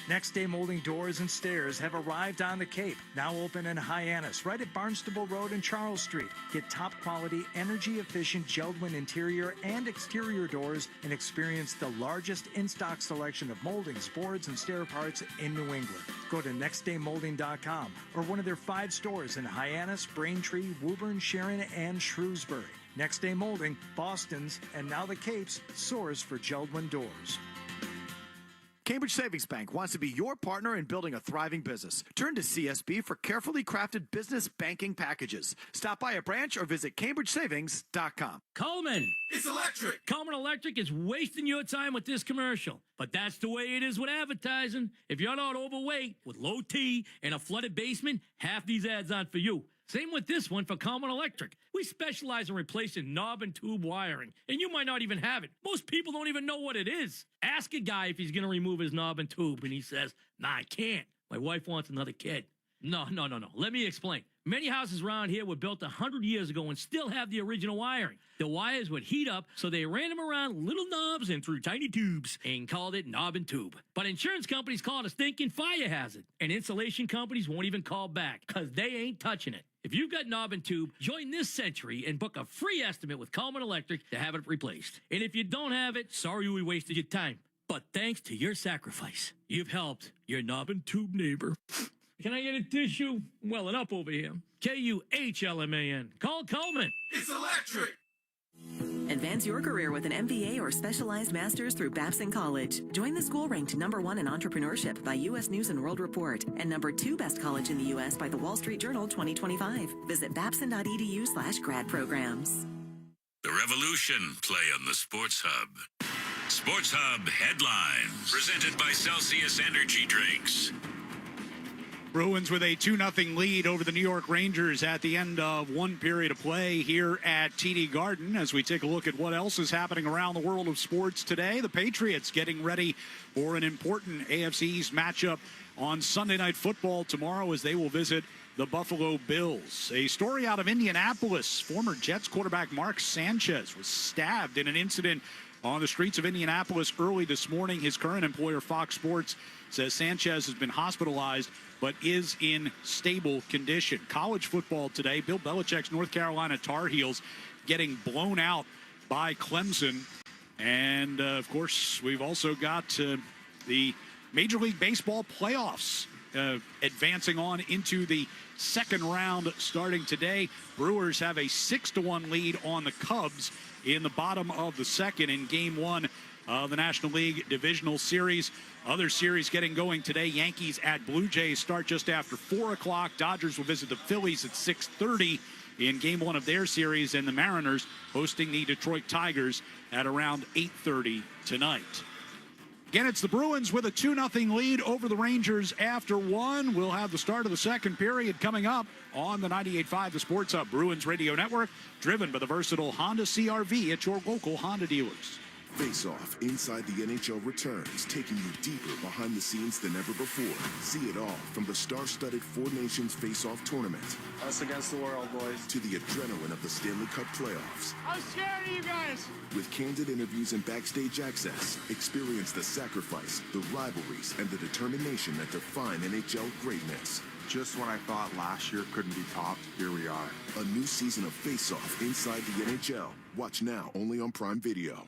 Next Day Molding Doors and Stairs have arrived on the Cape, now open in Hyannis, right at Barnstable Road and Charles Street. Get top quality, energy efficient Geldwin interior and exterior doors and experience the largest in-stock selection of moldings, boards, and stair parts in New England. Go to nextdaymolding.com or one of their 5 stores in Hyannis, Braintree, Woburn, Sharon, and Shrewsbury. Next Day Molding, Boston's, and now the Cape's source for Geldwin doors. Cambridge Savings Bank wants to be your partner in building a thriving business. Turn to CSB for carefully crafted business banking packages. Stop by a branch or visit CambridgeSavings.com. Coleman! It's electric! Coleman Electric is wasting your time with this commercial. But that's the way it is with advertising. If you're not overweight, with low T and a flooded basement, half these ads aren't for you. Same with this one for Coleman Electric. We specialize in replacing knob and tube wiring, and you might not even have it. Most people don't even know what it is. Ask a guy if he's going to remove his knob and tube, and he says, "Nah, I can't. My wife wants another kid." No. Let me explain. Many houses around here were built 100 years ago and still have the original wiring. The wires would heat up, so they ran them around little knobs and through tiny tubes and called it knob and tube. But insurance companies call it a stinking fire hazard, and insulation companies won't even call back because they ain't touching it. If you've got knob and tube, join this century and book a free estimate with Coleman Electric to have it replaced. And if you don't have it, sorry we wasted your time. But thanks to your sacrifice, you've helped your knob and tube neighbor. Can I get a tissue? I'm welling up over here. KUHLMAN. Call Coleman. It's electric. Advance your career with an MBA or specialized master's through Babson College. Join the school ranked #1 in entrepreneurship by U.S. News & World Report and #2 best college in the U.S. by the Wall Street Journal 2025. Visit babson.edu/grad programs. The Revolution play on the Sports Hub. Sports Hub headlines presented by Celsius Energy Drinks. Bruins with a 2-0 lead over the New York Rangers at the end of one period of play here at TD Garden. As we take a look at what else is happening around the world of sports today, the Patriots getting ready for an important AFC East matchup on Sunday Night Football tomorrow as they will visit the Buffalo Bills. A story out of Indianapolis. Former Jets quarterback Mark Sanchez was stabbed in an incident on the streets of Indianapolis early this morning. His current employer, Fox Sports, says Sanchez has been hospitalized but is in stable condition. College football today, Bill Belichick's North Carolina Tar Heels getting blown out by Clemson. And, of course, we've also got the Major League Baseball playoffs advancing on into the second round starting today. Brewers have a 6-1 lead on the Cubs in the bottom of the second in Game 1 of the National League Divisional Series. Other series getting going today. Yankees at Blue Jays start just after 4 o'clock. Dodgers will visit the Phillies at 6:30 in Game 1 of their series. And the Mariners hosting the Detroit Tigers at around 8:30 tonight. Again, it's the Bruins with a 2-0 lead over the Rangers after 1. We'll have the start of the second period coming up on the 98.5 The Sports Hub Bruins Radio Network, driven by the versatile Honda CR-V at your local Honda dealers. Face Off Inside the NHL returns, taking you deeper behind the scenes than ever before. See it all from the star-studded Four Nations Face Off tournament. Us against the world, boys. To the adrenaline of the Stanley Cup playoffs. I'm scared of you guys. With candid interviews and backstage access, experience the sacrifice, the rivalries, and the determination that define NHL greatness. Just when I thought last year couldn't be topped, here we are. A new season of Face Off Inside the NHL. Watch now only on Prime Video.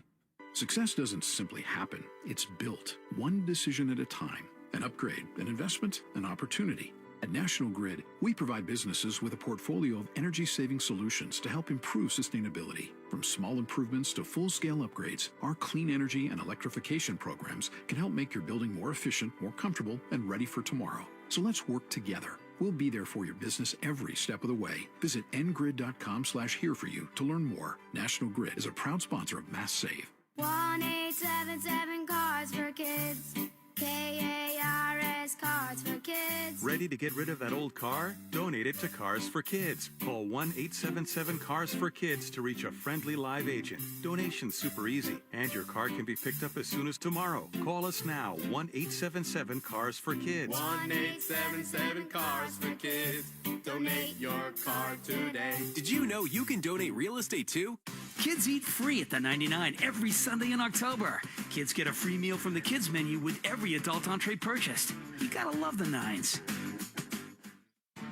Success doesn't simply happen. It's built, one decision at a time. An upgrade, an investment, an opportunity. At National Grid, we provide businesses with a portfolio of energy-saving solutions to help improve sustainability. From small improvements to full-scale upgrades, our clean energy and electrification programs can help make your building more efficient, more comfortable, and ready for tomorrow. So let's work together. We'll be there for your business every step of the way. Visit ngrid.com/here4you to learn more. National Grid is a proud sponsor of Mass Save. 1-877 Cards for Kids. KARS Cards for Kids. Ready to get rid of that old car? Donate it to Cars for Kids. Call 1-877-CARS-FOR-KIDS to reach a friendly live agent. Donation's super easy, and your car can be picked up as soon as tomorrow. Call us now, 1-877-CARS-FOR-KIDS. 1-877-CARS-FOR-KIDS. Donate your car today. Did you know you can donate real estate too? Kids eat free at the 99 every Sunday in October. Kids get a free meal from the kids menu with every adult entree purchased. You gotta love the Nines.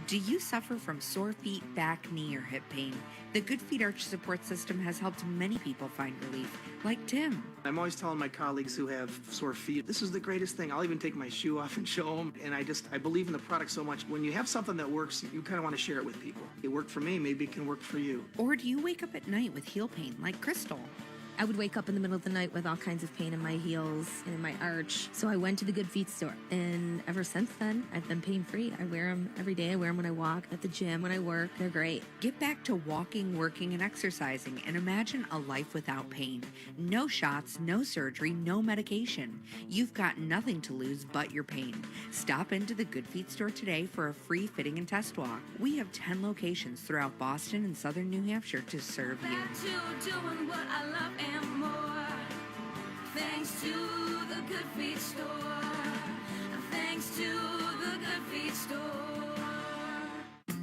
Do you suffer from sore feet, back, knee, or hip pain? The Good Feet Arch Support System has helped many people find relief, like Tim. I'm always telling my colleagues who have sore feet, this is the greatest thing. I'll even take my shoe off and show them. And I believe in the product so much. When you have something that works, you kind of want to share it with people. It worked for me, maybe it can work for you. Or do you wake up at night with heel pain, like Crystal? I would wake up in the middle of the night with all kinds of pain in my heels and in my arch. So I went to the Good Feet store. And ever since then, I've been pain-free. I wear them every day. I wear them when I walk, at the gym, when I work. They're great. Get back to walking, working, and exercising, and imagine a life without pain. No shots, no surgery, no medication. You've got nothing to lose but your pain. Stop into the Good Feet store today for a free fitting and test walk. We have 10 locations throughout Boston and southern New Hampshire to serve you. Back to doing what I love and more. Thanks to the Good Feet store. Thanks to the Good Feet store.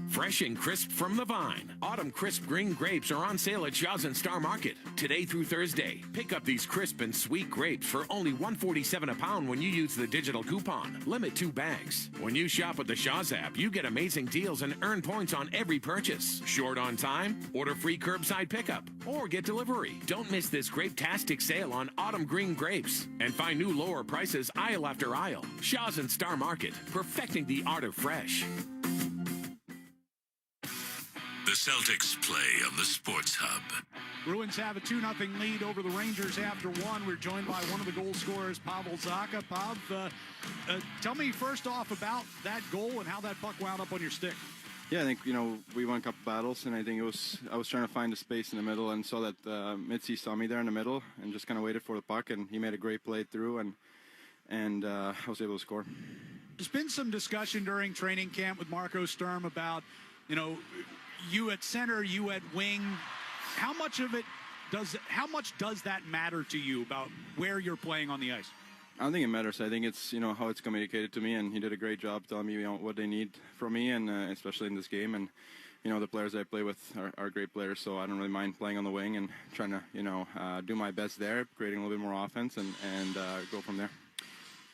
Fresh and crisp from the vine. Autumn crisp green grapes are on sale at Shaw's and Star Market today through Thursday. Pick up these crisp and sweet grapes for only $1.47 a pound when you use the digital coupon. Limit 2 bags. When you shop with the Shaw's app, you get amazing deals and earn points on every purchase. Short on time? Order free curbside pickup or get delivery. Don't miss this grape-tastic sale on autumn green grapes and find new lower prices aisle after aisle. Shaw's and Star Market, perfecting the art of fresh. The Celtics play on the Sports Hub. Bruins have a 2-0 lead over the Rangers after one. We're joined by one of the goal scorers, Pavel Zacha. Pav, tell me first off about that goal and how that puck wound up on your stick. Yeah, I think, we won a couple battles, and I think I was trying to find a space in the middle and saw that Mitzi saw me there in the middle and just kind of waited for the puck, and he made a great play through, and I was able to score. There's been some discussion during training camp with Marco Sturm about, you at center, you at wing. How much does that matter to you about where you're playing on the ice? I don't think it matters. I think it's how it's communicated to me, and he did a great job telling me what they need from me, and especially in this game. And the players I play with are great players, so I don't really mind playing on the wing and trying to do my best there, creating a little bit more offense, and go from there.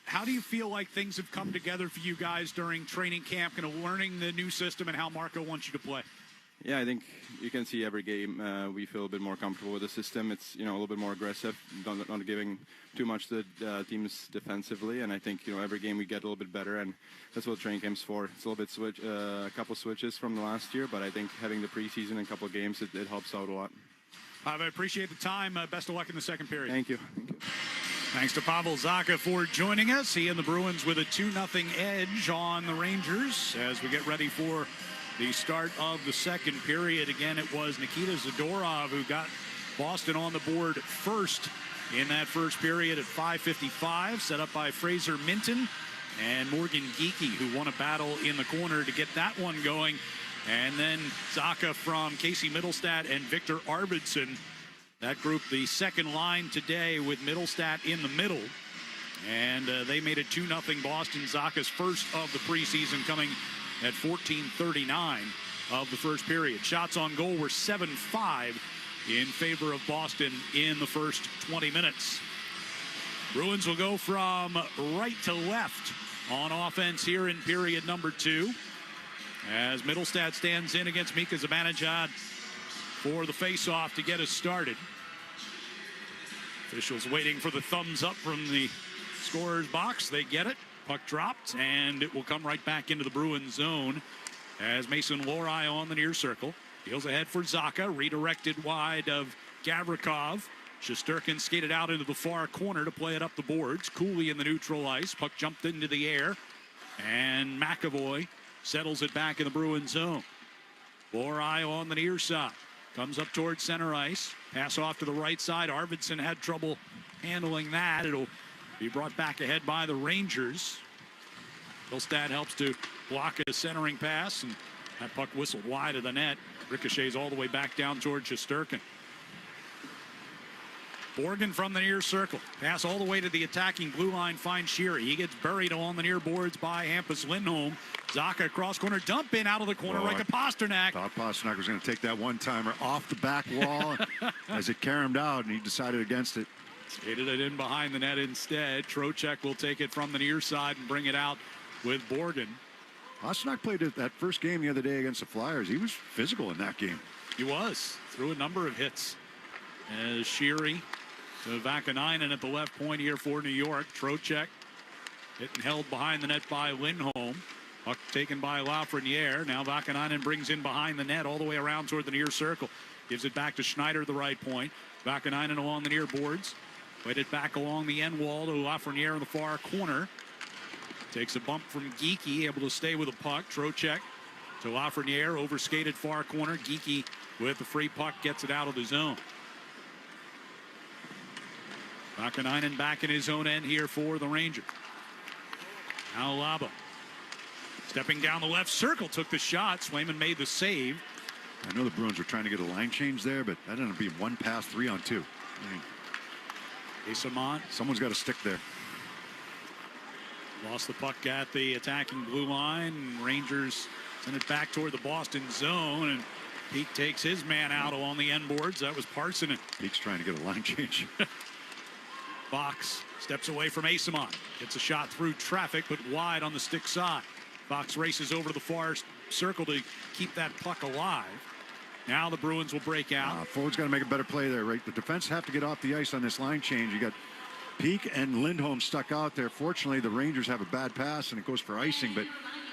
How do you feel like things have come together for you guys during training camp, learning the new system and how Marco wants you to play? Yeah, I think you can see every game we feel a bit more comfortable with the system. It's a little bit more aggressive, not giving too much to the teams defensively, and I think every game we get a little bit better, and that's what training camp's for. It's a little bit a couple switches from the last year, but I think having the preseason and a couple of games it helps out a lot. I appreciate the time. Best of luck in the second period. Thank you. Thanks to Pavel Zacha for joining us. He and the Bruins with a 2-0 edge on the Rangers as we get ready for the start of the second period. Again, it was Nikita Zadorov who got Boston on the board first in that first period at 5:55, set up by Fraser Minton and Morgan Geekie, who won a battle in the corner to get that one going. And then Zacha from Casey Middlestat and Victor Arvidsson That group, the second line today with Middlestat in the middle. And they made it 2-0 Boston. Zaka's first of the preseason coming at 14:39 of the first period. Shots on goal were 7-5 in favor of Boston in the first 20 minutes. Bruins will go from right to left on offense here in period number 2. As Middlestat stands in against Mika Zibanejad for the face-off to get us started. Officials waiting for the thumbs up from the scorer's box. They get it. Puck dropped, and it will come right back into the Bruins zone as Mason Lohrei on the near circle. Deals ahead for Zacha, redirected wide of Gavrikov. Shesterkin skated out into the far corner to play it up the boards. Cooley in the neutral ice. Puck jumped into the air, and McAvoy settles it back in the Bruins zone. Lohrei on the near side. Comes up towards center ice. Pass off to the right side. Arvidsson had trouble handling that. It'll be brought back ahead by the Rangers. Middlestat helps to block a centering pass, and that puck whistled wide of the net. Ricochets all the way back down towards Shesterkin. Borgen from the near circle. Pass all the way to the attacking blue line. Finds Sheary. He gets buried along the near boards by Hampus Lindholm. Zaka cross corner. Dump in out of the corner right to Pasternak. Thought Pasternak was going to take that one-timer off the back wall as it caromed out, and he decided against it. Skated it in behind the net instead. Trocheck will take it from the near side and bring it out with Borgen. Pasternak played that first game the other day against the Flyers. He was physical in that game. He was. Threw a number of hits. As Sheary to Vakanainen at the left point here for New York. Trocheck hit and held behind the net by Lindholm. Puck taken by Lafreniere. Now Vakanainen brings in behind the net all the way around toward the near circle. Gives it back to Schneider at the right point. Vakanainen along the near boards. Played it back along the end wall to Lafreniere in the far corner. Takes a bump from Geekie, able to stay with the puck. Trocheck to Lafreniere, overskated far corner. Geekie with the free puck gets it out of the zone. Vakanainen back in his own end here for the Rangers. Now Laba. Stepping down the left circle, took the shot. Swayman made the save. I know the Bruins were trying to get a line change there, but that ended up being one pass, 3-on-2. Esamont. Someone's got to stick there. Lost the puck at the attacking blue line. Rangers send it back toward the Boston zone, and Peak takes his man out along the end boards. That was Parson. Peak's trying to get a line change. Fox steps away from Esamont. Gets a shot through traffic, but wide on the stick side. Fox races over to the far circle to keep that puck alive. Now the Bruins will break out. Forward's got to make a better play there, right? The defense have to get off the ice on this line change. You got Peak and Lindholm stuck out there. Fortunately, the Rangers have a bad pass, and it goes for icing. But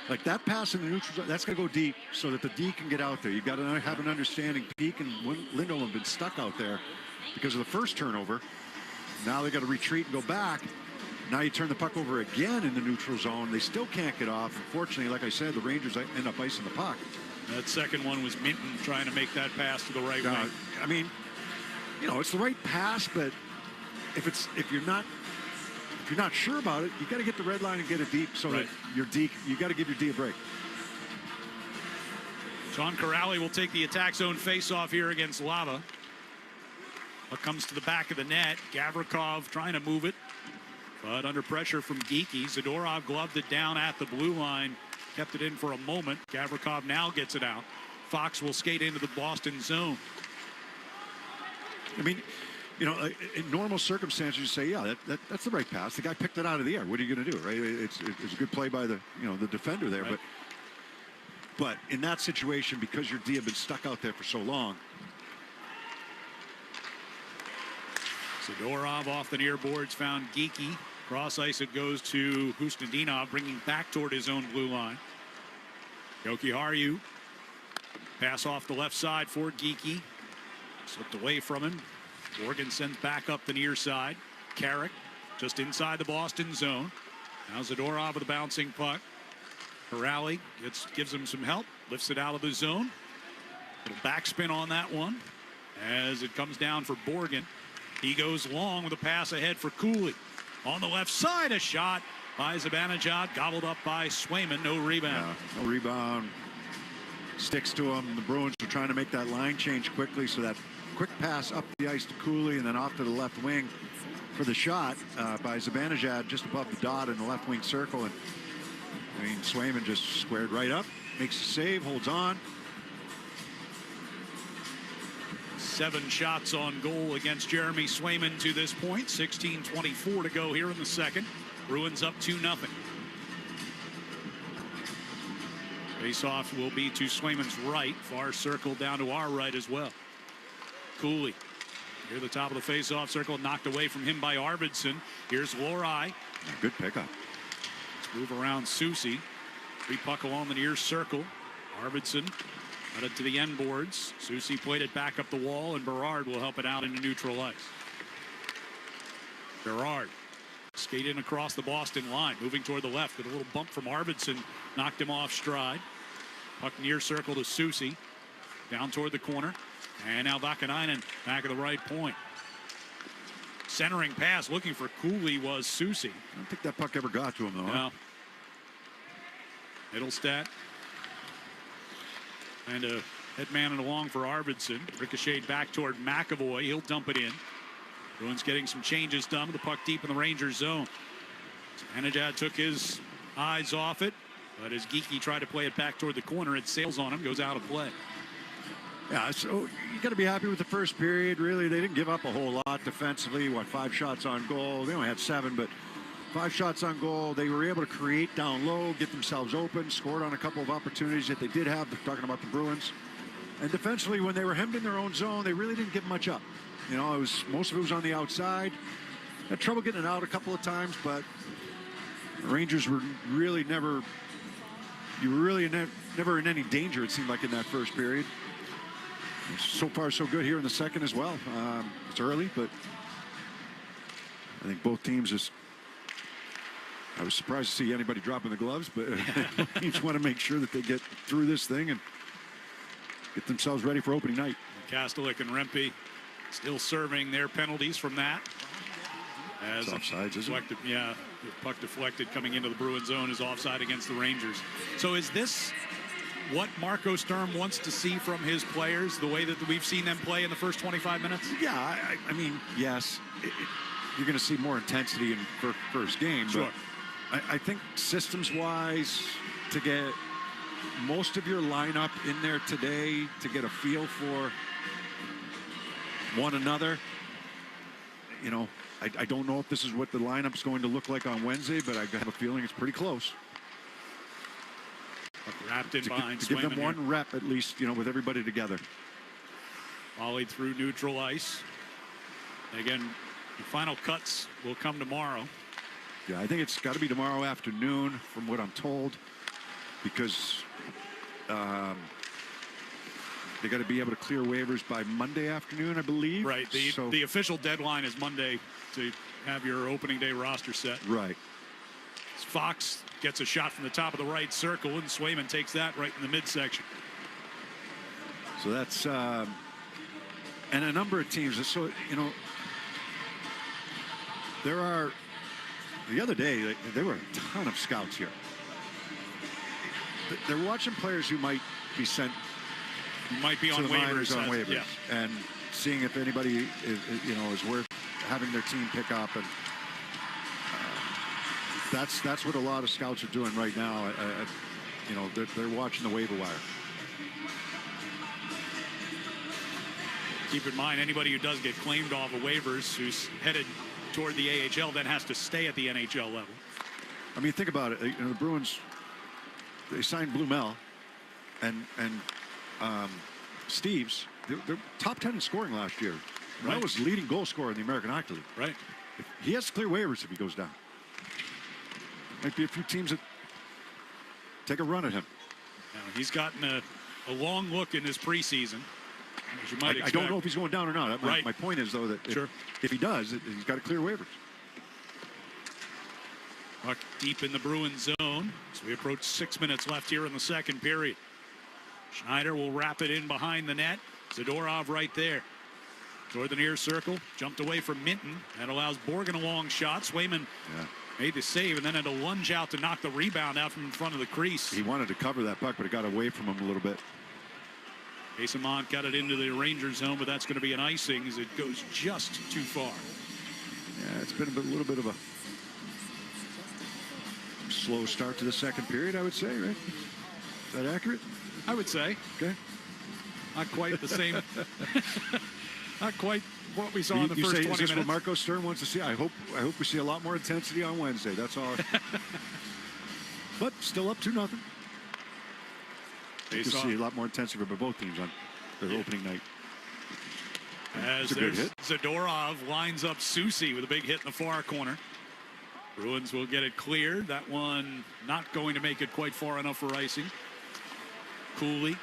like that pass in the neutral zone, that's going to go deep so that the D can get out there. You've got to have an understanding. Peak and Lindholm have been stuck out there because of the first turnover. Now they got to retreat and go back. Now you turn the puck over again in the neutral zone. They still can't get off. Unfortunately, like I said, the Rangers end up icing the puck. That second one was Minton trying to make that pass to the right wing. I mean, you know, it's the right pass, but if you're not sure about it, you got to get the red line and get it deep so that your D, you got to give your D a break. Sean Corrali will take the attack zone face-off here against Lava. Puck comes to the back of the net. Gavrikov trying to move it, but under pressure from Geekie. Zadorov gloved it down at the blue line. Kept it in for a moment. Gavrikov now gets it out. Fox will skate into the Boston zone. I mean, you know, in normal circumstances, you say, yeah, that's the right pass. The guy picked it out of the air. What are you going to do, right? It's a good play by the defender there, right. But in that situation, because your D have been stuck out there for so long. Zadorov off the near boards found Geekie. Cross ice it goes to Hustadinov, bringing back toward his own blue line. Jokiharju. Pass off the left side for Geekie. Slipped away from him. Morgan sends back up the near side. Carrick just inside the Boston zone. Now Zadorov with a bouncing puck. Corrali gives him some help. Lifts it out of the zone. Little backspin on that one as it comes down for Borgen. He goes long with a pass ahead for Cooley. On the left side, a shot by Zibanejad, gobbled up by Swayman. No rebound. No rebound. Sticks to him. The Bruins are trying to make that line change quickly so that quick pass up the ice to Cooley and then off to the left wing for the shot by Zibanejad just above the dot in the left wing circle. And I mean, Swayman just squared right up, makes a save, holds on. 7 shots on goal against Jeremy Swayman to this point. 16:24 to go here in the second. Bruins up 2-0. Face-off will be to Swayman's right. Far circle down to our right as well. Cooley near the top of the face-off circle, knocked away from him by Arvidsson. Here's Lohrei. Good pickup. Let's move around Soucy. Free puck along the near circle. Arvidsson got it to the end boards. Soucy played it back up the wall, and Berard will help it out into neutral ice. Berard skating across the Boston line, moving toward the left with a little bump from Arvidsson, knocked him off stride. Puck near circle to Soucy, down toward the corner, and now Vakanainen back at the right point. Centering pass looking for Cooley was Soucy. I don't think that puck ever got to him though. No. Middlestat and a headman and along for Arvidsson. Ricocheted back toward McAvoy. He'll dump it in. Bruins getting some changes done with the puck deep in the Rangers zone. Zibanejad took his eyes off it, but as Geekie tried to play it back toward the corner, it sails on him, goes out of play. Yeah, so you got to be happy with the first period. Really, they didn't give up a whole lot defensively. 5 shots on goal? They only had 7, but 5 shots on goal. They were able to create down low, get themselves open, scored on a couple of opportunities that they did have. They're talking about the Bruins. And defensively, when they were hemmed in their own zone, they really didn't give much up. You know, most of it was on the outside. Had trouble getting it out a couple of times, but the Rangers were really never in any danger, it seemed like, in that first period. So far, so good here in the second as well. It's early, but I think both teams I was surprised to see anybody dropping the gloves, but teams want to make sure that they get through this thing and get themselves ready for opening night. Kastelik and Rempe still serving their penalties from that. As it's offsides, isn't it? Yeah, the puck deflected coming into the Bruins zone is offside against the Rangers. So is this what Marco Sturm wants to see from his players, the way that we've seen them play in the first 25 minutes? Yeah, I mean, yes. You're going to see more intensity in first game. Sure. But I think systems-wise, to get most of your lineup in there today, to get a feel for one another, you know, I don't know if this is what the lineup's going to look like on Wednesday, but I have a feeling it's pretty close. Wrapped in behind to give them one here. rep at least, you know, with everybody together. Volleyed through neutral ice. Again, the final cuts will come tomorrow. Yeah, I think it's got to be tomorrow afternoon, from what I'm told, because they got to be able to clear waivers by Monday afternoon, I believe. Right. The official deadline is Monday to have your opening day roster set. Right. Fox gets a shot from the top of the right circle, and Swayman takes that right in the midsection. So that's and a number of teams. So, you know, there are. The other day, there were a ton of scouts here. They're watching players who might be sent. Might be on waivers. Yeah. And seeing if anybody is worth having their team pick up, and that's what a lot of scouts are doing right now. They're watching the waiver wire. Keep in mind, anybody who does get claimed off of waivers, who's headed toward the AHL, then has to stay at the NHL level. I mean, think about it. You know, the Bruins, they signed Blumel and Steves. They're top 10 in scoring last year. Right. That was leading goal scorer in the American Hockey League. Right. He has to clear waivers if he goes down. Might be a few teams that take a run at him. Now, he's gotten a long look in his preseason. As you might expect. I don't know if he's going down or not. My point is, though, that if he does, he's got to clear waivers. Puck deep in the Bruins zone. So we approach 6 minutes left here in the second period. Schneider will wrap it in behind the net. Zadorov right there. Toward the near circle. Jumped away from Minton. That allows Borgen a long shot. Swayman made the save and then had to lunge out to knock the rebound out from in front of the crease. He wanted to cover that puck, but it got away from him a little bit. Asamont got it into the Ranger zone, but that's going to be an icing as it goes just too far. Yeah, it's been a little bit of a slow start to the second period, I would say, right? Is that accurate? I would say. Okay. Not quite the same. Not quite what we saw in the first 20 minutes. Is this what Marco Stern wants to see? I hope we see a lot more intensity on Wednesday. That's all. But still up 2-0. You can see a lot more intensity for both teams on their opening night. As Zadorov lines up Susi with a big hit in the far corner. Bruins will get it cleared. That one not going to make it quite far enough for icing. Cooley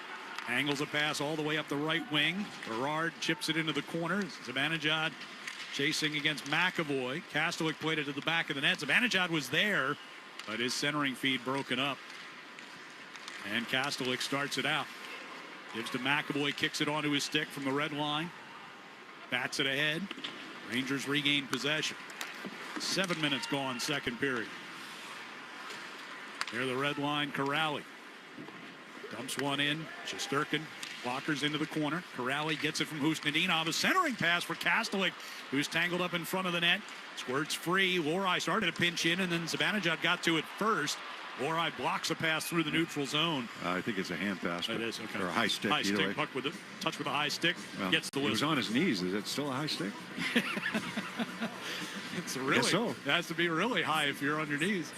angles a pass all the way up the right wing. Berard chips it into the corner. Zibanejad chasing against McAvoy. Kastelik played it to the back of the net. Zibanejad was there, but his centering feed broken up. And Kastelik starts it out. Gives to McAvoy, kicks it onto his stick from the red line. Bats it ahead. Rangers regain possession. 7 minutes gone, second period. Near the red line, Corrali. Dumps one in. Shesterkin blockers into the corner. Corrali gets it from Husnudinov. A centering pass for Kastelik, who's tangled up in front of the net. Squirts free. Lorai started to pinch in, and then Zibanejad got to it first. Lorai blocks a pass through the neutral zone. I think it's a hand pass. It is, okay. Or a high stick. High stick, way. puck with a touch with a high stick. Well, gets the whistle. He was on his knees. Is that still a high stick? It's really, so. It has to be really high if you're on your knees.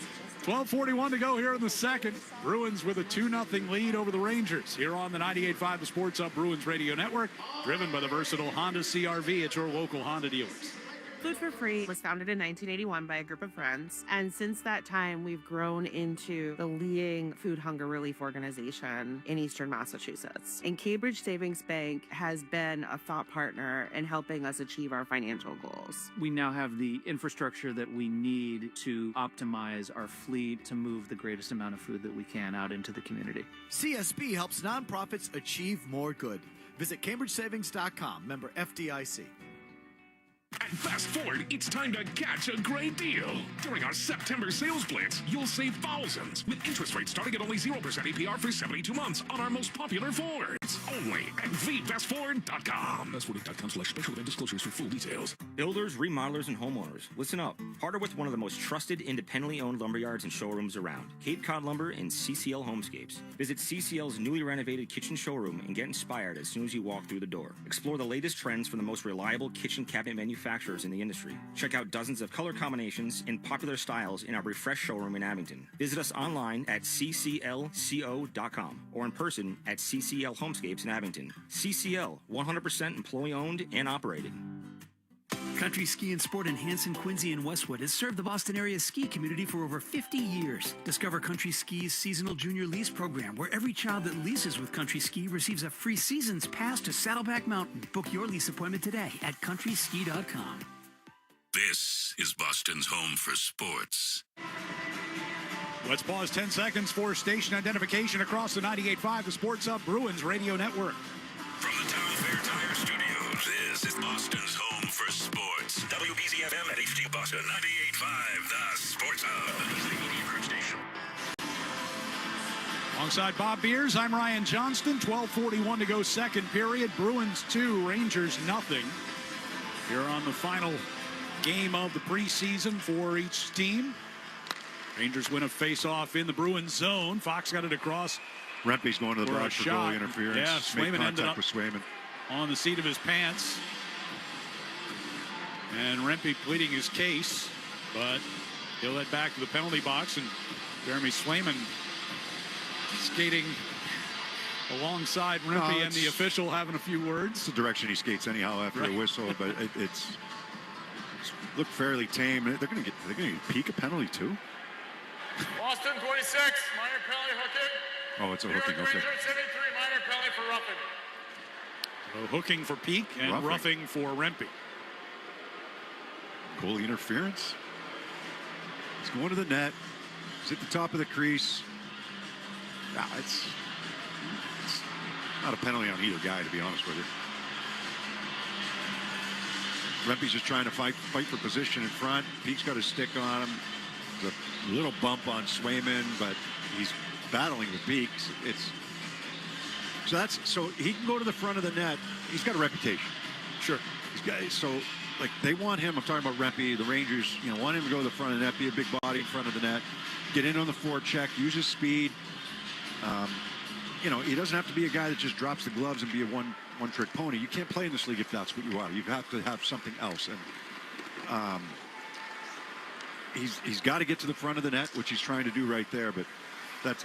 12:41 to go here in the second. Bruins with a 2-0 lead over the Rangers. Here on the 98.5 The Sports Hub Bruins Radio Network, driven by the versatile Honda CR-V at your local Honda dealers. Food for Free was founded in 1981 by a group of friends, and since that time we've grown into the leading food hunger relief organization in Eastern Massachusetts. And Cambridge Savings Bank has been a thought partner in helping us achieve our financial goals. We now have the infrastructure that we need to optimize our fleet to move the greatest amount of food that we can out into the community. CSB helps nonprofits achieve more good. Visit CambridgeSavings.com, member FDIC. At Fast Ford, it's time to catch a great deal. During our September sales blitz, you'll save thousands with interest rates starting at only 0% APR for 72 months on our most popular Fords. Only at vfastford.com. Fastford.com/special event disclosures for full details. Builders, remodelers, and homeowners, listen up. Partner with one of the most trusted, independently owned lumberyards and showrooms around, Cape Cod Lumber and CCL Homescapes. Visit CCL's newly renovated kitchen showroom and get inspired as soon as you walk through the door. Explore the latest trends from the most reliable kitchen cabinet manufacturers in the industry. Check out dozens of color combinations and popular styles in our refreshed showroom in Abington. Visit us online at cclco.com or in person at CCL Homescapes in Abington. CCL, 100% employee owned and operated. Country Ski and Sport in Hanson, Quincy, and Westwood has served the Boston area ski community for over 50 years. Discover Country Ski's seasonal junior lease program, where every child that leases with Country Ski receives a free season's pass to Saddleback Mountain. Book your lease appointment today at countryski.com. This is Boston's home for sports. Let's pause 10 seconds for station identification across the 98.5 The Sports Hub Bruins Radio Network. From the Town Fair Tire Studios, this is Boston's home for sports. WBZFM at HD Boston, 98.5 The Sports Hub. Easily Media Group Station. Alongside Bob Beers, I'm Ryan Johnston. 12:41 to go, second period. Bruins 2, Rangers nothing. Here on the final game of the preseason for each team. Rangers win a face-off in the Bruins zone. Fox got it across. Rempe's going to the box for goalie interference. Yeah, Swayman ended up with Swayman on the seat of his pants. And Rempe pleading his case, but he'll head back to the penalty box, and Jeremy Swayman skating alongside Rempe and the official having a few words. It's the direction he skates anyhow after a whistle, but it's looked fairly tame. They're going to get peak a penalty too. Boston 26, minor penalty hooking. Oh, it's a hooking. Okay. 73, minor penalty for roughing. So hooking for Peak and roughing for Rempe. Goalie interference. He's going to the net. He's at the top of the crease. Yeah, it's not a penalty on either guy, to be honest with you. Rempe's just trying to fight for position in front. Peak's got his stick on him. There's a little bump on Swayman, but he's battling with Peak. It's So he can go to the front of the net. He's got a reputation. Sure. Like they want him. I'm talking about Rempe. The Rangers, want him to go to the front of the net, be a big body in front of the net, get in on the forecheck, use his speed. He doesn't have to be a guy that just drops the gloves and be a one-trick pony. You can't play in this league if that's what you are. You have to have something else. And he's got to get to the front of the net, which he's trying to do right there. But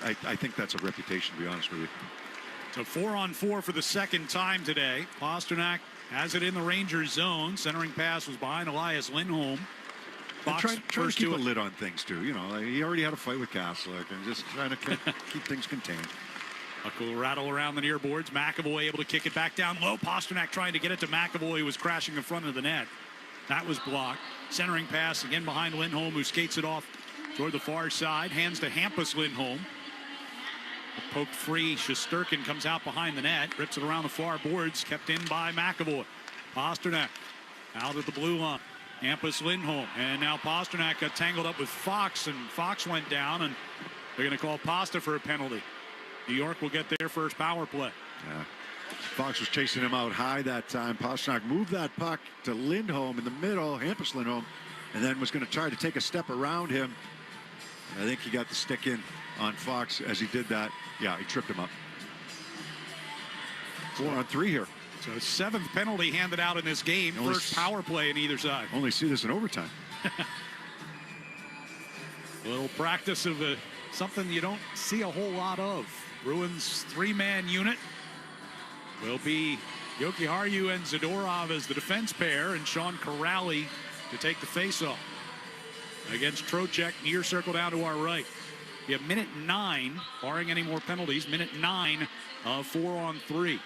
I think that's a reputation, to be honest with you. So 4-on-4 for the second time today. Pasternak has it in the Rangers zone. Centering pass was behind Elias Lindholm. Trying to keep a lid on things, too. He already had a fight with Kastelik and just trying to keep things contained. A cool rattle around the near boards. McAvoy able to kick it back down low. Pasternak trying to get it to McAvoy, who was crashing in front of the net. That was blocked. Centering pass again behind Lindholm, who skates it off toward the far side. Hands to Hampus Lindholm. Poked free. Shesterkin comes out behind the net. Rips it around the far boards. Kept in by McAvoy. Pasternak out at the blue line. Hampus Lindholm. And now Pasternak got tangled up with Fox. And Fox went down. And they're going to call Pasta for a penalty. New York will get their first power play. Yeah. Fox was chasing him out high that time. Pasternak moved that puck to Lindholm in the middle. Hampus Lindholm. And then was going to try to take a step around him. I think he got the stick in on Fox as he did that. Yeah, he tripped him up. 4-on-3 here. So 7th penalty handed out in this game. First power play in either side. Only see this in overtime. A little practice of something you don't see a whole lot of. Bruins 3-man unit will be Jokiharju and Zadorov as the defense pair, and Sean Corrali to take the faceoff against Trocheck. Near circle down to our right. We have minute 9, barring any more penalties. Minute 9 of 4-on-3.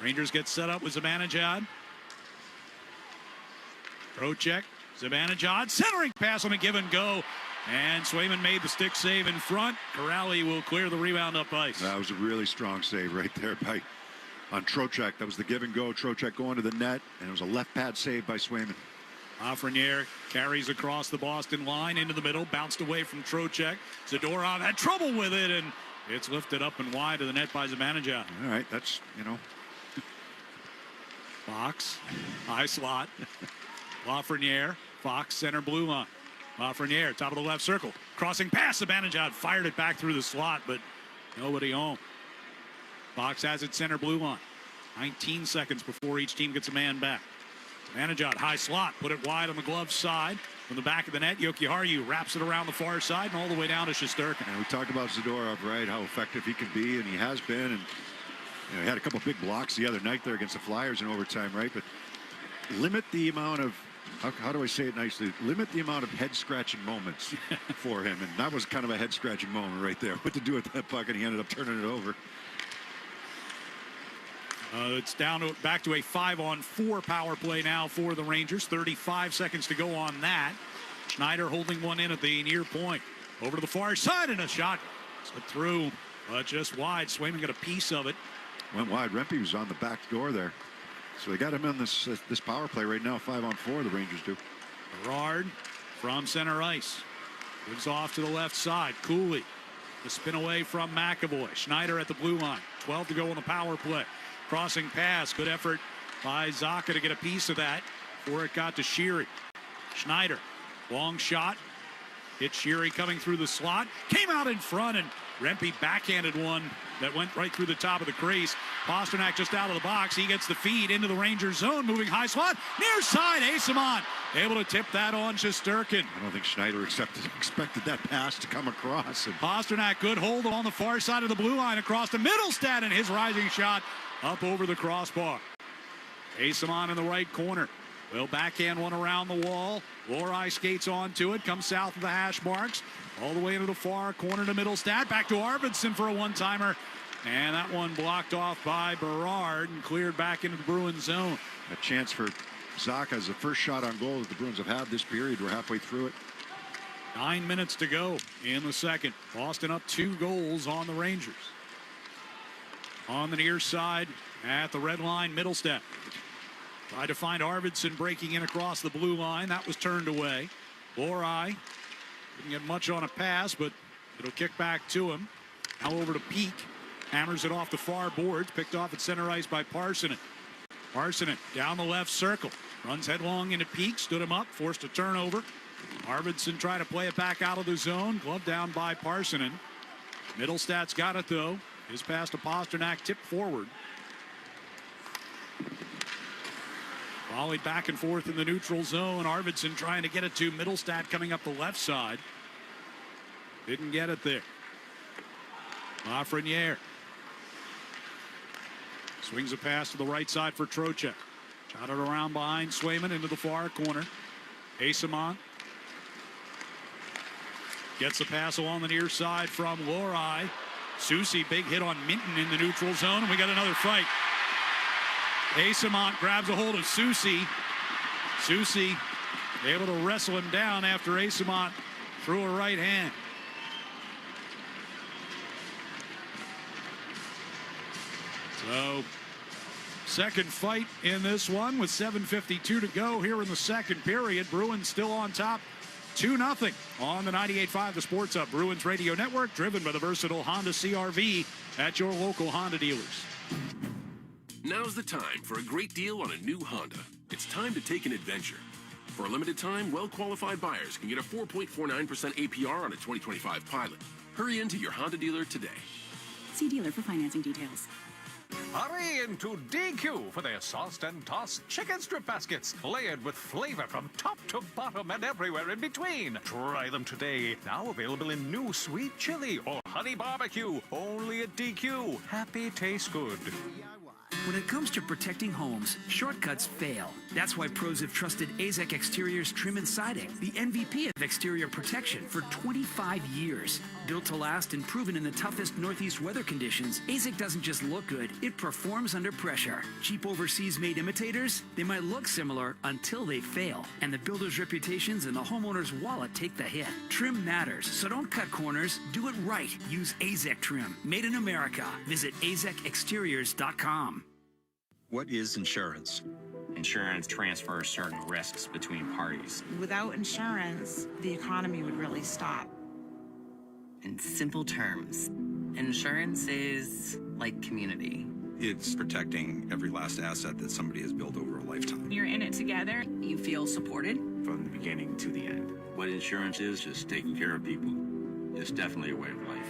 Rangers get set up with Zibanejad. Trocheck, Zibanejad, centering pass on a give and go. And Swayman made the stick save in front. Corrali will clear the rebound up ice. That was a really strong save right there on Trocheck. That was the give and go. Trocheck going to the net, and it was a left pad save by Swayman. Lafreniere carries across the Boston line into the middle, bounced away from Trocheck. Zadorov had trouble with it, and it's lifted up and wide to the net by Zibanejad. All right, that's, Fox, high slot. Lafreniere, Fox, center blue line. Lafreniere, top of the left circle. Crossing pass, Zibanejad fired it back through the slot, but nobody home. Fox has it center blue line. 19 seconds before each team gets a man back. Zibanejad, high slot, put it wide on the glove side. From the back of the net, Jokiharju wraps it around the far side and all the way down to Shesterkin. And we talked about Zadorov, right, how effective he can be, and he has been. And he had a couple big blocks the other night there against the Flyers in overtime, right? But limit the amount of, how do I say it nicely? Limit the amount of head-scratching moments for him. And that was kind of a head-scratching moment right there. What to do with that puck, and he ended up turning it over. It's down to back to a 5-on-4 power play now for the Rangers. 35 seconds to go on that. Schneider holding one in at the near point. Over to the far side, and a shot slipped through, but just wide. Swayman got a piece of it. Went wide. Rempe was on the back door there. So they got him in this power play right now, 5-on-4, the Rangers do. Berard from center ice. Moves off to the left side. Cooley. The spin away from McAvoy. Schneider at the blue line. 12 to go on the power play. Crossing pass. Good effort by Zacha to get a piece of that before it got to Sheary. Schneider. Long shot. Hit Sheary coming through the slot. Came out in front, and Rempe backhanded one that went right through the top of the crease. Pasternak just out of the box. He gets the feed into the Rangers zone. Moving high slot. Near side. Asimon able to tip that on Shesterkin. I don't think Schneider expected that pass to come across. And Pasternak, good hold on the far side of the blue line across to Middlestad, and his rising shot up over the crossbar. Asimon in the right corner. Will backhand one around the wall. Lohrei skates onto it. Comes south of the hash marks. All the way into the far corner to Middlestad. Back to Arvidsson for a one-timer. And that one blocked off by Berard and cleared back into the Bruins zone. A chance for Zacha as the first shot on goal that the Bruins have had this period. We're halfway through it. 9 minutes to go in the second. Boston up 2 goals on the Rangers. On the near side at the red line, Middlestad. Tried to find Arvidsson breaking in across the blue line. That was turned away. Lohrei didn't get much on a pass, but it'll kick back to him. Now over to Peak. hammers it off the far boards, picked off at center ice by Parsonen. Parsonen down the left circle, runs headlong into Peak, stood him up, forced a turnover. Arvidsson trying to play it back out of the zone, glove down by Parsonen. Middlestad's got it though. His pass to Pasternak, tipped forward. Volleyed back and forth in the neutral zone. Arvidsson trying to get it to Middlestad coming up the left side. Didn't get it there. Lafreniere swings a pass to the right side for Trocheck. Shot it around behind Swayman into the far corner. Eyssimont gets the pass along the near side from Lohrei. Soucy, big hit on Minton in the neutral zone, and we got another fight. Eyssimont grabs a hold of Soucy. Soucy able to wrestle him down after Eyssimont threw a right hand. So, second fight in this one with 7:52 to go here in the second period. Bruins still on top, 2-0 on the 98.5 The Sports Hub Bruins Radio Network, driven by the versatile Honda CR-V at your local Honda dealers. Now's the time for a great deal on a new Honda. It's time to take an adventure. For a limited time, well-qualified buyers can get a 4.49% APR on a 2025 Pilot. Hurry into your Honda dealer today. See dealer for financing details. Hurry into DQ for their sauced and tossed chicken strip baskets, layered with flavor from top to bottom and everywhere in between. Try them today. Now available in new sweet chili or honey barbecue. Only at DQ. Happy tastes good. When it comes to protecting homes, shortcuts fail. That's why pros have trusted AZEK Exteriors Trim and Siding, the MVP of exterior protection for 25 years. Built to last and proven in the toughest Northeast weather conditions, AZEK doesn't just look good, it performs under pressure. Cheap overseas-made imitators? They might look similar until they fail. And the builder's reputations and the homeowner's wallet take the hit. Trim matters, so don't cut corners. Do it right. Use AZEK Trim. Made in America. Visit azekexteriors.com. What is insurance? Insurance transfers certain risks between parties. Without insurance, the economy would really stop. In simple terms, insurance is like community. It's protecting every last asset that somebody has built over a lifetime. You're in it together. You feel supported From the beginning to the end. What insurance is just taking care of people. It's definitely a way of life.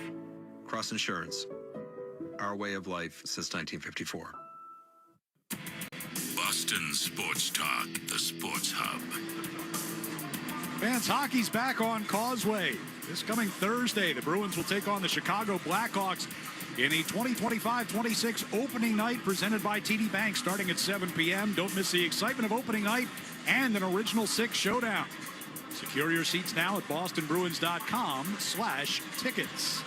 Cross Insurance. Our way of life since 1954. Boston Sports Talk, the Sports Hub. Fans, hockey's back on Causeway. This coming Thursday, the Bruins will take on the Chicago Blackhawks in the 2025-26 opening night presented by TD Bank starting at 7 p.m. Don't miss the excitement of opening night and an Original Six showdown. Secure your seats now at bostonbruins.com/tickets.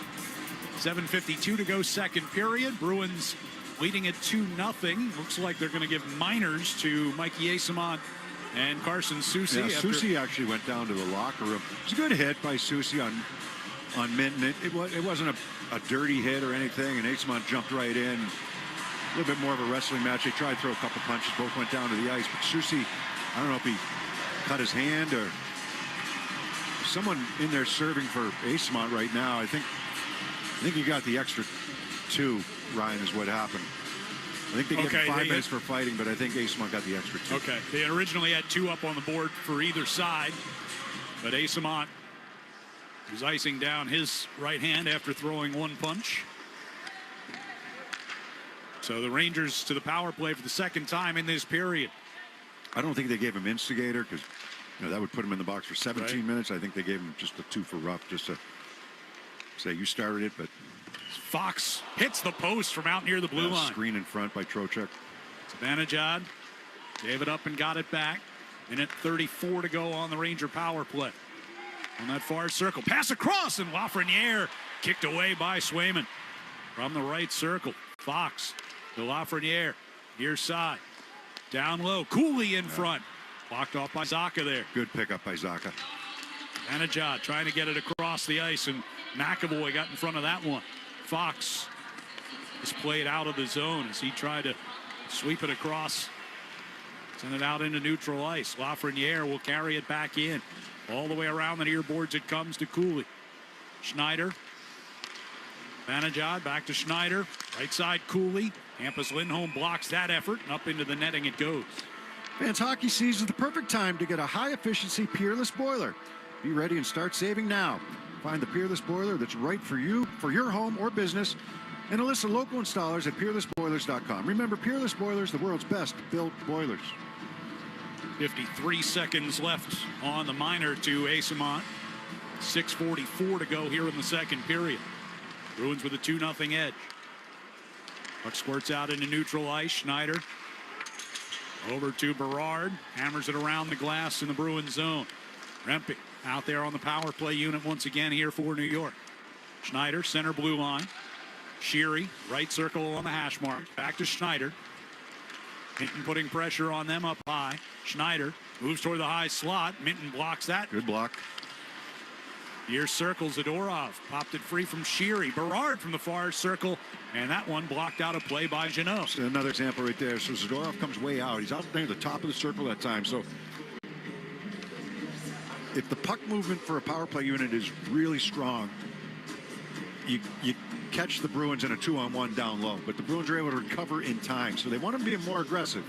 7:52 to go, second period. Bruins leading at 2-0. Looks like they're going to give minors to Mikey Eyssimont and Carson Soucy. Yeah, Soucy actually went down to the locker room. It was a good hit by Soucy on Minton. It wasn't a dirty hit or anything, and Eyssimont jumped right in. A little bit more of a wrestling match. They tried to throw a couple punches. Both went down to the ice. But Soucy, I don't know if he cut his hand or someone in there serving for Eyssimont right now. I think he got the extra 2, Ryan, is what happened. I think they gave him 5 minutes for fighting, but I think Eyssimont got the extra 2. Okay. They originally had 2 up on the board for either side, but Eyssimont was icing down his right hand after throwing 1 punch. So the Rangers to the power play for the second time in this period. I don't think they gave him instigator because that would put him in the box for 17 minutes. I think they gave him just a 2 for rough, just to say you started it, but Fox hits the post from out near the blue line. Screen in front by Trocheck. Zibanejad gave it up and got it back. Minute 34 to go on the Ranger power play. On that far circle, pass across, and Lafreniere kicked away by Swayman. From the right circle, Fox to Lafreniere, near side. Down low, Cooley in front. Blocked off by Zacha there. Good pickup by Zacha. Zibanejad trying to get it across the ice, and McAvoy got in front of that one. Fox is played out of the zone as he tried to sweep it across. Send it out into neutral ice. Lafreniere will carry it back in. All the way around the near boards it comes to Cooley. Schneider. Zibanejad back to Schneider. Right side, Cooley. Hampus Lindholm blocks that effort, and up into the netting it goes. Fans, hockey season is the perfect time to get a high-efficiency Peerless boiler. Be ready and start saving now. Find the Peerless boiler that's right for you, for your home or business, and a list of local installers at peerlessboilers.com. Remember, Peerless Boilers, the world's best built boilers. 53 seconds left on the minor to Asamont. 6:44 to go here in the second period. Bruins with a 2-0 edge. Puck squirts out into neutral ice. Schneider over to Berard. Hammers it around the glass in the Bruins zone. Rempe out there on the power play unit once again here for New York. Schneider, center blue line. Sheary, right circle on the hash mark. Back to Schneider. Minton putting pressure on them up high. Schneider moves toward the high slot. Minton blocks that. Good block. Here circles Zadorov. Popped it free from Sheary. Berard from the far circle. And that one blocked out of play by Janot. So another example right there. So Zadorov comes way out. He's out there at the top of the circle that time. So if the puck movement for a power play unit is really strong, you catch the Bruins in a 2-on-1 down low. But the Bruins are able to recover in time. So they want to be more aggressive.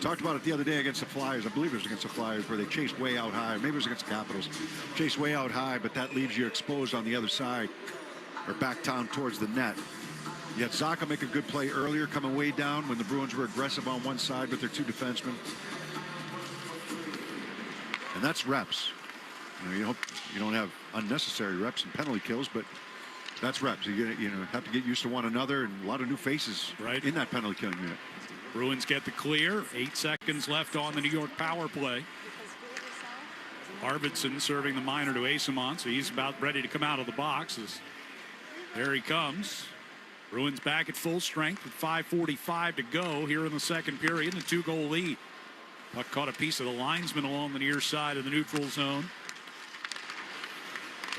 Talked about it the other day against the Flyers. I believe it was against the Flyers where they chased way out high. Maybe it was against the Capitals. Chased way out high, but that leaves you exposed on the other side or back down towards the net. You had Zacha make a good play earlier, coming way down when the Bruins were aggressive on one side with their two defensemen. And that's reps. You don't have unnecessary reps and penalty kills, but that's reps. You have to get used to one another, and a lot of new faces in that penalty killing unit. Bruins get the clear. 8 seconds left on the New York power play. Arvidsson serving the minor to Asamont, so he's about ready to come out of the box. There he comes. Bruins back at full strength with 5:45 to go here in the second period, and a 2-goal lead. Puck caught a piece of the linesman along the near side of the neutral zone.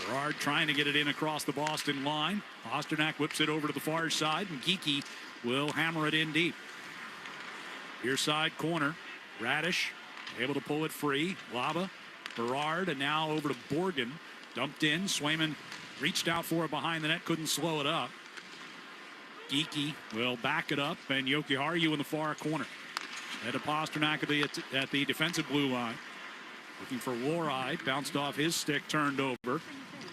Berard trying to get it in across the Boston line. Pasternak whips it over to the far side, and Geekie will hammer it in deep. Near side corner. Radish able to pull it free. Laba, Berard, and now over to Borgen. Dumped in. Swayman reached out for it behind the net. Couldn't slow it up. Geekie will back it up, and Jokiharju in the far corner. Head to Pasternak at the defensive blue line. Looking for Lohrei. Bounced off his stick, turned over.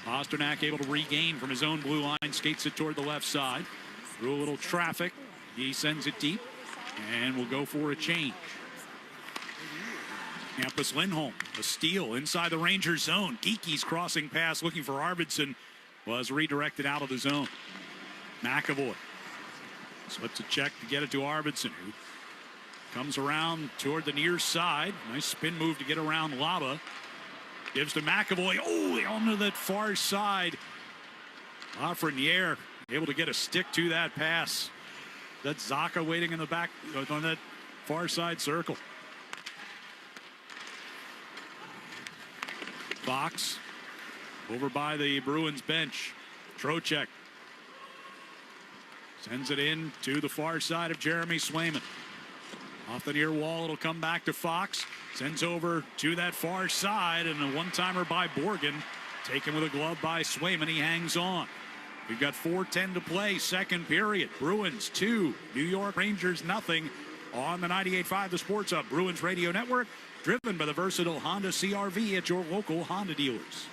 Pasternak able to regain from his own blue line. Skates it toward the left side. Through a little traffic. He sends it deep. And we'll go for a change. Hampus Lindholm, a steal inside the Rangers zone. Geekie's crossing pass looking for Arvidsson was redirected out of the zone. McAvoy slips a check to get it to Arvidsson, who comes around toward the near side. Nice spin move to get around Laba. Gives to McAvoy. Oh, onto that far side. Lafreniere able to get a stick to that pass. That's Zacha waiting in the back on that far side circle. Fox over by the Bruins bench. Trocheck sends it in to the far side of Jeremy Swayman. Off the near wall, it'll come back to Fox. Sends over to that far side, and a one-timer by Borgen. Taken with a glove by Swayman. He hangs on. We've got 4:10 to play, second period. Bruins 2, New York Rangers nothing on the 98.5 The Sports Hub Bruins Radio Network, driven by the versatile Honda CR-V at your local Honda dealers.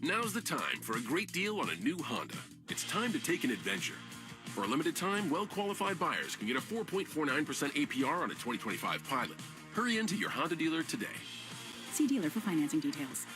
Now's the time for a great deal on a new Honda. It's time to take an adventure. For a limited time, well-qualified buyers can get a 4.49% APR on a 2025 Pilot. Hurry into your Honda dealer today. See dealer for financing details.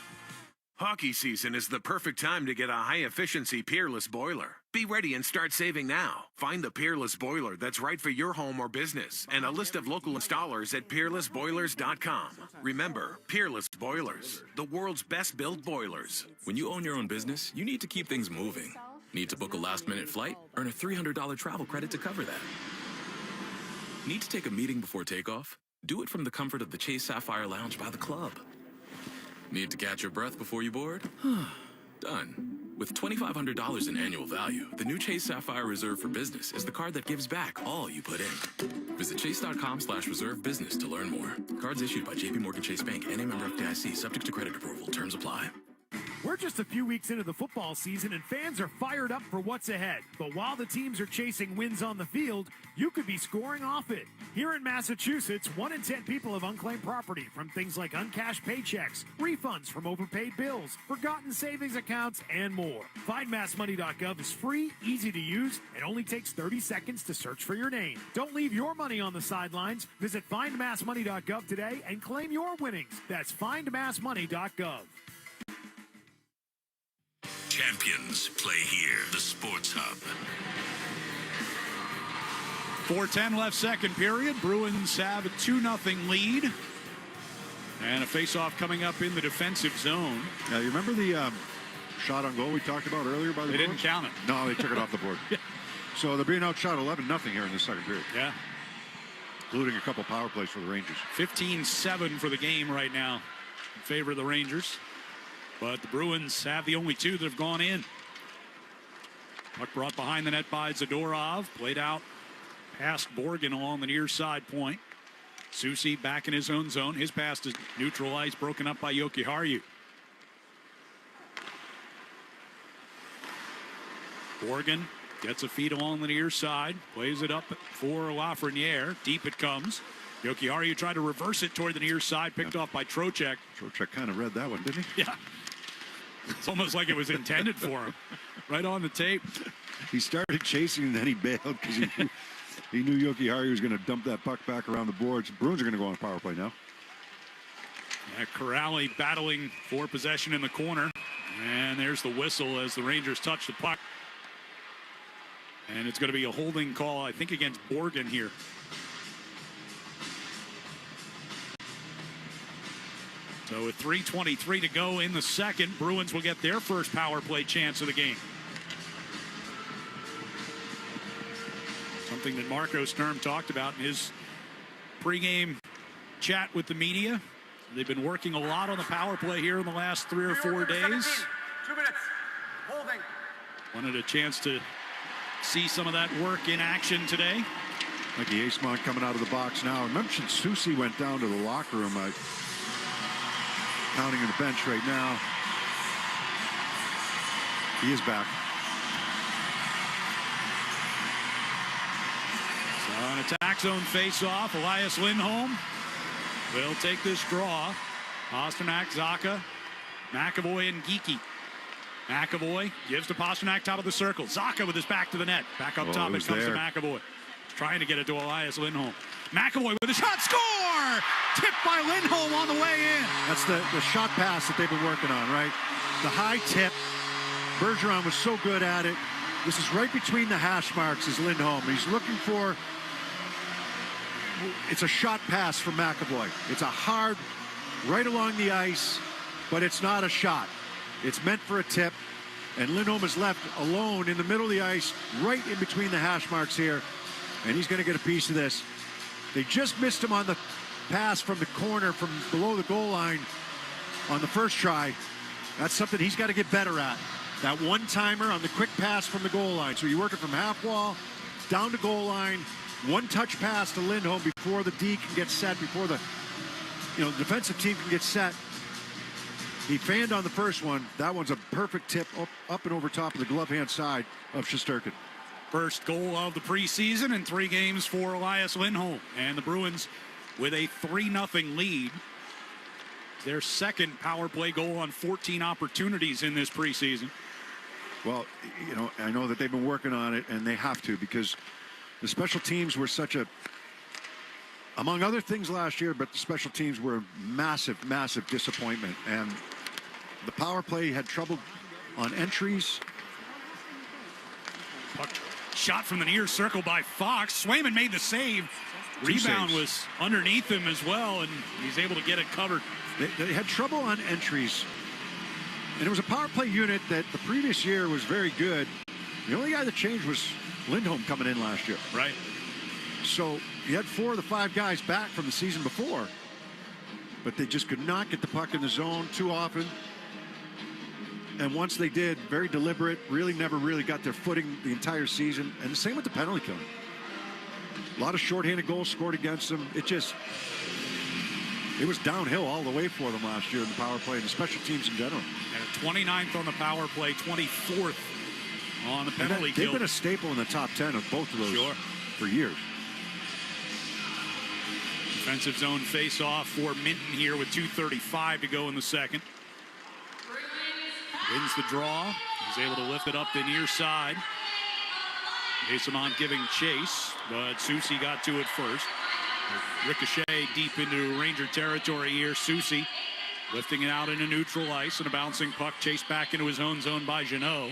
Hockey season is the perfect time to get a high-efficiency Peerless boiler. Be ready and start saving now. Find the Peerless boiler that's right for your home or business, and a list of local installers at peerlessboilers.com. Remember, Peerless Boilers, the world's best built boilers. When you own your own business, you need to keep things moving. Need to book a last-minute flight? Earn a $300 travel credit to cover that. Need to take a meeting before takeoff? Do it from the comfort of the Chase Sapphire Lounge by the club. Need to catch your breath before you board? Done. With $2,500 in annual value, the new Chase Sapphire Reserve for Business is the card that gives back all you put in. Visit chase.com/reserve business to learn more. Cards issued by JPMorgan Chase Bank and a member of FDIC, subject to credit approval. Terms apply. We're just a few weeks into the football season and fans are fired up for what's ahead. But while the teams are chasing wins on the field, you could be scoring off it. Here in Massachusetts, 1 in 10 people have unclaimed property from things like uncashed paychecks, refunds from overpaid bills, forgotten savings accounts, and more. FindMassMoney.gov is free, easy to use, and only takes 30 seconds to search for your name. Don't leave your money on the sidelines. Visit FindMassMoney.gov today and claim your winnings. That's FindMassMoney.gov. Champions play here, the Sports Hub. 4:10 left second period. Bruins have a 2-0 lead. And a face-off coming up in the defensive zone. Now, you remember the shot on goal we talked about earlier by the They Bruins? didn't count it. No, they took it off the board. Yeah. So they're being outshot 11-0 here in the second period. Yeah. Including a couple power plays for the Rangers. 15-7 for the game right now in favor of the Rangers. But the Bruins have the only 2 that have gone in. Puck brought behind the net by Zadorov. Played out past Borgen along the near side point. Susi back in his own zone. His pass is neutralized, broken up by Jokiharju. Borgen gets a feed along the near side. Plays it up for Lafreniere. Deep it comes. Jokiharju tried to reverse it toward the near side. Picked off by Trocheck. Trocheck kind of read that one, didn't he? Yeah. It's almost like it was intended for him. Right on the tape. He started chasing and then he bailed because he knew Jokiharju was going to dump that puck back around the boards. Bruins are going to go on a power play now. Yeah, Corrali battling for possession in the corner. And there's the whistle as the Rangers touch the puck. And it's going to be a holding call, I think, against Borgen here. So with 3:23 to go in the second, Bruins will get their first power play chance of the game. Something that Marco Sturm talked about in his pregame chat with the media. They've been working a lot on the power play here in the last 3 or 4 days. 2 minutes. Holding. Wanted a chance to see some of that work in action today. Mikey Eastmont coming out of the box now. I mentioned Susi went down to the locker room. Counting on the bench right now. He is back. So an attack zone face-off. Elias Lindholm will take this draw. Pasternak, Zacha, McAvoy, and Geekie. McAvoy gives to Pasternak, top of the circle. Zacha with his back to the net. Back up top, it comes to McAvoy. Trying to get it to Elias Lindholm. McAvoy with a shot, score! Tipped by Lindholm on the way in. That's the shot pass that they've been working on, right? The high tip. Bergeron was so good at it. This is right between the hash marks is Lindholm. He's looking for, it's a shot pass from McAvoy. It's a hard, right along the ice, but it's not a shot. It's meant for a tip. And Lindholm is left alone in the middle of the ice, right in between the hash marks here. And he's going to get a piece of this. They just missed him on the pass from the corner from below the goal line on the first try. That's something he's got to get better at. That one-timer on the quick pass from the goal line. So you work it from half wall down to goal line. One touch pass to Lindholm before the D can get set, before the defensive team can get set. He fanned on the first one. That one's a perfect tip up and over top of the glove hand side of Shesterkin. First goal of the preseason in 3 games for Elias Lindholm. And the Bruins with a 3-0 lead. Their second power play goal on 14 opportunities in this preseason. Well, I know that they've been working on it, and they have to, because the special teams were such a, among other things last year, but the special teams were a massive, massive disappointment. And the power play had trouble on entries. Puck shot from the near circle by Fox. Swayman made the save. Rebound was underneath him as well, and he's able to get it covered. They had trouble on entries. And it was a power play unit that the previous year was very good. The only guy that changed was Lindholm coming in last year. Right. So you had 4 of the 5 guys back from the season before, but they just could not get the puck in the zone too often. And once they did, very deliberate, never really got their footing the entire season. And the same with the penalty killing. A lot of shorthanded goals scored against them. It just, It was downhill all the way for them last year in the power play and the special teams in general. And 29th on the power play, 24th on the penalty kill. They've been a staple in the top 10 of both of those for years. Defensive zone face-off for Minton here with 2:35 to go in the second. Wins the draw. He's able to lift it up the near side. Asamon giving chase, but Susi got to it first. Ricochet deep into Ranger territory here. Susi lifting it out into neutral ice, and a bouncing puck chased back into his own zone by Jeannot.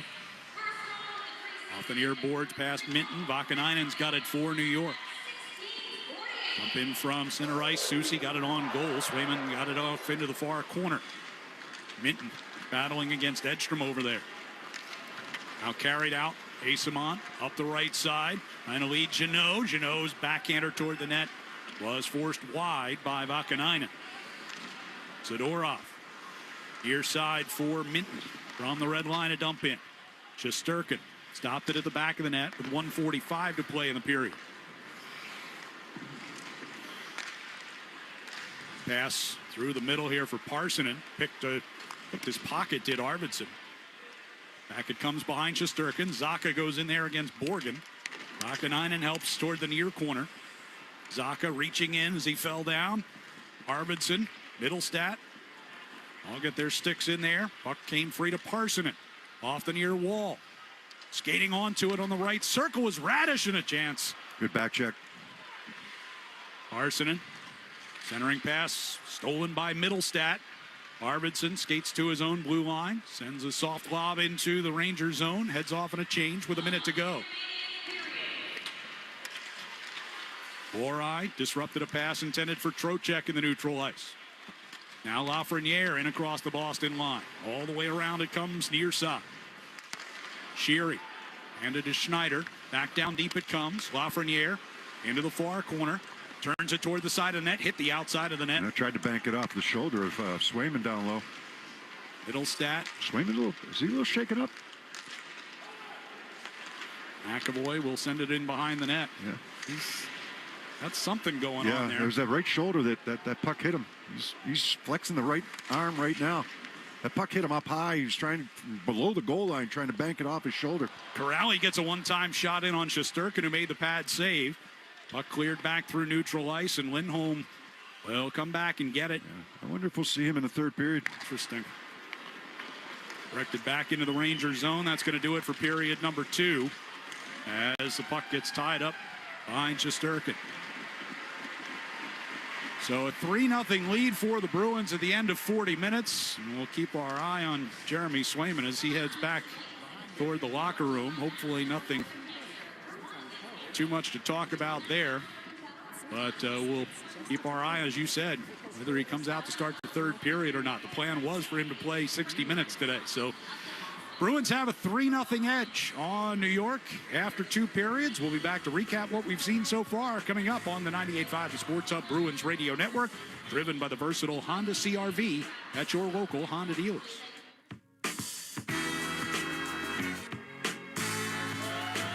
Off the near boards past Minton. Vakanainen's got it for New York. Up in from center ice. Susi got it on goal. Swayman got it off into the far corner. Minton battling against Edstrom over there. Now carried out. Asamon up the right side. Trying to lead Jeannot. Jeannot's backhander toward the net was forced wide by Vakanainen. Zadorov. Near side for Minton. From the red line, a dump in. Shesterkin stopped it at the back of the net with 1:45 to play in the period. Pass through the middle here for Parsonen. Picked his pocket, did Arvidsson. Back it comes behind Shesterkin. Zaka goes in there against Borgen. Vakanainen helps toward the near corner. Zaka reaching in as he fell down. Arvidsson, Middlestat. All get their sticks in there. Puck came free to Parsonen. Off the near wall. Skating onto it on the right circle was Radish, and a chance. Good back check. Parsonen. Centering pass stolen by Middlestat. Arvidsson skates to his own blue line. Sends a soft lob into the Ranger zone. Heads off in a change with a minute to go. Borai disrupted a pass intended for Trocheck in the neutral ice. Now Lafreniere in across the Boston line. All the way around it comes near side. Sheary handed to Schneider. Back down deep it comes. Lafreniere into the far corner. Turns it toward the side of the net. Hit the outside of the net. And I tried to bank it off the shoulder of Swayman down low. Middlestat. Swayman, is he a little shaken up? McAvoy will send it in behind the net. Yeah. That's something going Yeah, on there. there's that right shoulder that puck hit him. He's flexing the right arm right now. That puck hit him up high. He's trying below the goal line, trying to bank it off his shoulder. Corrali gets a one-time shot in on Shesterkin, who made the pad save. Puck cleared back through neutral ice, and Lindholm will come back and get it. Yeah. I wonder if we'll see him in the third period. Interesting. Directed back into the Ranger zone. That's going to do it for period number 2 as the puck gets tied up behind Shesterkin. So a 3-0 lead for the Bruins at the end of 40 minutes. And we'll keep our eye on Jeremy Swayman as he heads back toward the locker room. Hopefully nothing too much to talk about there. But we'll keep our eye, as you said, whether he comes out to start the third period or not. The plan was for him to play 60 minutes today. So Bruins have a 3-0 edge on New York after 2 periods. We'll be back to recap what we've seen so far coming up on the 98.5 The Sports Hub Bruins Radio Network, driven by the versatile Honda CR-V at your local Honda dealers.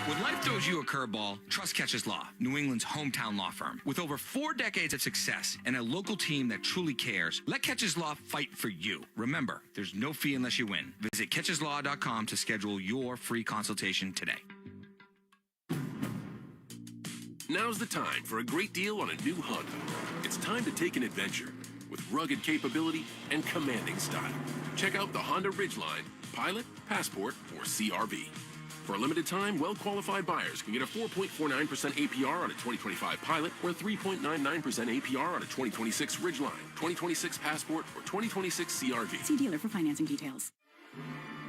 When life throws you a curveball, trust Catches Law, New England's hometown law firm. With over 4 decades of success and a local team that truly cares, let Catches Law fight for you. Remember, there's no fee unless you win. Visit catcheslaw.com to schedule your free consultation today. Now's the time for a great deal on a new Honda. It's time to take an adventure with rugged capability and commanding style. Check out the Honda Ridgeline, Pilot, Passport, or CR-V. For a limited time, well-qualified buyers can get a 4.49% APR on a 2025 Pilot or 3.99% APR on a 2026 Ridgeline, 2026 Passport, or 2026 CR-V. See dealer for financing details.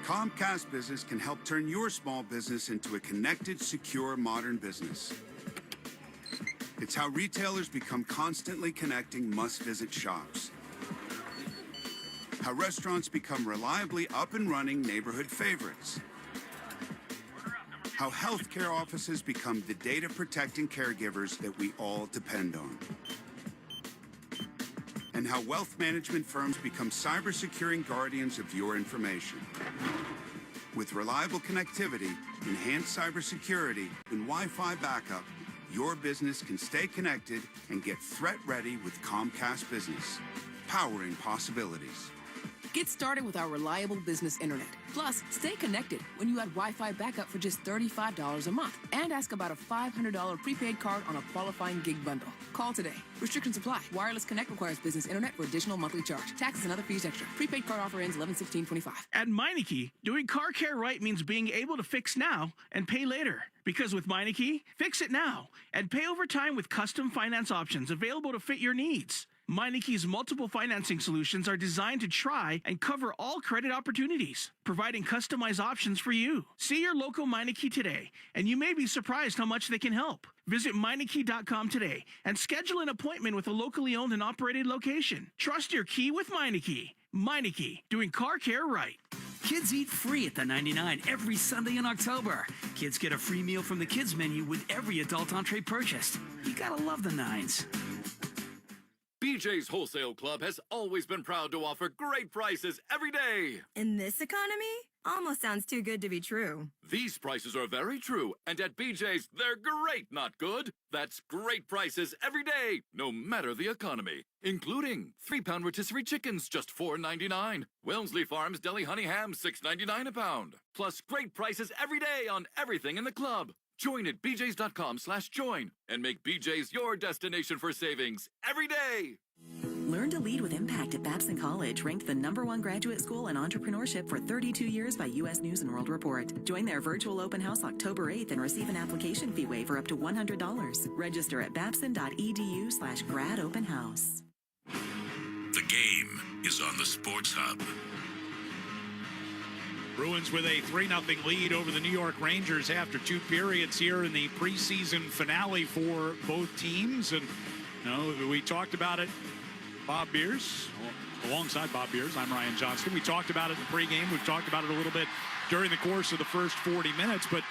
Comcast Business can help turn your small business into a connected, secure, modern business. It's how retailers become constantly connecting must-visit shops. How restaurants become reliably up and running neighborhood favorites. How healthcare offices become the data-protecting caregivers that we all depend on. And how wealth management firms become cyber-securing guardians of your information. With reliable connectivity, enhanced cybersecurity, and Wi-Fi backup, your business can stay connected and get threat ready with Comcast Business, powering possibilities. Get started with our reliable business internet. Plus, stay connected when you add Wi-Fi backup for just $35 a month. And ask about a $500 prepaid card on a qualifying gig bundle. Call today. Restrictions apply. Wireless Connect requires business internet for additional monthly charge. Taxes and other fees extra. Prepaid card offer ends 11/16/25. At Meineke, doing car care right means being able to fix now and pay later. Because with Meineke, fix it now and pay over time with custom finance options available to fit your needs. Meineke's multiple financing solutions are designed to try and cover all credit opportunities, providing customized options for you. See your local Meineke today, and you may be surprised how much they can help. Visit Meineke.com today and schedule an appointment with a locally owned and operated location. Trust your key with Meineke. Meineke, doing car care right. Kids eat free at the 99 every Sunday in October. Kids get a free meal from the kids menu with every adult entree purchased. You gotta love the Nines. BJ's Wholesale Club has always been proud to offer great prices every day. In this economy? Almost sounds too good to be true. These prices are very true, and at BJ's, they're great, not good. That's great prices every day, no matter the economy. Including 3-pound rotisserie chickens, just $4.99. Wellesley Farms Deli Honey Ham, $6.99 a pound. Plus great prices every day on everything in the club. Join at bjs.com/join and make BJ's your destination for savings every day. Learn to lead with impact at Babson College, ranked the #1 graduate school in entrepreneurship for 32 years by U.S. News & World Report. Join their virtual open house October 8th and receive an application fee waiver up to $100. Register at babson.edu/gradopenhouse. The game is on the Sports Hub. Bruins with a 3-0 lead over the New York Rangers after 2 periods here in the preseason finale for both teams. And we talked about it. Bob Beers, alongside Bob Beers, I'm Ryan Johnston. We talked about it in the pregame. We've talked about it a little bit during the course of the first 40 minutes. But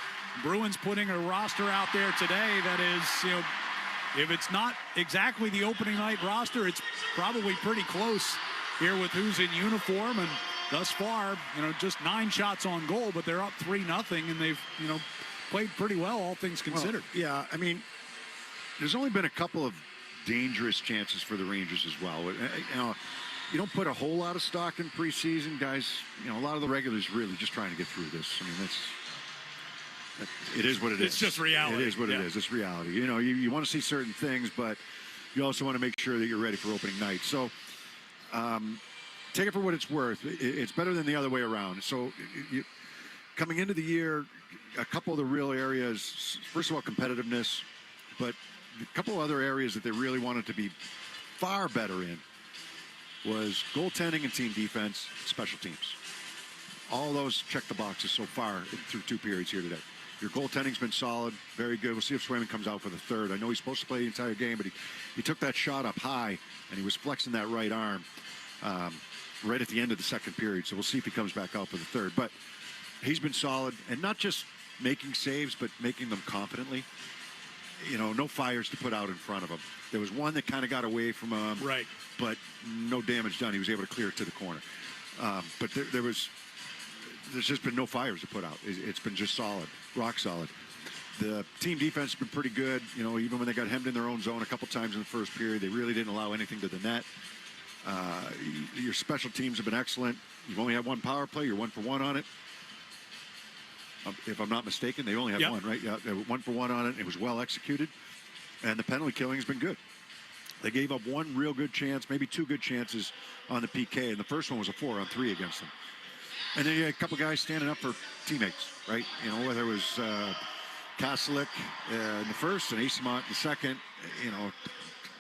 Bruins putting a roster out there today that is, if it's not exactly the opening night roster, it's probably pretty close here with who's in uniform. And thus far, just 9 shots on goal, but they're up 3-0, and they've, played pretty well, all things considered. Well, yeah, I mean, there's only been a couple of dangerous chances for the Rangers as well. You don't put a whole lot of stock in preseason, guys. A lot of the regulars really just trying to get through this. I mean, it is what it is. It's just reality. It is what it is. It's reality. You want to see certain things, but you also want to make sure that you're ready for opening night. So, take it for what it's worth. It's better than the other way around. So coming into the year, a couple of the real areas, first of all, competitiveness, but a couple of other areas that they really wanted to be far better in was goaltending and team defense, special teams. All those check the boxes so far through 2 periods here today. Your goaltending's been solid, very good. We'll see if Swayman comes out for the third. I know he's supposed to play the entire game, but he took that shot up high, and he was flexing that right arm right at the end of the second period. So we'll see if he comes back out for the third. But he's been solid, and not just making saves, but making them confidently. No fires to put out in front of him. There was one that kind of got away from him, right? But no damage done. He was able to clear it to the corner. But there's just been no fires to put out. It's been just solid, rock solid. The team defense has been pretty good. Even when they got hemmed in their own zone a couple times in the first period, they really didn't allow anything to the net. Your special teams have been excellent. You've only had 1 power play. You're 1 for 1 on it. If I'm not mistaken, they only had 1, right? Yeah, they were 1 for 1 on it. It was well executed. And the penalty killing has been good. They gave up 1 real good chance, maybe 2 good chances on the PK, and the first one was a 4-on-3 against them. And then you had a couple guys standing up for teammates, right? Whether it was Kastelik in the first and Asimont in the second,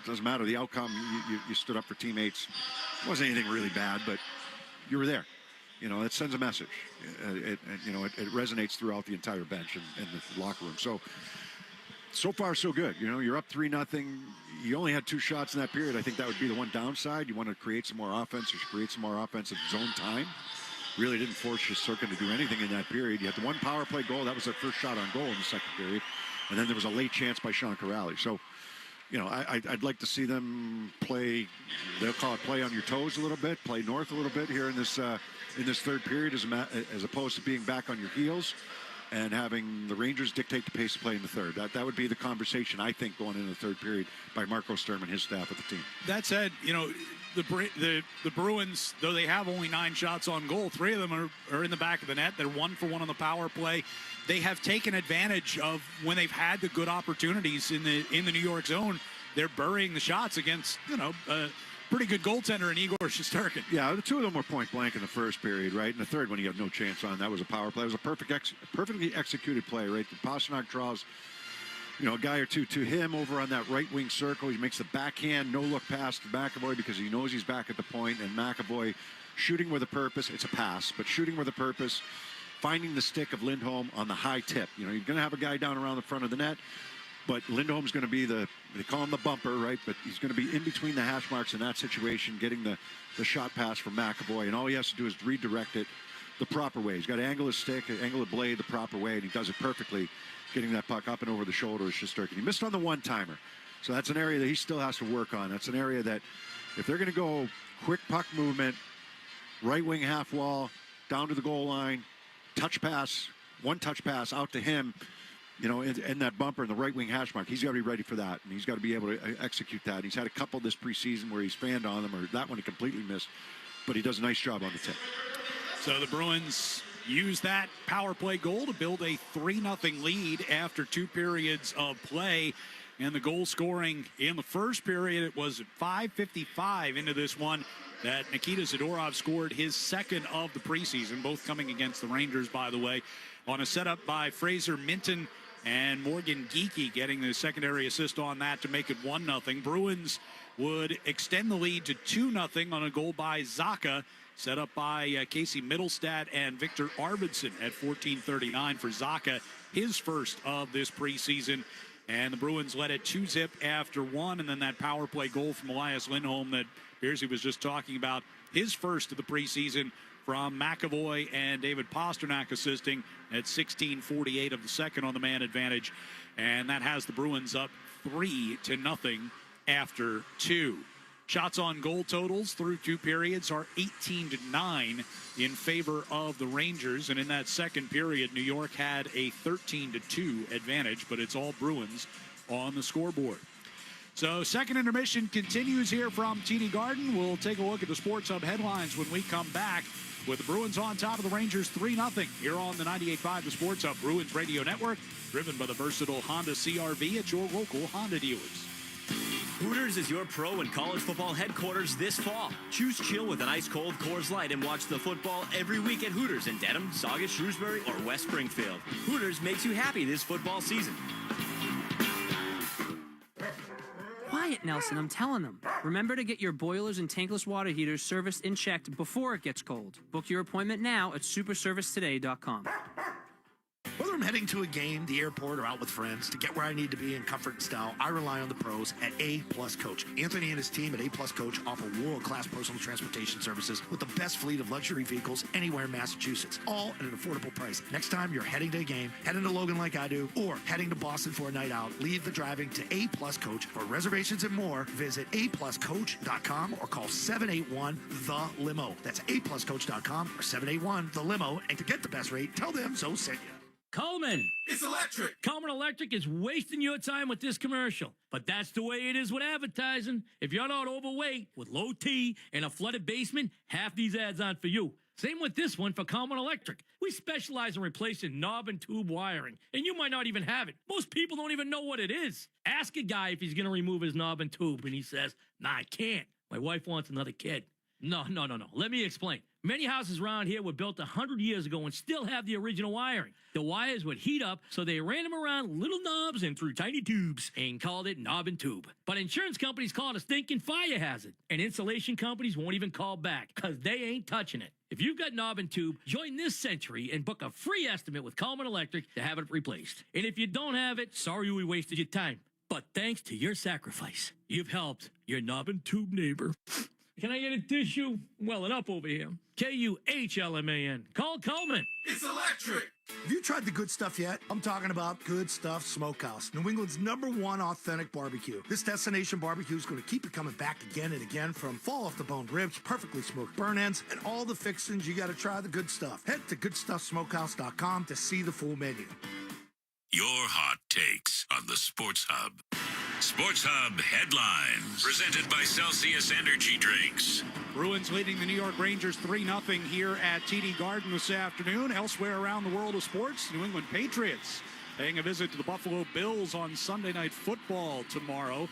doesn't matter the outcome. You stood up for teammates. It wasn't anything really bad, but you were there. It sends a message. It resonates throughout the entire bench and the locker room. So far, so good. You're up 3-0. You only had 2 shots in that period. I think that would be the one downside. You want to create some more offense. You should create some more offensive zone time. Really didn't force Shesterkin to do anything in that period. You had the 1 power play goal. That was their first shot on goal in the second period. And then there was a late chance by Sean Corrali. So, I'd like to see them play. They'll call it play on your toes a little bit, play north a little bit here in this third period, as opposed to being back on your heels. and having the Rangers dictate the pace of play in the third. That would be the conversation, I think, going into the third period by Marco Sturm and his staff with the team. That said, the Bruins, though they have only 9 shots on goal, 3 of them are in the back of the net. They're 1 for 1 on the power play. They have taken advantage of when they've had the good opportunities in the New York zone. They're burying the shots against, pretty good goaltender in Igor Shesterkin. Yeah, the 2 of them were point blank in the first period, right? In the third one, you have no chance on. That was a power play. It was a perfectly executed play, right? The Pastrnak draws, a guy or two to him over on that right wing circle. He makes the backhand no-look pass to McAvoy because he knows he's back at the point, and McAvoy shooting with a purpose. It's a pass, but shooting with a purpose, finding the stick of Lindholm on the high tip. You're going to have a guy down around the front of the net, but Lindholm's going to be they call him the bumper, right? But he's going to be in between the hash marks in that situation, getting the shot pass from McAvoy. And all he has to do is redirect it the proper way. He's got to angle his stick, angle the blade the proper way, and he does it perfectly, getting that puck up and over the shoulder of Shesterkin. He missed on the one-timer. So that's an area that he still has to work on. That's an area that if they're going to go quick puck movement, right wing half wall, down to the goal line, touch pass, one touch pass out to him, in that bumper in the right wing hash mark, he's got to be ready for that, and he's got to be able to execute that. He's had a couple this preseason where he's fanned on them, or that one he completely missed, but he does a nice job on the tip. So the Bruins use that power play goal to build a 3-0 lead after 2 periods of play. And the goal scoring in the first period, it was 5:55 into this one that Nikita Zadorov scored his second of the preseason, both coming against the Rangers, by the way, on a setup by Fraser Minton and Morgan Geekie getting the secondary assist on that to make it 1-0. Bruins would extend the lead to 2-0 on a goal by Zacha, set up by Casey Middlestat and Victor Arvidsson at 14:39 for Zacha, his first of this preseason. And the Bruins led it 2-0 after 1, and then that power play goal from Elias Lindholm that Bearsy was just talking about, his first of the preseason from McAvoy and David Pastrnak assisting at 16:48 of the second on the man advantage. And that has the Bruins up 3-0 after 2. Shots on goal totals through 2 periods are 18-9 in favor of the Rangers. And in that second period, New York had a 13-2 advantage, but it's all Bruins on the scoreboard. So second intermission continues here from TD Garden. We'll take a look at the Sports Hub headlines when we come back with the Bruins on top of the Rangers 3-0 here on the 98.5 The Sports Hub Bruins Radio Network, driven by the versatile Honda CR-V at your local Honda dealers. Hooters is your pro and college football headquarters this fall. Choose chill with an ice-cold Coors Light and watch the football every week at Hooters in Dedham, Saugus, Shrewsbury, or West Springfield. Hooters makes you happy this football season. Quiet, Nelson, I'm telling them. Remember to get your boilers and tankless water heaters serviced and checked before it gets cold. Book your appointment now at superservicetoday.com. Whether I'm heading to a game, the airport, or out with friends, to get where I need to be in comfort and style, I rely on the pros at A+ Coach. Anthony and his team at A+ Coach offer world-class personal transportation services with the best fleet of luxury vehicles anywhere in Massachusetts, all at an affordable price. Next time you're heading to a game, heading to Logan like I do, or heading to Boston for a night out, leave the driving to A+ Coach. For reservations and more, visit apluscoach.com or call 781-THE-LIMO. That's apluscoach.com or 781-THE-LIMO. And to get the best rate, tell them so sent you. Coleman. It's electric. Coleman Electric is wasting your time with this commercial. But that's the way it is with advertising. If you're not overweight, with low T and a flooded basement, half these ads aren't for you. Same with this one for Coleman Electric. We specialize in replacing knob and tube wiring, and you might not even have it. Most people don't even know what it is. Ask a guy if he's going to remove his knob and tube, and he says, "Nah, I can't. My wife wants another kid." No. Let me explain. Many houses around here were built 100 years ago and still have the original wiring. The wires would heat up, so they ran them around little knobs and through tiny tubes and called it knob and tube. But insurance companies call it a stinking fire hazard, and insulation companies won't even call back because they ain't touching it. If you've got knob and tube, join this century and book a free estimate with Coleman Electric to have it replaced. And if you don't have it, sorry we wasted your time. But thanks to your sacrifice, you've helped your knob and tube neighbor. Can I get a tissue? Welling up over here. Kuhlman. Call Coleman. It's electric. Have you tried the good stuff yet? I'm talking about Good Stuff Smokehouse, New England's #1 authentic barbecue. This destination barbecue is going to keep you coming back again and again, from fall off the bone ribs, perfectly smoked burn ends, and all the fixings. You got to try the good stuff. Head to goodstuffsmokehouse.com to see the full menu. Your hot takes on the Sports Hub. Sports Hub headlines, presented by Celsius Energy Drinks. Bruins leading the New York Rangers 3-0 here at TD Garden this afternoon. Elsewhere around the world of sports, New England Patriots paying a visit to the Buffalo Bills on Sunday Night Football tomorrow.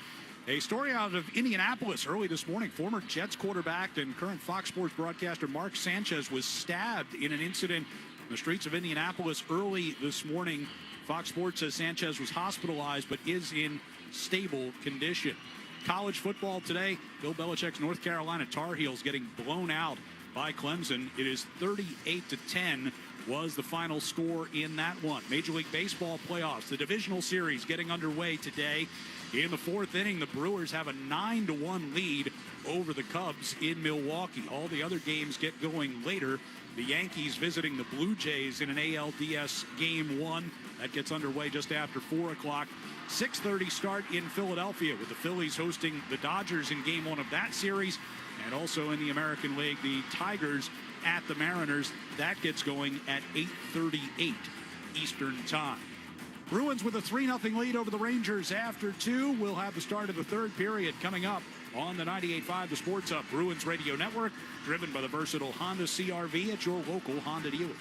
A story out of Indianapolis early this morning. Former Jets quarterback and current Fox Sports broadcaster Mark Sanchez was stabbed in an incident in the streets of Indianapolis early this morning. Fox Sports says Sanchez was hospitalized but is in stable condition. College football today, Bill Belichick's North Carolina Tar Heels getting blown out by Clemson. It is 38-10 was the final score in that one. Major League Baseball playoffs, the divisional series getting underway today. In the fourth inning, the Brewers have a 9-1 lead over the Cubs in Milwaukee. All the other games get going later. The Yankees visiting the Blue Jays in an ALDS Game 1. That gets underway just after 4 o'clock. 6:30 start in Philadelphia with the Phillies hosting the Dodgers in Game 1 of that series. And also in the American League, the Tigers at the Mariners. That gets going at 8:38 Eastern Time. Bruins with a 3-0 lead over the Rangers after 2. We'll have the start of the third period coming up on the 98.5 The Sports Hub Bruins Radio Network, driven by the versatile Honda CR-V at your local Honda dealers.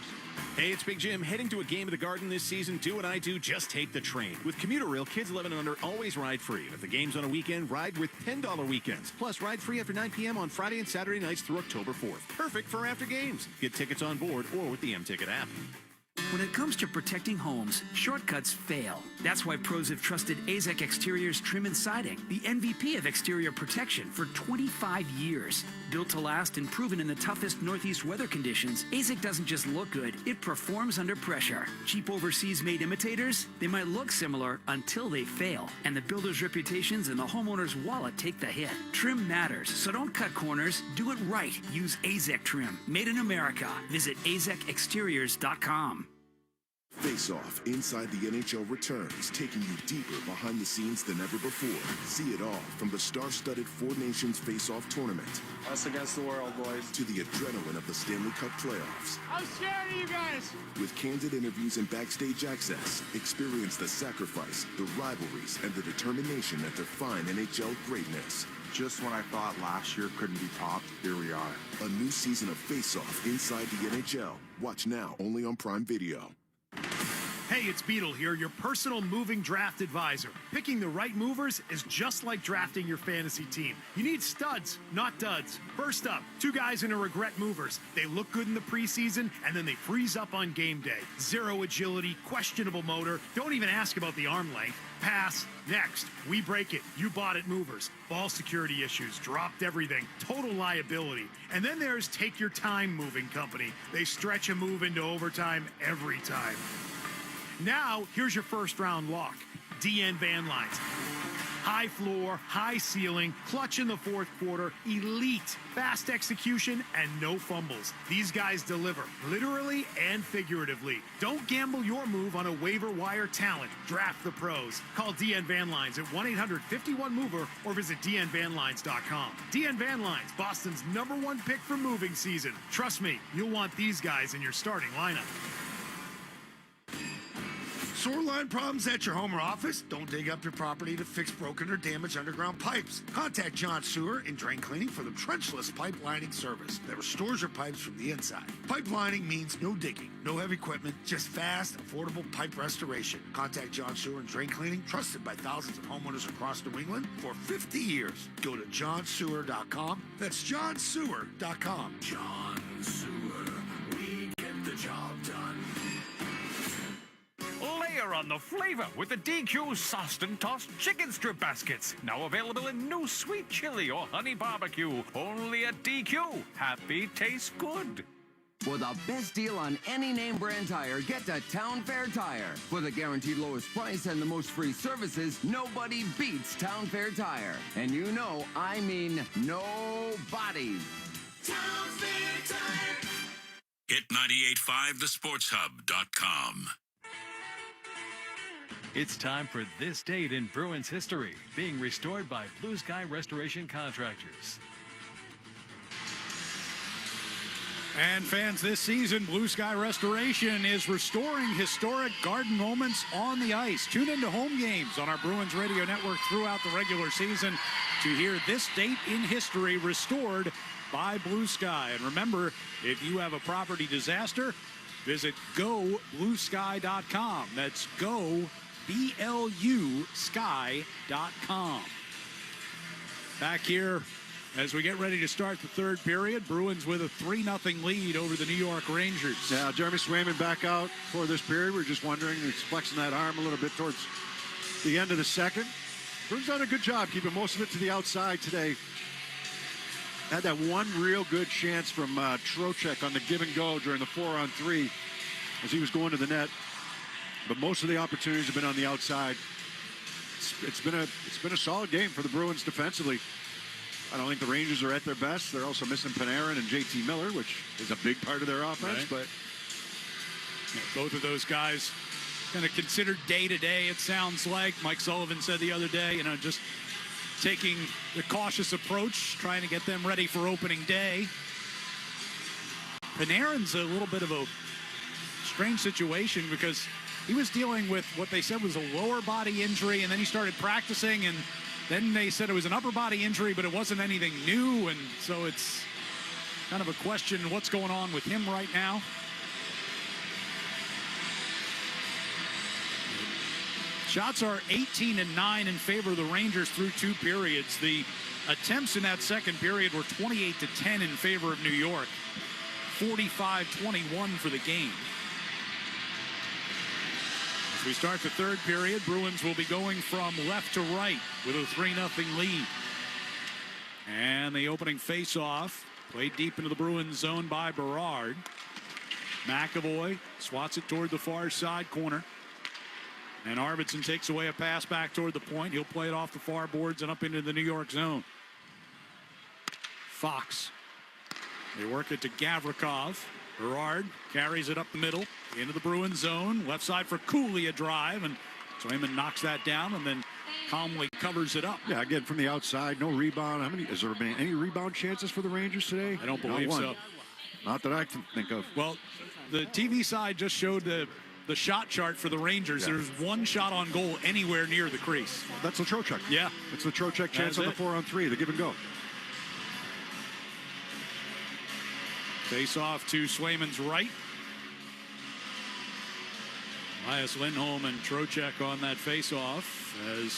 Hey, it's Big Jim. Heading to a game at the Garden this season? Do what I do. Just take the train. With Commuter Rail, kids 11 and under always ride free. And if the game's on a weekend, ride with $10 weekends. Plus, ride free after 9 p.m. on Friday and Saturday nights through October 4th. Perfect for after games. Get tickets on board or with the M-Ticket app. When it comes to protecting homes, shortcuts fail. That's why pros have trusted AZEK Exteriors Trim and Siding, the MVP of exterior protection for 25 years. Built to last and proven in the toughest Northeast weather conditions, AZEK doesn't just look good, it performs under pressure. Cheap overseas-made imitators? They might look similar until they fail, and the builder's reputations and the homeowner's wallet take the hit. Trim matters, so don't cut corners. Do it right. Use AZEK Trim. Made in America. Visit azekexteriors.com. Face Off Inside the NHL returns, taking you deeper behind the scenes than ever before. See it all from the star-studded Four Nations Face Off tournament. Us against the world, boys. To the adrenaline of the Stanley Cup playoffs. I'm scared of you guys. With candid interviews and backstage access, experience the sacrifice, the rivalries, and the determination that define NHL greatness. Just when I thought last year couldn't be topped, here we are. A new season of Face Off Inside the NHL. Watch now only on Prime Video. Hey, it's Beetle here, your personal moving draft advisor. Picking the right movers is just like drafting your fantasy team. You need studs, not duds. First up, 2 guys in a regret movers. They look good in the preseason, and then they freeze up on game day. Zero agility, questionable motor. Don't even ask about the arm length. Pass. Next, We Break It. You Bought It movers. Ball security issues. Dropped everything. Total liability. And then there's Take Your Time Moving Company. They stretch a move into overtime every time. Now, here's your first round lock. DN Van Lines. High floor, high ceiling, clutch in the fourth quarter, elite, fast execution, and no fumbles. These guys deliver, literally and figuratively. Don't gamble your move on a waiver wire talent. Draft the pros. Call DN Van Lines at 1-800-51-MOVER or visit dnvanlines.com. DN Van Lines, Boston's #1 pick for moving season. Trust me, you'll want these guys in your starting lineup. Sewer line problems at your home or office? Don't dig up your property to fix broken or damaged underground pipes. Contact John Sewer and Drain Cleaning for the trenchless pipe lining service that restores your pipes from the inside. Pipe lining means no digging, no heavy equipment, just fast, affordable pipe restoration. Contact John Sewer and Drain Cleaning, trusted by thousands of homeowners across New England for 50 years. Go to johnsewer.com. That's johnsewer.com. John Sewer, we get the job done. Layer on the flavor with the DQ sauced and tossed chicken strip baskets. Now available in new sweet chili or honey barbecue. Only at DQ. Happy tastes good. For the best deal on any name brand tire, get to Town Fair Tire. For the guaranteed lowest price and the most free services, nobody beats Town Fair Tire. And you know, I mean nobody. Town Fair Tire. Hit 985thesportshub.com. It's time for This Date in Bruins History, being restored by Blue Sky Restoration Contractors. And fans, this season, Blue Sky Restoration is restoring historic garden moments on the ice. Tune into home games on our Bruins radio network throughout the regular season to hear This Date in History restored by Blue Sky. And remember, if you have a property disaster, visit gobluesky.com. That's goblusky.com. Back here as we get ready to start the third period, Bruins with a 3-0 lead over the New York Rangers. Yeah, Jeremy Swayman back out for this period. We're just wondering, he's flexing that arm a little bit towards the end of the second. Bruins done a good job keeping most of it to the outside today. Had that one real good chance from Trocheck on the give and go during the 4-on-3 as he was going to the net. But most of the opportunities have been on the outside. It's been a solid game for the Bruins defensively. I don't think the Rangers are at their best. They're also missing Panarin and JT Miller, which is a big part of their offense. Right. But yeah, both of those guys kind of considered day-to-day, it sounds like. Mike Sullivan said the other day, just taking the cautious approach, trying to get them ready for opening day. Panarin's a little bit of a strange situation because he was dealing with what they said was a lower body injury, and then he started practicing, and then they said it was an upper body injury, but it wasn't anything new, and so it's kind of a question what's going on with him right now. Shots are 18-9 in favor of the Rangers through 2 periods. The attempts in that second period were 28-10 in favor of New York. 45-21 for the game. As we start the third period, Bruins will be going from left to right with a 3-0 lead. And the opening face-off played deep into the Bruins zone by Berard. McAvoy swats it toward the far side corner. And Arvidsson takes away a pass back toward the point. He'll play it off the far boards and up into the New York zone. Fox. They work it to Gavrikov. Berard carries it up the middle into the Bruins zone. Left side for Cooley, a drive. And Swayman knocks that down and then calmly covers it up. yeah, again, from the outside, no rebound. Has there been any rebound chances for the Rangers today? I don't believe so. Not that I can think of. Well, the TV side just showed the shot chart for the Rangers. Yeah. There's one shot on goal anywhere near the crease. That's the Trocheck. Yeah. That's the Trocheck chance on the 4-on-3, the give and go. Face off to Swayman's right. Elias Lindholm and Trocheck on that face off as a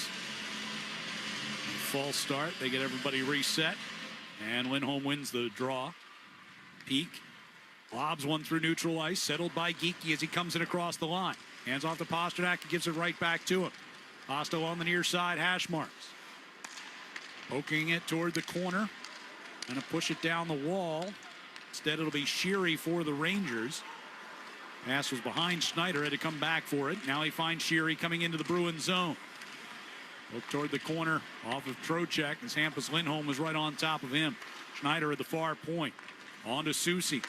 false start. They get everybody reset. And Lindholm wins the draw. Peak. Lobs one through neutral ice, settled by Geekie as he comes in across the line. Hands off to Pasternak and gives it right back to him. Pasto on the near side, hash marks. Poking it toward the corner. Gonna push it down the wall. Instead, it'll be Sheary for the Rangers. Pass was behind Schneider, had to come back for it. Now he finds Sheary coming into the Bruins zone. Look toward the corner off of Trocheck as Hampus Lindholm was right on top of him. Schneider at the far point. On to Soucy.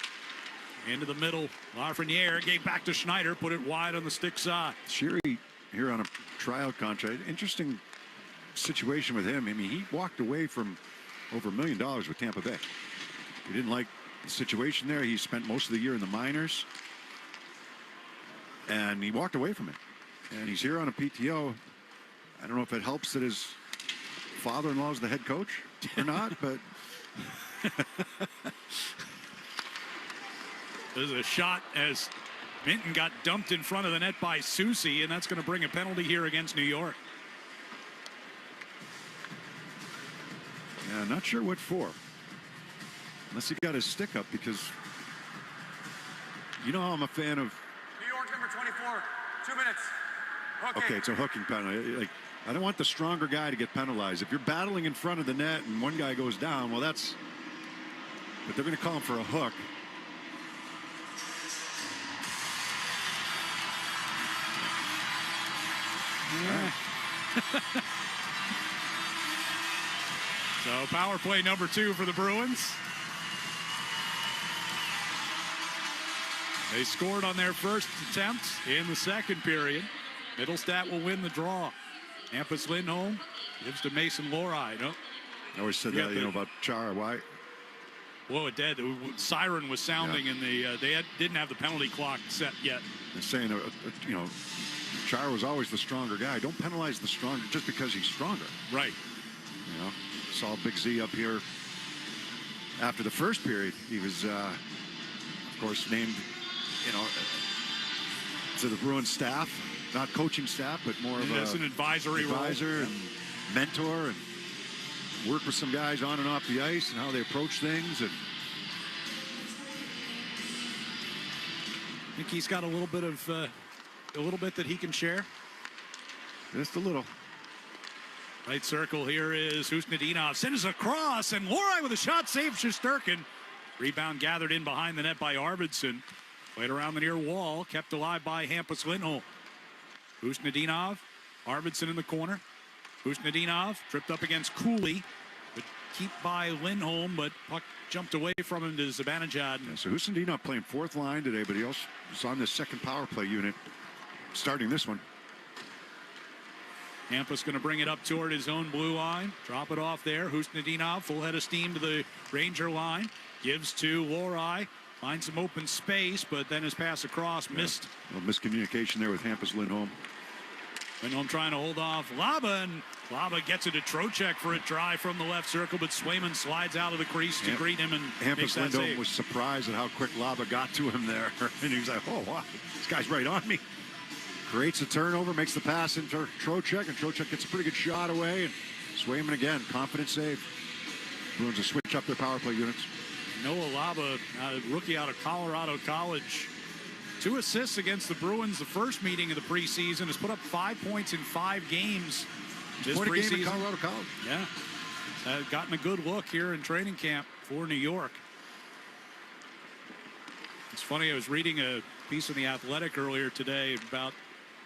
Into the middle. Lafreniere gave back to Schneider, put it wide on the stick side. Sheary here on a tryout contract. Interesting situation with him. I mean, he walked away from over $1 million with Tampa Bay. He didn't like the situation there. He spent most of the year in the minors. And he walked away from it. And he's here on a PTO. I don't know if it helps that his father-in-law is the head coach or not, but... There's a shot as Minton got dumped in front of the net by Soucy, and that's going to bring a penalty here against New York. Yeah, not sure what for. Unless he got his stick up, because you know how I'm a fan of... New York number 24, 2 minutes. Okay, it's a hooking penalty. Like, I don't want the stronger guy to get penalized. If you're battling in front of the net and one guy goes down, well, that's... But they're going to call him for a hook. Yeah. So power play number 2 for the Bruins. They scored on their first attempt in the second period. Middlestat will win the draw. Hampus Lindholm gives to Mason Lohrei. No. I always said that, about Chara. Why? Whoa, it did. The siren was sounding, and they didn't have the penalty clock set yet. They're saying, Chara was always the stronger guy. Don't penalize the stronger just because he's stronger. Right. Saw Big Z up here after the first period. He was, of course, named, to the Bruins staff, not coaching staff, but more of an advisory role. And mentor, and work with some guys on and off the ice and how they approach things. And I think he's got a little bit that he can share. Just a little. Right circle here is Husnudinov. Sends across, and Lohrei with a shot saved Shesterkin. Rebound gathered in behind the net by Arvidsson. Played around the near wall, kept alive by Hampus Lindholm. Husnudinov, Arvidsson in the corner. Husnudinov tripped up against Cooley. But keep by Lindholm, but puck jumped away from him to Zibanejad. Yeah, so Husnudinov playing fourth line today, but he also was on the second power play unit starting this one. Hampus going to bring it up toward his own blue line. Drop it off there. Husnudinov, full head of steam to the Ranger line. Gives to Lohrei. Finds some open space, but then his pass across missed. A little miscommunication there with Hampus Lindholm. Lindholm trying to hold off Laba, and Laba gets it to Trocheck for a try from the left circle, but Swayman slides out of the crease to greet him and makes that Lindholm save. was surprised at how quick Laba got to him there. And he was like, oh, wow, this guy's right on me. Creates a turnover, makes the pass into Trocheck, and Trocheck gets a pretty good shot away. And Swayman again, confident save. Bruins will switch up their power play units. Noah Laba, rookie out of Colorado College. 2 assists against the Bruins the first meeting of the preseason. Has put up 5 points in 5 games this preseason. Game in Colorado College. Yeah. Gotten a good look here in training camp for New York. It's funny, I was reading a piece in The Athletic earlier today about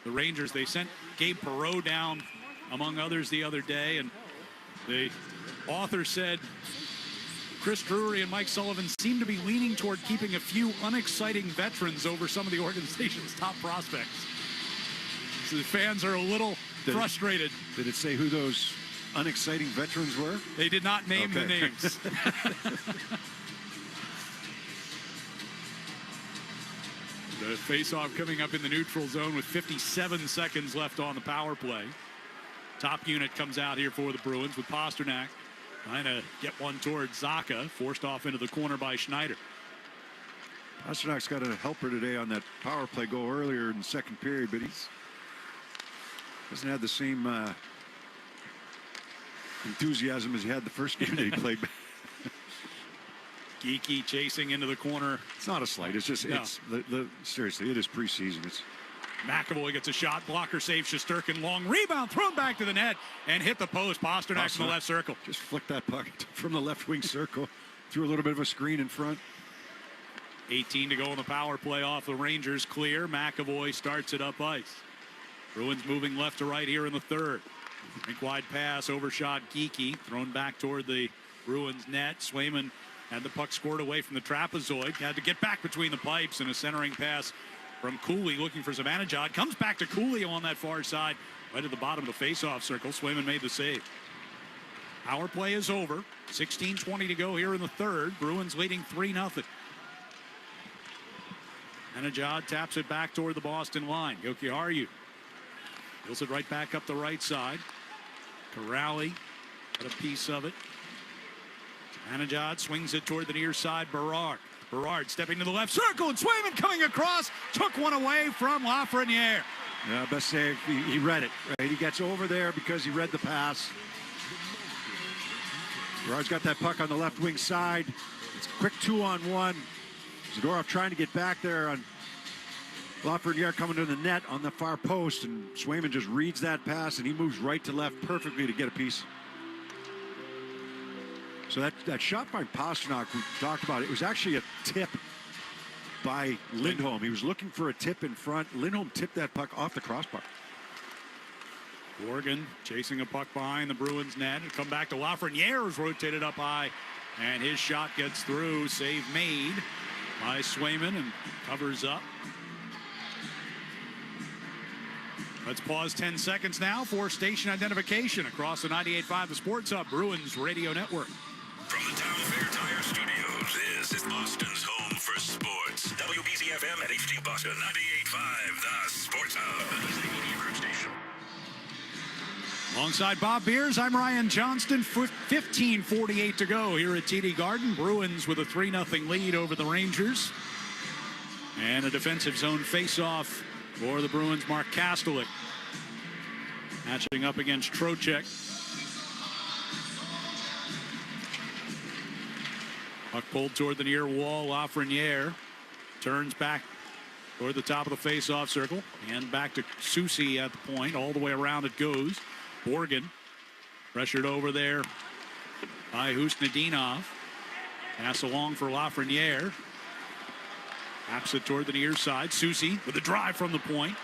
the Rangers. They sent Gabe Perreault down, among others, the other day, and the author said Chris Drury and Mike Sullivan seem to be leaning toward keeping a few unexciting veterans over some of the organization's top prospects. So the fans are a little frustrated. Did it say who those unexciting veterans were? They did not name the names. The faceoff coming up in the neutral zone with 57 seconds left on the power play. Top unit comes out here for the Bruins with Pasternak trying to get one towards Zacha, forced off into the corner by Schneider. Pasternak's got a helper today on that power play goal earlier in the second period, but he's doesn't have the same enthusiasm as he had the first game that he played. Geeky chasing into the corner. It's not a slight. It's just, seriously, it is preseason. It's McAvoy gets a shot, blocker save, Shesterkin, long rebound, thrown back to the net, and hit the post. Pasternak in the left circle. Just flicked that puck from the left wing circle, threw a little bit of a screen in front. 18 to go in the power play off the Rangers clear. McAvoy starts it up ice. Bruins moving left to right here in the third. Rink wide pass, overshot Geeky, thrown back toward the Bruins net. Swayman had the puck scored away from the trapezoid. Had to get back between the pipes, and a centering pass from Cooley looking for Zibanejad. Comes back to Cooley on that far side, right at the bottom of the faceoff circle. Swayman made the save. Power play is over. 16:20 to go here in the third. Bruins leading 3-0. Zibanejad taps it back toward the Boston line. Jokiharju deals it right back up the right side. Corrali got a piece of it. Zibanejad swings it toward the near side. Berard stepping to the left circle, and Swayman coming across. Took one away from Lafreniere. Yeah, best save. He read it. Right? He gets over there because he read the pass. Berard's got that puck on the left wing side. It's a quick 2-on-1. Zadorov trying to get back there on Lafreniere coming to the net on the far post, and Swayman just reads that pass, and he moves right to left perfectly to get a piece. So that shot by Pasternak we talked about, it was actually a tip by Lindholm. He was looking for a tip in front. Lindholm tipped that puck off the crossbar. Morgan chasing a puck behind the Bruins net. It'll come back to Lafreniere, who's rotated up high, and his shot gets through. Save made by Swayman and covers up. Let's pause 10 seconds now for station identification across the 98.5 The Sports Hub Bruins Radio Network. From the Town Fair Tire Studios, this is Boston's home for sports. WBZFM at HD Boston 98.5 The Sports Hub. Is the media group station. Alongside Bob Beers, I'm Ryan Johnston. 15:48 to go here at TD Garden. Bruins with a 3-0 lead over the Rangers. And a defensive zone face-off for the Bruins, Mark Kastelik. Matching up against Trocheck. Puck pulled toward the near wall. Lafreniere turns back toward the top of the face-off circle. And back to Soucy at the point. All the way around it goes. Borgen pressured over there by Husnudinov. Pass along for Lafreniere. Taps it toward the near side. Soucy with a drive from the point.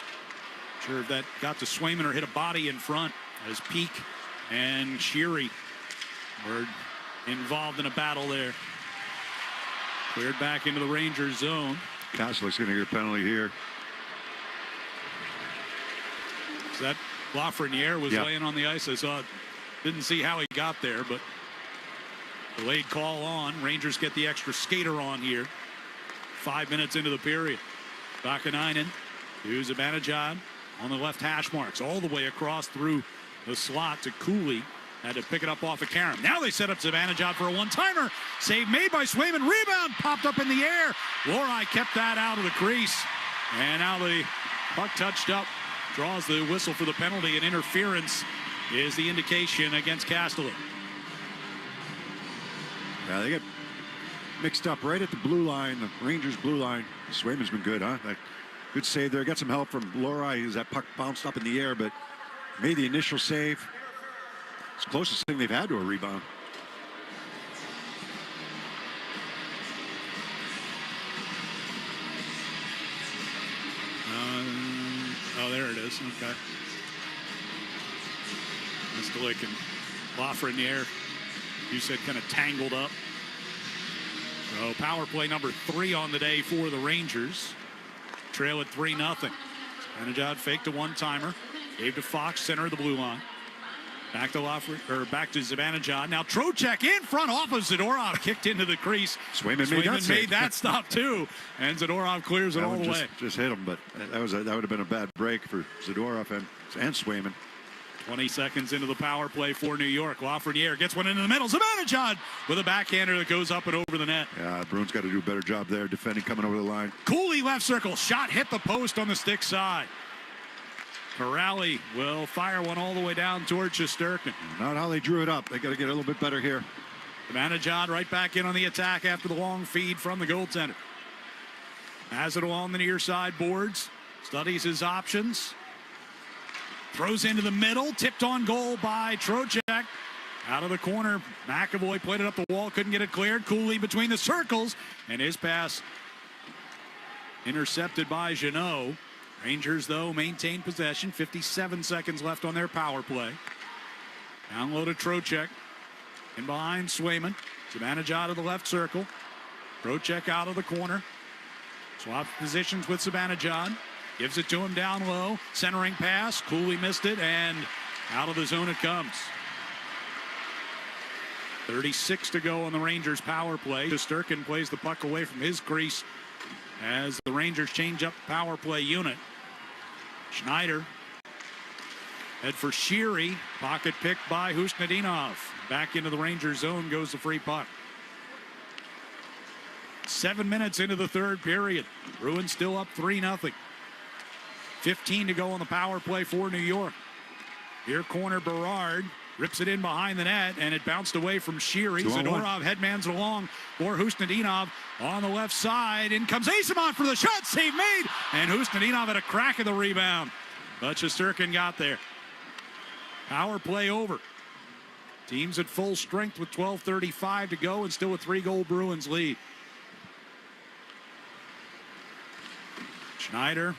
Sure if that got to Swayman or hit a body in front as Peak and Sheary were involved in a battle there. Cleared back into the Rangers zone. Kastelik's going to get a penalty here. So that Lafreniere was laying on the ice. I saw it. Didn't see how he got there, but delayed call on. Rangers get the extra skater on here. 5 minutes into the period. Vakanainen to Zibanejad on the left hash marks. All the way across through the slot to Cooley. Had to pick it up off of Karam. Now they set up Zibanejad for a one-timer. Save made by Swayman. Rebound popped up in the air. Lohrei kept that out of the crease. And now the puck touched up. Draws the whistle for the penalty, and interference is the indication against Kastelik. Yeah, they get mixed up right at the blue line, the Rangers blue line. Swayman's been good, huh? Good save there. Got some help from Lohrei as that puck bounced up in the air, but made the initial save. It's the closest thing they've had to a rebound. Oh, there it is. Okay. Kastelik and Lafreniere, you said, kind of tangled up. So power play number 3 on the day for the Rangers. Trail at 3-0. Zibanejad faked a one-timer. Gave to Fox, center of the blue line. Back to back to Zibanejad. Now Trocheck in front off of Zadorov. Kicked into the crease. Swayman made that stop too. And Zadorov clears it all the way. Just hit him, but that would have been a bad break for Zadorov and Swayman. 20 seconds into the power play for New York. Lafreniere gets one into the middle. Zibanejad with a backhander that goes up and over the net. Yeah, Bruins got to do a better job there defending coming over the line. Cooley left circle. Shot hit the post on the stick side. Corrali will fire one all the way down towards Shesterkin. Not how they drew it up. They got to get a little bit better here. Zibanejad right back in on the attack after the long feed from the goaltender. Has it along the near side boards. Studies his options. Throws into the middle. Tipped on goal by Trocheck. Out of the corner. McAvoy played it up the wall. Couldn't get it cleared. Cooley between the circles. And his pass intercepted by Jeannot. Rangers, though, maintain possession. 57 seconds left on their power play. Down low to Trocheck. In behind Swayman. Zibanejad to the left circle. Trocheck out of the corner. Swaps positions with Zibanejad. Gives it to him down low. Centering pass. Cooley missed it, and out of the zone it comes. 36 to go on the Rangers power play. Shesterkin plays the puck away from his crease as the Rangers change up the power play unit. Schneider head for Sheary. Pocket picked by Husnudinov. Back into the Rangers zone goes the free puck. 7 minutes into the third period. Bruins still up 3-0. 15 to go on the power play for New York. Here corner Berard rips it in behind the net, and it bounced away from Sheary. Zadorov headmans it along for Husnudinov on the left side. In comes Asimov for the shot. Save made, and Husnudinov had a crack of the rebound, but Shesterkin got there. Power play over. Teams at full strength with 12:35 to go and still a 3-goal Bruins lead. Schneider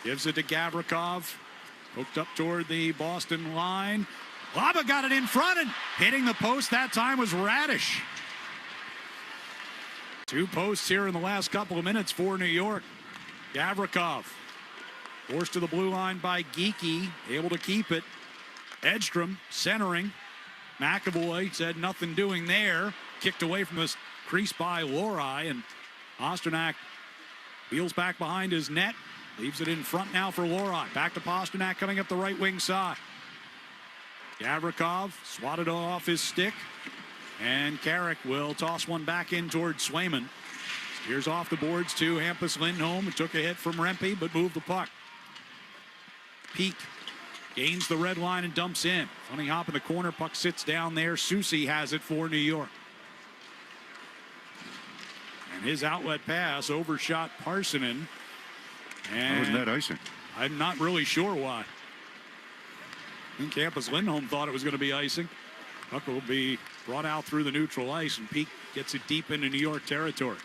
gives it to Gavrikov. Hooked up toward the Boston line. Laba got it in front, and hitting the post that time was Radish. 2 posts here in the last couple of minutes for New York. Gavrikov forced to the blue line by Geekie, able to keep it. Edstrom centering. McAvoy said nothing doing there. Kicked away from this crease by Lohrei, and Pasternak wheels back behind his net. Leaves it in front now for Lohrei. Back to Pasternak coming up the right wing side. Gavrikov swatted off his stick, and Carrick will toss one back in towards Swayman. Steers off the boards to Hampus Lindholm. Took a hit from Rempe, but moved the puck. Peak gains the red line and dumps in. Funny hop in the corner. Puck sits down there. Soucy has it for New York. And his outlet pass overshot Parsonen. And wasn't that icing? I'm not really sure why. I think Hampus Lindholm thought it was going to be icing. Puck will be brought out through the neutral ice, and Peak gets it deep into New York territory.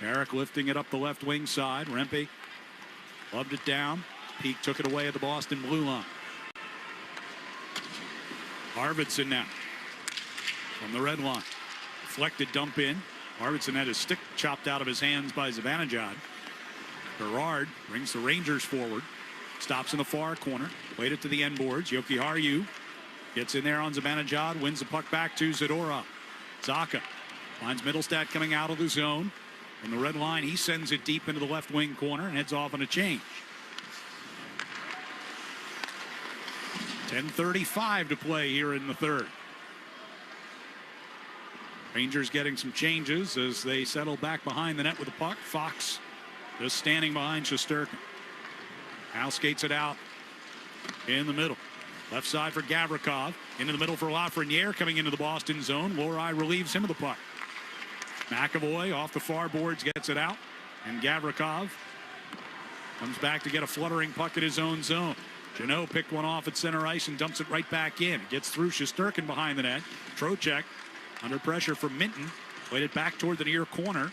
Carrick lifting it up the left wing side. Rempe loved it down. Peak took it away at the Boston blue line. Arvidsson now from the red line. Deflected dump in. Arvidsson had his stick chopped out of his hands by Zibanejad. Berard brings the Rangers forward. Stops in the far corner. Played it to the end boards. Jokiharju gets in there on Zibanejad. Wins the puck back to Zadorov. Zacha finds Middlestat coming out of the zone. From the red line, he sends it deep into the left wing corner and heads off on a change. 10:35 to play here in the third. Rangers getting some changes as they settle back behind the net with the puck. Fox just standing behind Shesterkin. Now skates it out in the middle. Left side for Gavrikov. Into the middle for Lafreniere coming into the Boston zone. Lohrei relieves him of the puck. McAvoy off the far boards gets it out. And Gavrikov comes back to get a fluttering puck at his own zone. Jeannot picked one off at center ice and dumps it right back in. It gets through Shesterkin behind the net. Trocheck under pressure from Minton. Played it back toward the near corner.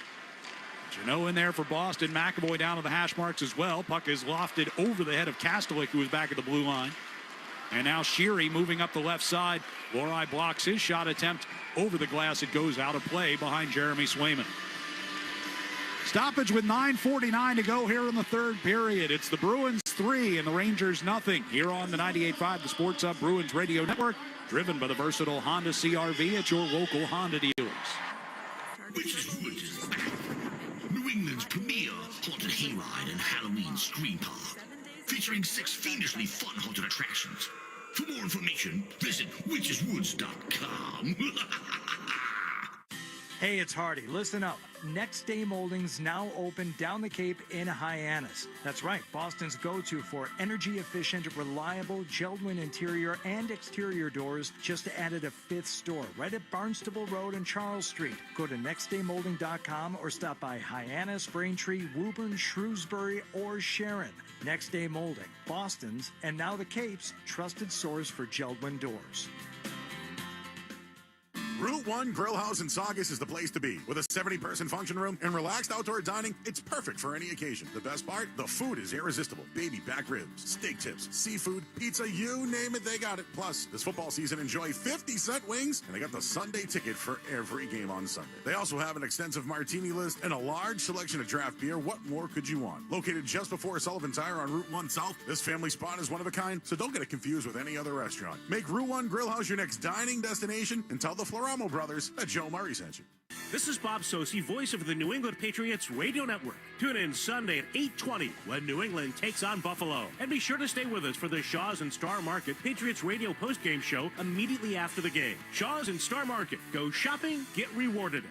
Jeannot in there for Boston. McAvoy down to the hash marks as well. Puck is lofted over the head of Kastelik, who was back at the blue line. And now Sheary moving up the left side. Lohrei blocks his shot attempt over the glass. It goes out of play behind Jeremy Swayman. Stoppage with 9:49 to go here in the third period. It's the Bruins 3 and the Rangers nothing here on the 98.5 The Sports Hub Bruins Radio Network, driven by the versatile Honda CR-V at your local Honda dealers. Witches Woods is back. New England's premier haunted hayride and Halloween screen park, featuring 6 fiendishly fun haunted attractions. For more information, visit witcheswoods.com. Hey, it's Hardy. Listen up. Next Day Molding's now open down the Cape in Hyannis. That's right, Boston's go-to for energy-efficient, reliable, gelled-win interior and exterior doors. Just added a 5th store right at Barnstable Road and Charles Street. Go to nextdaymolding.com or stop by Hyannis, Braintree, Woburn, Shrewsbury, or Sharon. Next Day Molding, Boston's and now the Cape's trusted source for gelled-win doors. Route 1 Grill House in Saugus is the place to be. With a 70-person function room and relaxed outdoor dining, it's perfect for any occasion. The best part? The food is irresistible. Baby back ribs, steak tips, seafood, pizza, you name it, they got it. Plus, this football season, enjoy 50-cent wings, and they got the Sunday ticket for every game on Sunday. They also have an extensive martini list and a large selection of draft beer. What more could you want? Located just before Sullivan Tire on Route 1 South, this family spot is one of a kind, so don't get it confused with any other restaurant. Make Route 1 Grill House your next dining destination and tell the Floramo brothers that Joe Murray sent you. This is Bob Sosi, voice of the New England Patriots Radio Network. Tune in Sunday at 8:20 when New England takes on Buffalo. And be sure to stay with us for the Shaw's and Star Market Patriots Radio postgame show immediately after the game. Shaw's and Star Market. Go shopping, get rewarded.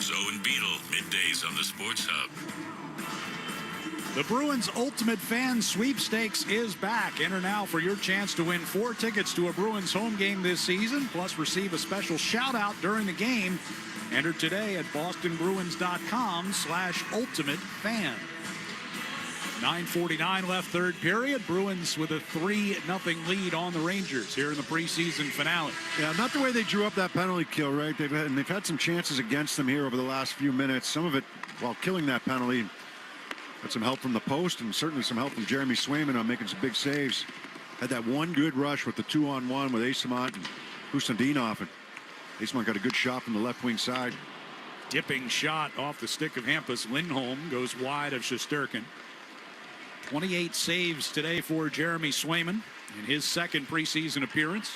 Zoe and Beetle, middays on the Sports Hub. The Bruins Ultimate Fan Sweepstakes is back. Enter now for your chance to win 4 tickets to a Bruins home game this season, plus receive a special shout-out during the game. Enter today at bostonbruins.com/ultimatefan. 9:49 left third period. Bruins with a 3-0 lead on the Rangers here in the preseason finale. Yeah, not the way they drew up that penalty kill, right? They've had some chances against them here over the last few minutes. Some of it while killing that penalty. Had some help from the post and certainly some help from Jeremy Swayman on making some big saves. Had that one good rush with the 2-on-1 with Asamont and Husandinov. And Eastmont got a good shot from the left wing side. Dipping shot off the stick of Hampus. Lindholm goes wide of Shesterkin. 28 saves today for Jeremy Swayman in his second preseason appearance.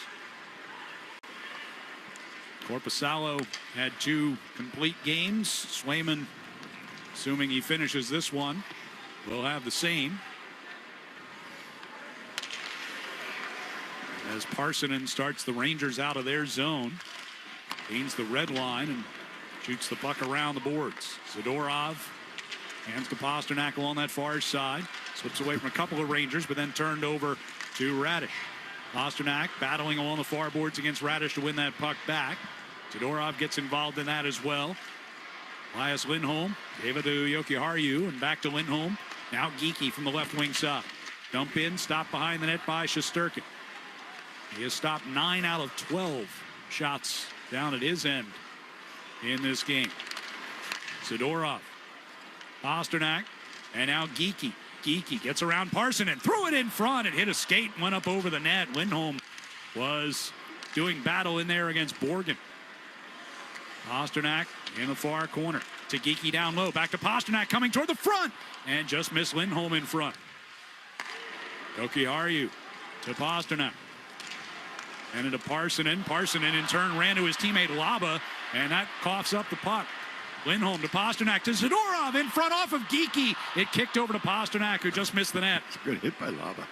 Korpisalo had 2 complete games. Swayman, assuming he finishes this one, will have the same. As Parsonen starts the Rangers out of their zone, gains the red line and shoots the puck around the boards. Zadorov hands to Pasternak along that far side. Slips away from a couple of Rangers, but then turned over to Radish. Pasternak battling along the far boards against Radish to win that puck back. Zadorov gets involved in that as well. Elias Lindholm gave it to Jokiharju and back to Lindholm. Now Geekie from the left wing side. Dump in, stopped behind the net by Shesterkin. He has stopped 9 out of 12 shots down at his end in this game. Zadorov, Pasternak, and now Geekie. Geekie gets around Parsonen, threw it in front. It hit a skate and went up over the net. Lindholm was doing battle in there against Borgen. Pasternak in the far corner to Geekie down low. Back to Pasternak coming toward the front and just missed Lindholm in front. Jokiharju to Pasternak. And into Parsonen. Parsonen in turn ran to his teammate Laba, and that coughs up the puck. Lindholm to Pasternak to Zadorov in front off of Geekie. It kicked over to Pasternak, who just missed the net. It's a good hit by Laba.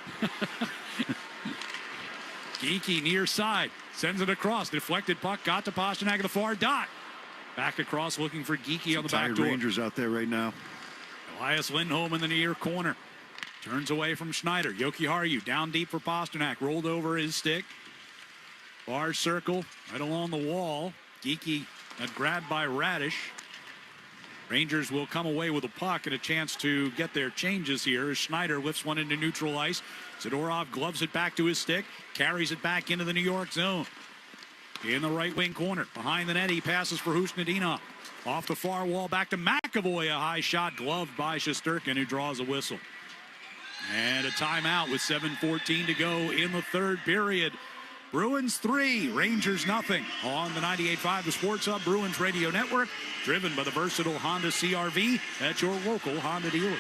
Geekie near side. Sends it across. Deflected puck. Got to Pasternak at the far dot. Back across looking for Geekie on the back door. Rangers out there right now. Elias Lindholm in the near corner. Turns away from Schneider. Jokiharju down deep for Pasternak. Rolled over his stick. Far circle. Right along the wall. Geekie grabbed by Radish. Rangers will come away with a puck and a chance to get their changes here as Schneider lifts one into neutral ice. Zadorov gloves it back to his stick, carries it back into the New York zone. In the right wing corner, behind the net, he passes for Husnudinov. Off the far wall, back to McAvoy, a high shot gloved by Shesterkin, who draws a whistle. And a timeout with 7:14 to go in the third period. Bruins 3, Rangers nothing. On the 98.5 The Sports Hub Bruins Radio Network, driven by the versatile Honda CR-V at your local Honda dealers.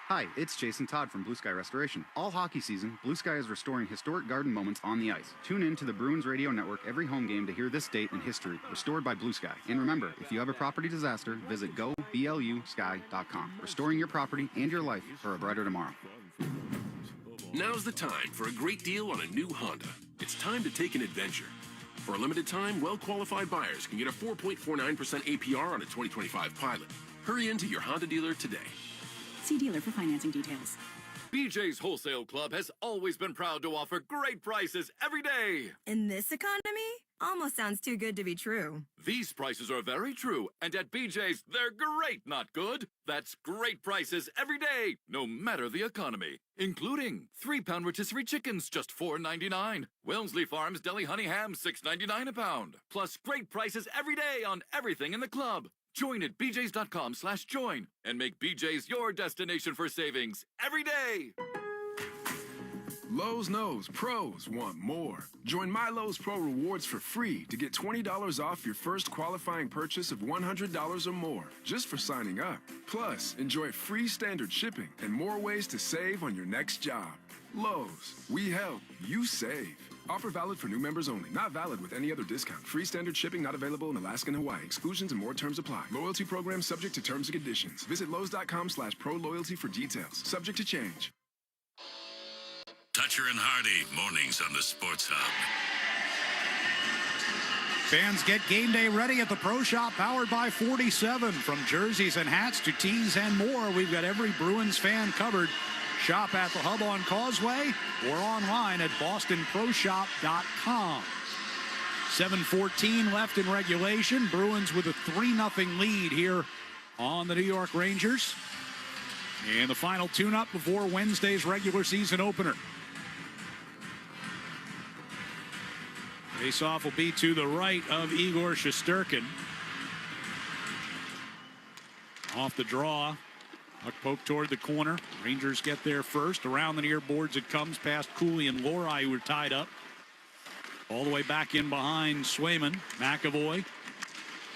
Hi, it's Jason Todd from Blue Sky Restoration. All hockey season, Blue Sky is restoring historic garden moments on the ice. Tune in to the Bruins Radio Network every home game to hear this date in history, restored by Blue Sky. And remember, if you have a property disaster, visit goblusky.com. Restoring your property and your life for a brighter tomorrow. Now's the time for a great deal on a new Honda. It's time to take an adventure. For a limited time, well-qualified buyers can get a 4.49% APR on a 2025 Pilot. Hurry into your Honda dealer today. See dealer for financing details. BJ's Wholesale Club has always been proud to offer great prices every day. In this economy? Almost sounds too good to be true. These prices are very true, and at BJ's, they're great, not good. That's great prices every day, no matter the economy. Including 3-pound rotisserie chickens, just $4.99. Wellesley Farms Deli Honey Ham, $6.99 a pound. Plus great prices every day on everything in the club. Join at bjs.com/join and make BJ's your destination for savings every day. Lowe's knows pros want more. Join My Lowe's Pro Rewards for free to get $20 off your first qualifying purchase of $100 or more just for signing up. Plus, enjoy free standard shipping and more ways to save on your next job. Lowe's, we help, you save. Offer valid for new members only. Not valid with any other discount. Free standard shipping not available in Alaska and Hawaii. Exclusions and more terms apply. Loyalty program subject to terms and conditions. Visit Lowe's.com/pro-loyalty for details. Subject to change. Toucher and Hardy, mornings on the Sports Hub. Fans get game day ready at the Pro Shop, powered by 47. From jerseys and hats to tees and more, we've got every Bruins fan covered. Shop at the Hub on Causeway or online at bostonproshop.com. 7:14 left in regulation. Bruins with a 3-0 lead here on the New York Rangers. And the final tune-up before Wednesday's regular season opener. Face-off will be to the right of Igor Shesterkin. Off the draw. Puck poked toward the corner. Rangers get there first. Around the near boards it comes past Cooley and Lorai, who are tied up. All the way back in behind Swayman. McAvoy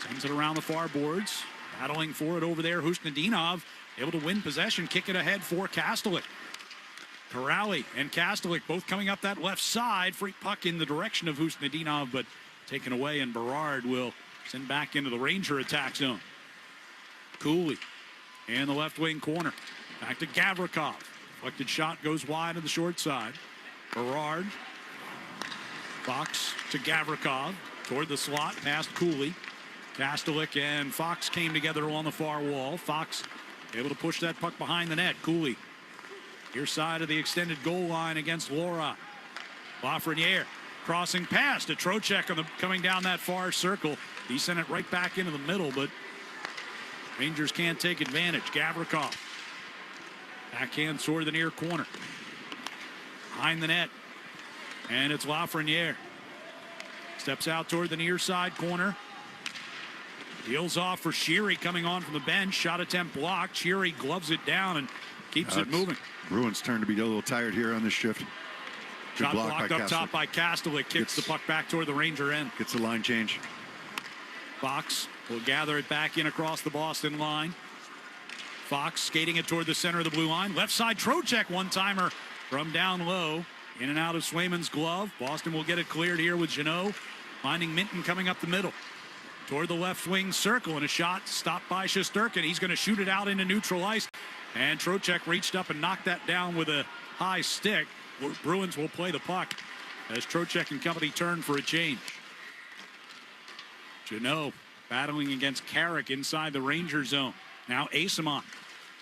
sends it around the far boards. Battling for it over there. Husnudinov able to win possession. Kick it ahead for Kastelik. Corrali and Kastelik both coming up that left side. Free puck in the direction of Husnudinov, but taken away, and Berard will send back into the Ranger attack zone. Cooley in the left wing corner. Back to Gavrikov. Deflected shot goes wide on the short side. Berard. Fox to Gavrikov. Toward the slot, past Cooley. Kastelik and Fox came together along the far wall. Fox able to push that puck behind the net. Cooley. Near side of the extended goal line against Laura. Lafreniere crossing past to Trocheck coming down that far circle. He sent it right back into the middle, but Rangers can't take advantage. Gavrikov. Backhand toward the near corner. Behind the net. And it's Lafreniere. Steps out toward the near side corner. Deals off for Sheary coming on from the bench. Shot attempt blocked. Sheary gloves it down and keeps it moving. Bruins turn to be a little tired here on this shift. Good Shot blocked up top by Kastelik. Kicks the puck back toward the Ranger end. Gets the line change. Fox will gather it back in across the Boston line. Fox skating it toward the center of the blue line. Left side Trocheck one-timer from down low. In and out of Swayman's glove. Boston will get it cleared here with Jeannot. Finding Minton coming up the middle. Toward the left wing circle, and a shot stopped by Shesterkin. He's going to shoot it out into neutral ice. And Trocheck reached up and knocked that down with a high stick. Bruins will play the puck as Trocheck and company turn for a change. Jeannot battling against Carrick inside the Ranger zone. Now Asimon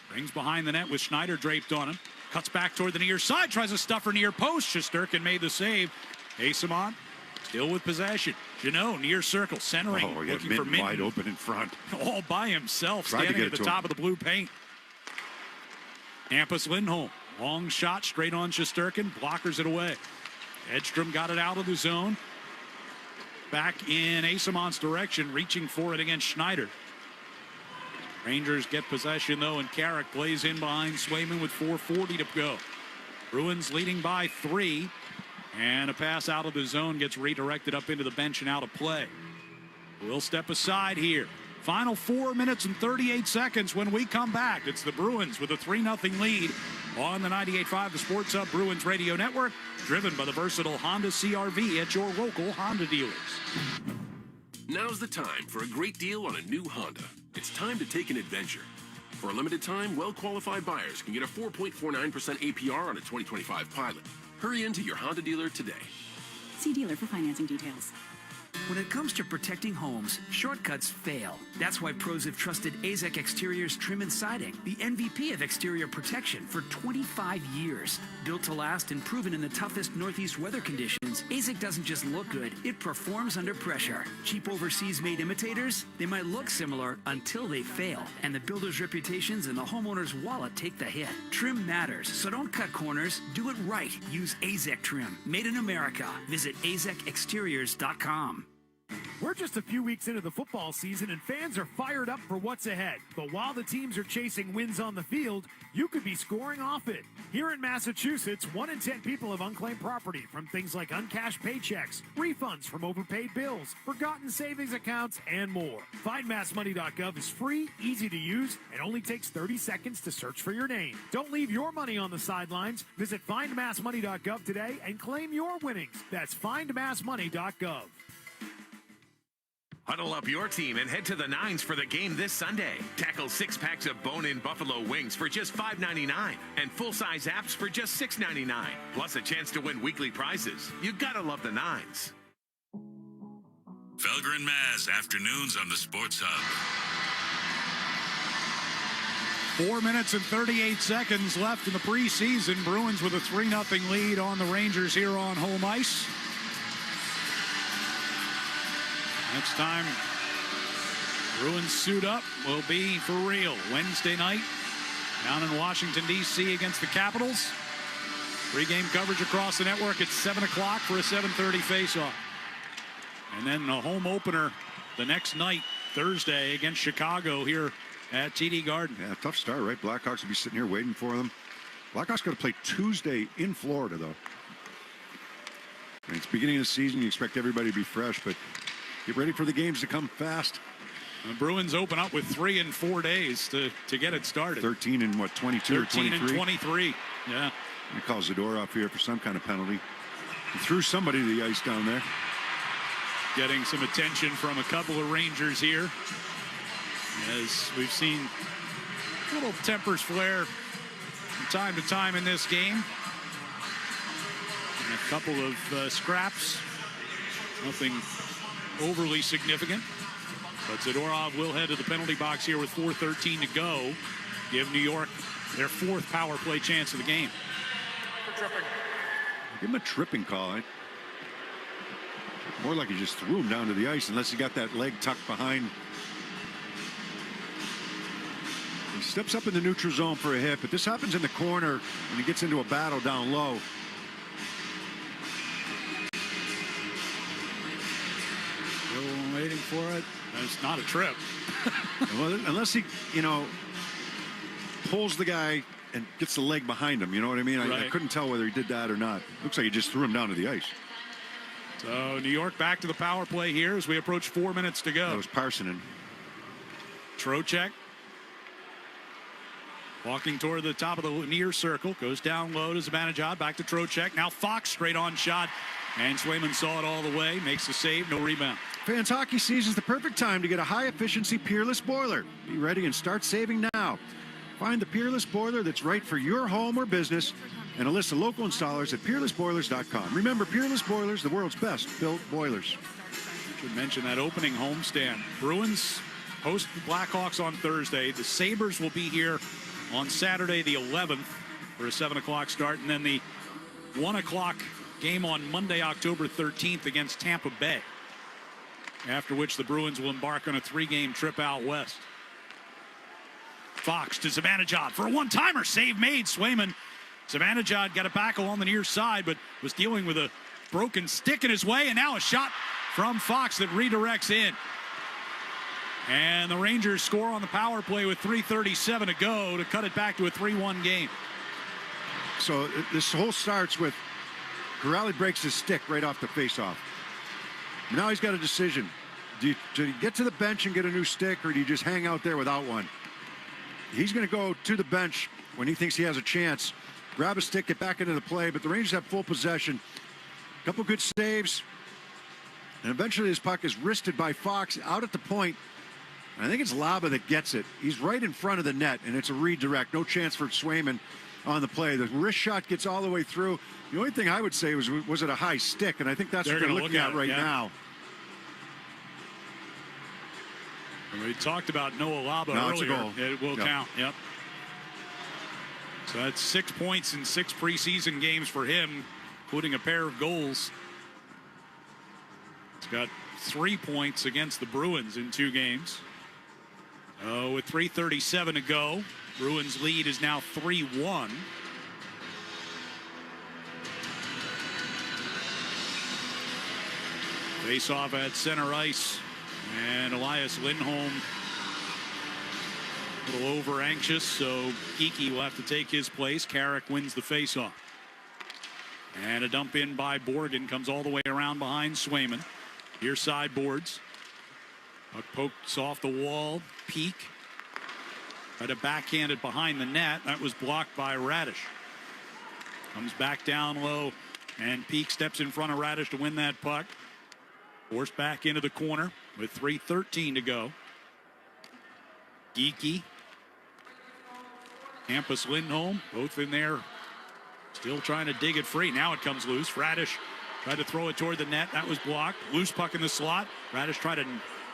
brings behind the net with Schneider draped on him. Cuts back toward the near side, tries a stuffer near post. Shesterkin made the save. Asimon still with possession. Jeannot near circle, centering, looking for Minton. Wide open in front. All by himself, standing at the top of the blue paint. Hampus Lindholm, long shot straight on Shesterkin, blockers it away. Edstrom got it out of the zone. Back in Asimon's direction, reaching for it against Schneider. Rangers get possession though, and Carrick plays in behind Swayman with 4:40 to go. Bruins leading by 3, and a pass out of the zone gets redirected up into the bench and out of play. We'll step aside here. Final 4 minutes and 38 seconds when we come back. It's the Bruins with a 3-0 lead on the 98.5 The Sports Hub Bruins Radio Network, driven by the versatile Honda CR-V at your local Honda dealers. Now's the time for a great deal on a new Honda. It's time to take an adventure. For a limited time, well-qualified buyers can get a 4.49% APR on a 2025 Pilot. Hurry into your Honda dealer today. See dealer for financing details. When it comes to protecting homes, shortcuts fail. That's why pros have trusted AZEK Exteriors Trim and Siding, the MVP of exterior protection for 25 years. Built to last and proven in the toughest Northeast weather conditions, AZEK doesn't just look good, it performs under pressure. Cheap overseas-made imitators? They might look similar until they fail, and the builder's reputations and the homeowner's wallet take the hit. Trim matters, so don't cut corners. Do it right. Use AZEK Trim. Made in America. Visit azekexteriors.com. We're just a few weeks into the football season and fans are fired up for what's ahead. But while the teams are chasing wins on the field, you could be scoring off it. Here in Massachusetts, 1 in 10 people have unclaimed property from things like uncashed paychecks, refunds from overpaid bills, forgotten savings accounts, and more. FindMassMoney.gov is free, easy to use, and only takes 30 seconds to search for your name. Don't leave your money on the sidelines. Visit FindMassMoney.gov today and claim your winnings. That's FindMassMoney.gov. Huddle up your team and head to the Nines for the game this Sunday. Tackle 6 packs of bone-in buffalo wings for just $5.99 and full-size apps for just $6.99. Plus a chance to win weekly prizes. You gotta love the Nines. Felger and Maz, afternoons on the Sports Hub. 4 minutes and 38 seconds left in the preseason. Bruins with a 3-0 lead on the Rangers here on home ice. Next time Bruins suit up will be for real. Wednesday night down in Washington, D.C. against the Capitals. Pre-game coverage across the network at 7 o'clock for a 7:30 face-off. And then a home opener the next night, Thursday, against Chicago here at TD Garden. Yeah, tough start, right? Blackhawks will be sitting here waiting for them. Blackhawks got to play Tuesday in Florida, though. It's the beginning of the season. You expect everybody to be fresh, but get ready for the games to come fast. The Bruins open up with 3 in 4 days to get it started. 13 and 22 or 23? 13 and 23. Yeah. He calls the door off here for some kind of penalty. He threw somebody to the ice down there. Getting some attention from a couple of Rangers here. As we've seen little tempers flare from time to time in this game. And a couple of scraps. Nothing overly significant. But Zadorov will head to the penalty box here with 4:13 to go. Give New York their 4th power play chance of the game. Give him a tripping call. More like he just threw him down to the ice, unless he got that leg tucked behind. He steps up in the neutral zone for a hit, but this happens in the corner when he gets into a battle down low. Still waiting for it. It's not a trip. Well, unless he, pulls the guy and gets the leg behind him. You know what I mean? Right. I couldn't tell whether he did that or not. Looks like he just threw him down to the ice. So New York back to the power play here as we approach 4 minutes to go. That was Parsonen. Trocheck walking toward the top of the near circle. Goes down low to Zibanejad. Back to Trocheck. Now Fox straight on shot. And Swayman saw it all the way. Makes the save. No rebound. Fans, hockey season's the perfect time to get a high-efficiency Peerless boiler. Be ready and start saving now. Find the Peerless boiler that's right for your home or business and a list of local installers at peerlessboilers.com. Remember, Peerless Boilers, the world's best built boilers. Should mention that opening homestand. Bruins host the Blackhawks on Thursday. The Sabres will be here on Saturday the 11th for a 7 o'clock start, and then the 1 o'clock game on Monday, October 13th against Tampa Bay. After which the Bruins will embark on a 3-game trip out west. Fox to Zibanejad for a one-timer. Save made. Swayman. Zibanejad got it back along the near side, but was dealing with a broken stick in his way, and now a shot from Fox that redirects in. And the Rangers score on the power play with 3:37 to go to cut it back to a 3-1 game. So this whole starts with Corrali breaks his stick right off the faceoff. Now he's got a decision. Do you get to the bench and get a new stick, or do you just hang out there without one? He's going to go to the bench when he thinks he has a chance. Grab a stick, get back into the play, but the Rangers have full possession. A couple good saves. And eventually this puck is wristed by Fox out at the point. And I think it's Laba that gets it. He's right in front of the net, and it's a redirect. No chance for Swayman on the play. The wrist shot gets all the way through. The only thing I would say was it a high stick? And I think that's what they're looking at right now. We talked about Noah Laba earlier. It's a goal. It will count. Yep. So that's 6 points in 6 preseason games for him, including a pair of goals. He's got 3 points against the Bruins in 2 games. With 3:37 to go, Bruins lead is now 3-1. Face off at center ice. And Elias Lindholm a little over anxious, so Geekie will have to take his place. Carrick wins the faceoff. And a dump in by Borgen comes all the way around behind Swayman. Near side boards. Puck pokes off the wall. Peak. Tried to backhand it behind the net. That was blocked by Radish. Comes back down low, and Peak steps in front of Radish to win that puck. Forced back into the corner with 3:13 to go. Geekie. Campus Lindholm, both in there. Still trying to dig it free. Now it comes loose. Radish tried to throw it toward the net. That was blocked. Loose puck in the slot. Radish tried to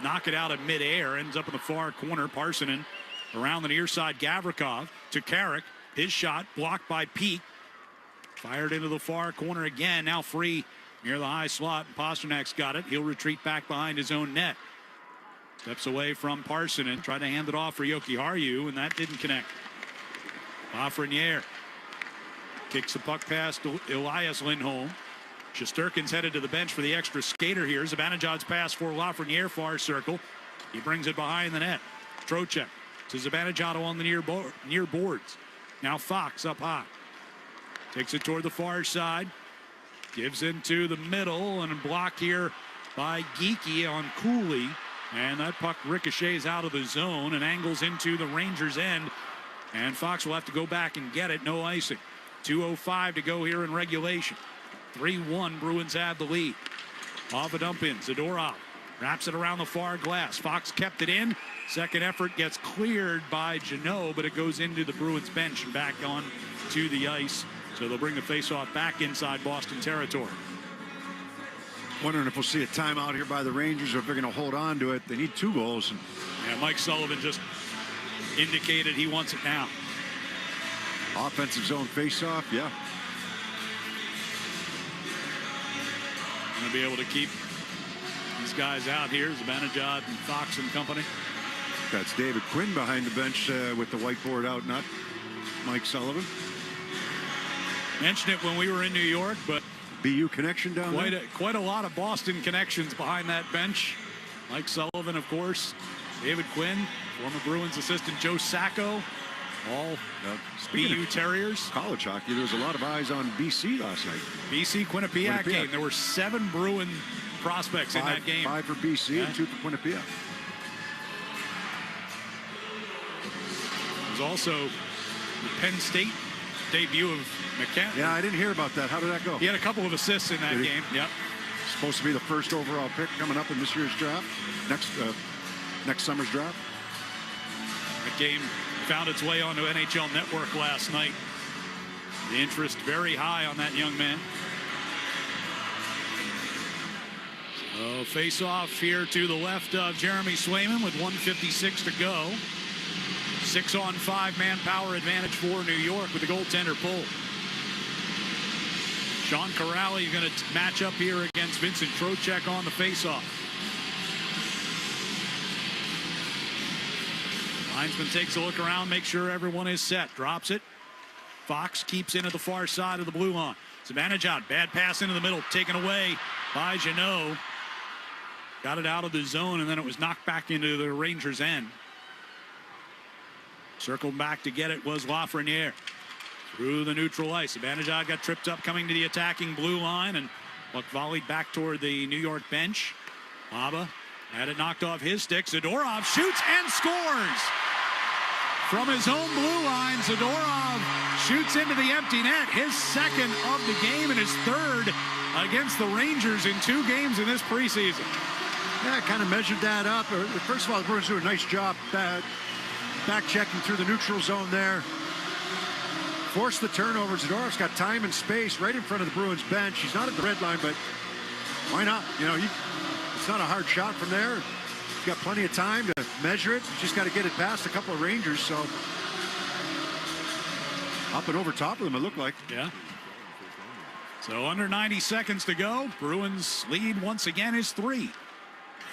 knock it out of midair. Ends up in the far corner. Parsonen around the near side. Gavrikov to Carrick. His shot blocked by Peak. Fired into the far corner again. Now free near the high slot. Pasternak's got it. He'll retreat back behind his own net. Steps away from Parsonen. Tried to hand it off for Jokiharju, and that didn't connect. Lafreniere kicks the puck past Elias Lindholm. Shesterkin's headed to the bench for the extra skater here. Zibanejad's pass for Lafreniere, far circle. He brings it behind the net. Trocheck to Zibanejad on the near boards. Now Fox up high. Takes it toward the far side. Gives into the middle and blocked here by Geeky on Cooley. And that puck ricochets out of the zone and angles into the Rangers' end. And Fox will have to go back and get it. No icing. 2:05 to go here in regulation. 3-1, Bruins have the lead. Off a dump in, Zadorov wraps it around the far glass. Fox kept it in. Second effort gets cleared by Jeannot, but it goes into the Bruins bench and back on to the ice. So they'll bring the faceoff back inside Boston territory. Wondering if we'll see a timeout here by the Rangers or if they're going to hold on to it. They need 2 goals. Yeah, Mike Sullivan just indicated he wants it now. Offensive zone faceoff, yeah. Going to be able to keep these guys out here, Zibanejad and Fox and company. That's David Quinn behind the bench with the whiteboard out, not Mike Sullivan. Mentioned it when we were in New York, but BU connection down there. Quite a lot of Boston connections behind that bench. Mike Sullivan, of course. David Quinn, former Bruins assistant Joe Sacco. All BU Terriers. College hockey, there was a lot of eyes on BC last night. BC Quinnipiac game. There were 7 Bruin prospects in that game. 5 for BC and 2 for Quinnipiac. There's also the Penn State debut of McKenna. Yeah, I didn't hear about that. How did that go? He had a couple of assists in that game. Yep. Supposed to be the first overall pick coming up in this year's draft. Next summer's draft. The game found its way onto NHL Network last night. The interest very high on that young man. So face off here to the left of Jeremy Swayman with 1:56 to go. 6-on-5 manpower advantage for New York with the goaltender pull. Sean Corrali going to match up here against Vincent Trocheck on the faceoff. Linesman takes a look around, makes sure everyone is set, drops it. Fox keeps into the far side of the blue line. Zibanejad, bad pass into the middle, taken away by Jeannot. Got it out of the zone, and then it was knocked back into the Rangers' end. Circled back to get it was Lafreniere. Through the neutral ice. Zibanejad got tripped up coming to the attacking blue line, and looked volleyed back toward the New York bench. Baba had it knocked off his stick. Zadorov shoots and scores! From his own blue line, Zadorov shoots into the empty net. His second of the game and his third against the Rangers in 2 games in this preseason. Yeah, kind of measured that up. First of all, the Bruins do a nice job back checking through the neutral zone there. Forced the turnover. Zadorov's got time and space right in front of the Bruins bench. He's not at the red line, but why not? You know, it's not a hard shot from there. He's got plenty of time to measure it. He's just got to get it past a couple of Rangers. So up and over top of them, it looked like. Yeah. So under 90 seconds to go. Bruins lead once again is 3.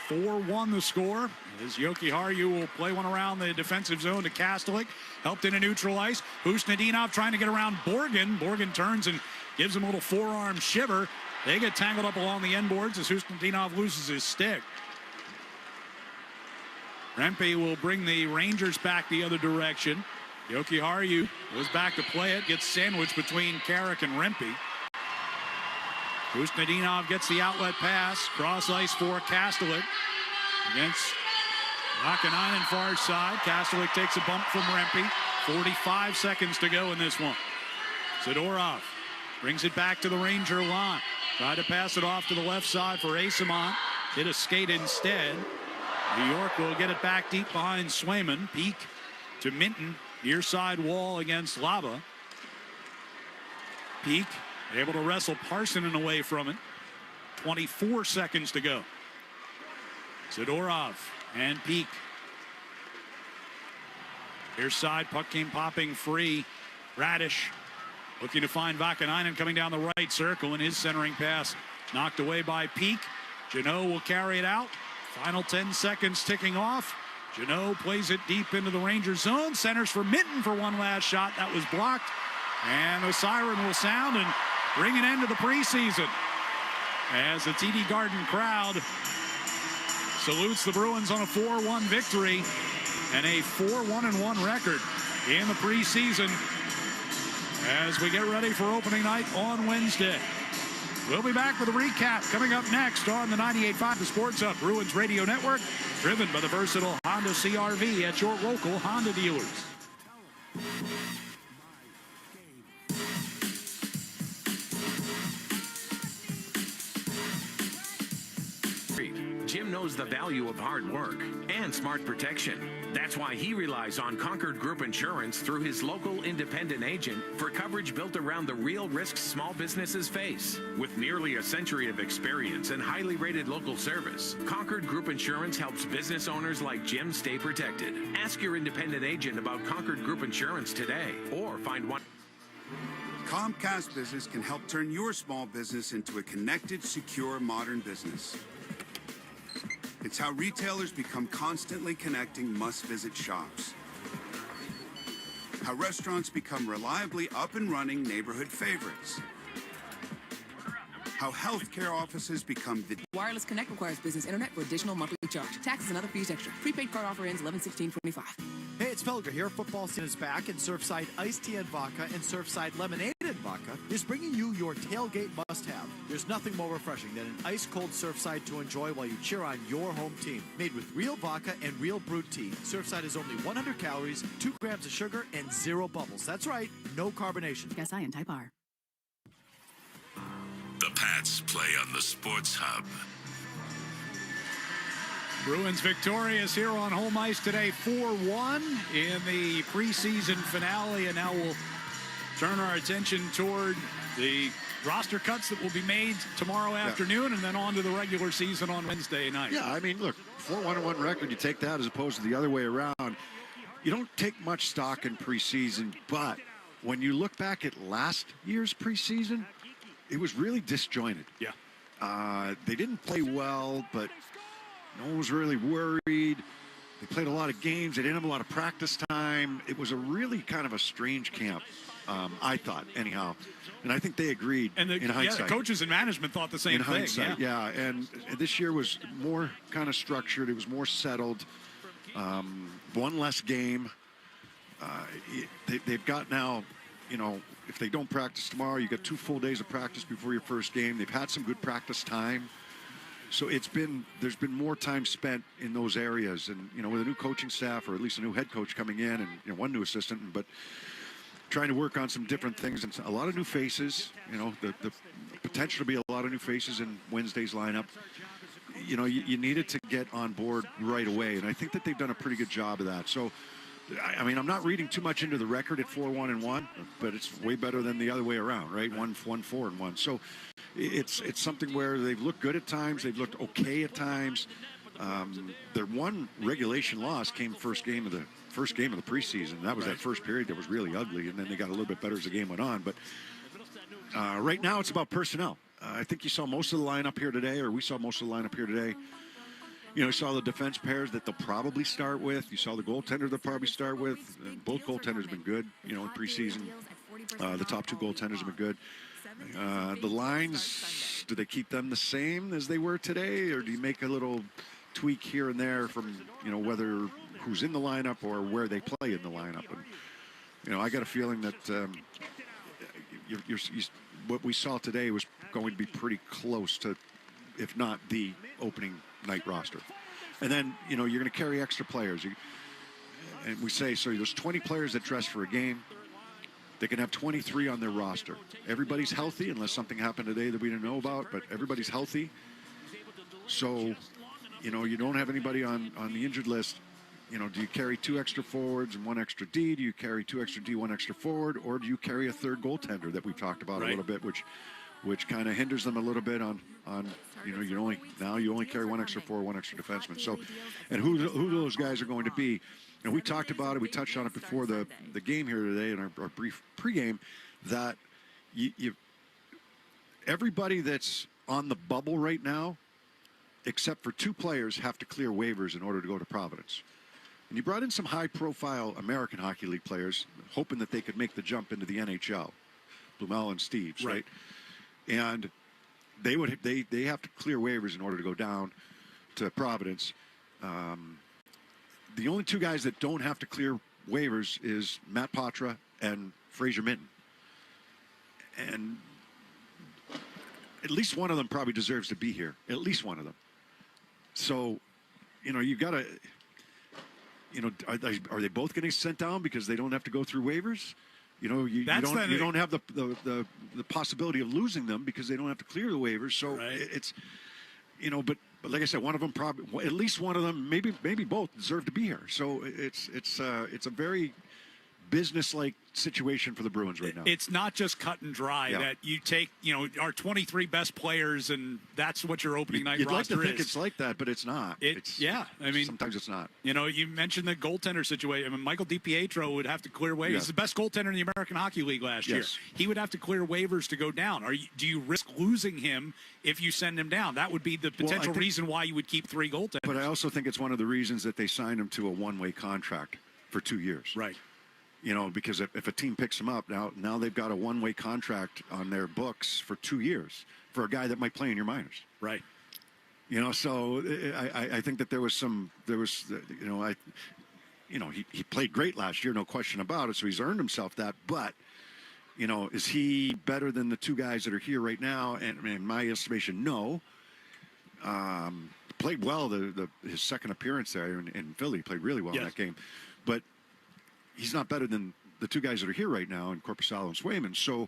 4-1 the score. As Yoki Harju will play one around the defensive zone to Kastelik. Helped in a neutral ice. Husnudinov trying to get around Borgen. Borgen turns and gives him a little forearm shiver. They get tangled up along the end boards as Husnudinov loses his stick. Rempe will bring the Rangers back the other direction. Yoki Harju goes back to play it. Gets sandwiched between Carrick and Rempe. Husnudinov gets the outlet pass. Cross ice for Kastelik against Vakanainen far side. Kastelik takes a bump from Rempe. 45 seconds to go in this one. Zadorov brings it back to the Ranger line. Tried to pass it off to the left side for Asimont. Hit a skate instead. New York will get it back deep behind Swayman. Peak to Minton. Near side wall against Lava. Peak able to wrestle Parsonen away from it. 24 seconds to go. Zadorov and Peak. Near side, puck came popping free. Radish looking to find Vakanainen coming down the right circle, and his centering pass knocked away by Peak. Jeannot will carry it out. Final 10 seconds ticking off. Jeannot plays it deep into the Rangers zone. Centers for Minton for one last shot. That was blocked. And the siren will sound and bring an end to the preseason as the TD Garden crowd salutes the Bruins on a 4-1 victory and a 4-1-1 record in the preseason as we get ready for opening night on Wednesday. We'll be back with a recap coming up next on the 98.5 The Sports Hub Bruins Radio Network, driven by the versatile Honda CR-V at your local Honda dealers. Jim knows the value of hard work and smart protection. That's why he relies on Concord Group Insurance through his local independent agent for coverage built around the real risks small businesses face. With nearly a century of experience and highly rated local service, Concord Group Insurance helps business owners like Jim stay protected. Ask your independent agent about Concord Group Insurance today or find one. Comcast Business can help turn your small business into a connected, secure, modern business. It's how retailers become constantly connecting must-visit shops. How restaurants become reliably up and running neighborhood favorites. How healthcare offices become the... Wireless Connect requires business internet for additional monthly charge. Taxes and other fees extra. Prepaid card offer ends 11/16/25. Hey, it's Felger here. Football season is back, and Surfside Iced Tea and Vodka and Surfside Lemonade and Vodka is bringing you your tailgate must-have. There's nothing more refreshing than an ice-cold Surfside to enjoy while you cheer on your home team. Made with real vodka and real brewed tea, Surfside is only 100 calories, 2 grams of sugar, and 0 bubbles. That's right, no carbonation. Yes, I and Type R. The Pats play on the Sports Hub. Bruins victorious here on home ice today, 4-1 in the preseason finale, and now we'll turn our attention toward the roster cuts that will be made tomorrow afternoon and then on to the regular season on Wednesday night. Yeah, I mean, look, 4-1-1 record, you take that as opposed to the other way around. You don't take much stock in preseason, but when you look back at last year's preseason, it was really disjointed. Yeah. They didn't play well, but no one was really worried. They played a lot of games. They didn't have a lot of practice time. It was a really kind of a strange camp, I thought, anyhow. And I think they agreed in hindsight. Yeah, the coaches and management thought the same thing. In hindsight, yeah. And this year was more kind of structured. It was more settled. One less game. They've got now, you know, if they don't practice tomorrow, you got 2 full days of practice before your first game. They've had some good practice time. So there's been more time spent in those areas, and you know, with a new coaching staff or at least a new head coach coming in, and you know, one new assistant, but trying to work on some different things and a lot of new faces. You know, the potential to be a lot of new faces in Wednesday's lineup. You know, you needed to get on board right away, and I think that they've done a pretty good job of that. So, I mean, I'm not reading too much into the record at 4-1-1, but it's way better than the other way around, right? 1-4-1. So it's something where they've looked good at times, they've looked okay at times. Their one regulation loss came first game of the preseason. That was that first period that was really ugly, and then they got a little bit better as the game went on. But right now, it's about personnel. I think you saw most of the lineup here today, or we saw most of the lineup here today. You know, you saw the defense pairs that they'll probably start with. You saw the goaltender they'll probably start with. Both goaltenders have been good, you know, in preseason. The top 2 goaltenders have been good. The lines, do they keep them the same as they were today, or do you make a little tweak here and there from, you know, whether who's in the lineup or where they play in the lineup? And, you know, I got a feeling that what we saw today was going to be pretty close to, if not the opening night roster. And then, you know, you're going to carry extra players. And we say, so there's 20 players that dress for a game. They can have 23 on their roster. Everybody's healthy, unless something happened today that we didn't know about, but everybody's healthy. So, you know, you don't have anybody on the injured list. You know, do you carry 2 extra forwards and 1 extra D? Do you carry 2 extra D, 1 extra forward? Or do you carry a third goaltender that we've talked about a little bit, which kind of hinders them a little bit on you know, you only carry 1 extra forward, 1 extra defenseman. So, and who those guys are going to be. And we talked about it, we touched on it before the game here today in our brief pregame, that everybody that's on the bubble right now, except for 2 players, have to clear waivers in order to go to Providence. And you brought in some high-profile American Hockey League players, hoping that they could make the jump into the NHL, Blumel and Steves, right? And they have to clear waivers in order to go down to Providence. The only 2 guys that don't have to clear waivers is Matt Patra and Fraser Minton. And at least one of them probably deserves to be here. At least one of them. So, you got to, are they both getting sent down because they don't have to go through waivers? You don't have the possibility of losing them because they don't have to clear the waivers. So it's, but like I said, one of them probably, at least one of them, maybe both deserve to be here. So it's a very business-like situation for the Bruins right now. It's not just cut and dry that you take, our 23 best players and that's what your opening night roster is. You'd like to think it's like that, but it's not. Sometimes it's not. You mentioned the goaltender situation. I mean, Michael DiPietro would have to clear waivers. He's the best goaltender in the American Hockey League last year. He would have to clear waivers to go down. Do you risk losing him if you send him down? That would be the potential reason why you would keep 3 goaltenders. But I also think it's one of the reasons that they signed him to a one-way contract for 2 years. Right. Because if a team picks him up, now they've got a one-way contract on their books for 2 years for a guy that might play in your minors. Right. So I think that he played great last year, no question about it. So he's earned himself that. But, is he better than the 2 guys that are here right now? And in my estimation, no. Played well his second appearance there in Philly. Played really well in that game. But he's not better than the 2 guys that are here right now in Korpisalo and Swayman. So,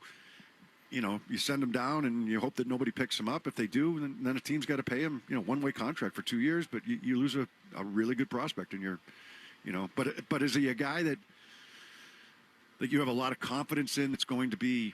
you send him down and you hope that nobody picks him up. If they do, then a team's got to pay him, one-way contract for 2 years. But you lose a really good prospect in your, But is he a guy that you have a lot of confidence in that's going to be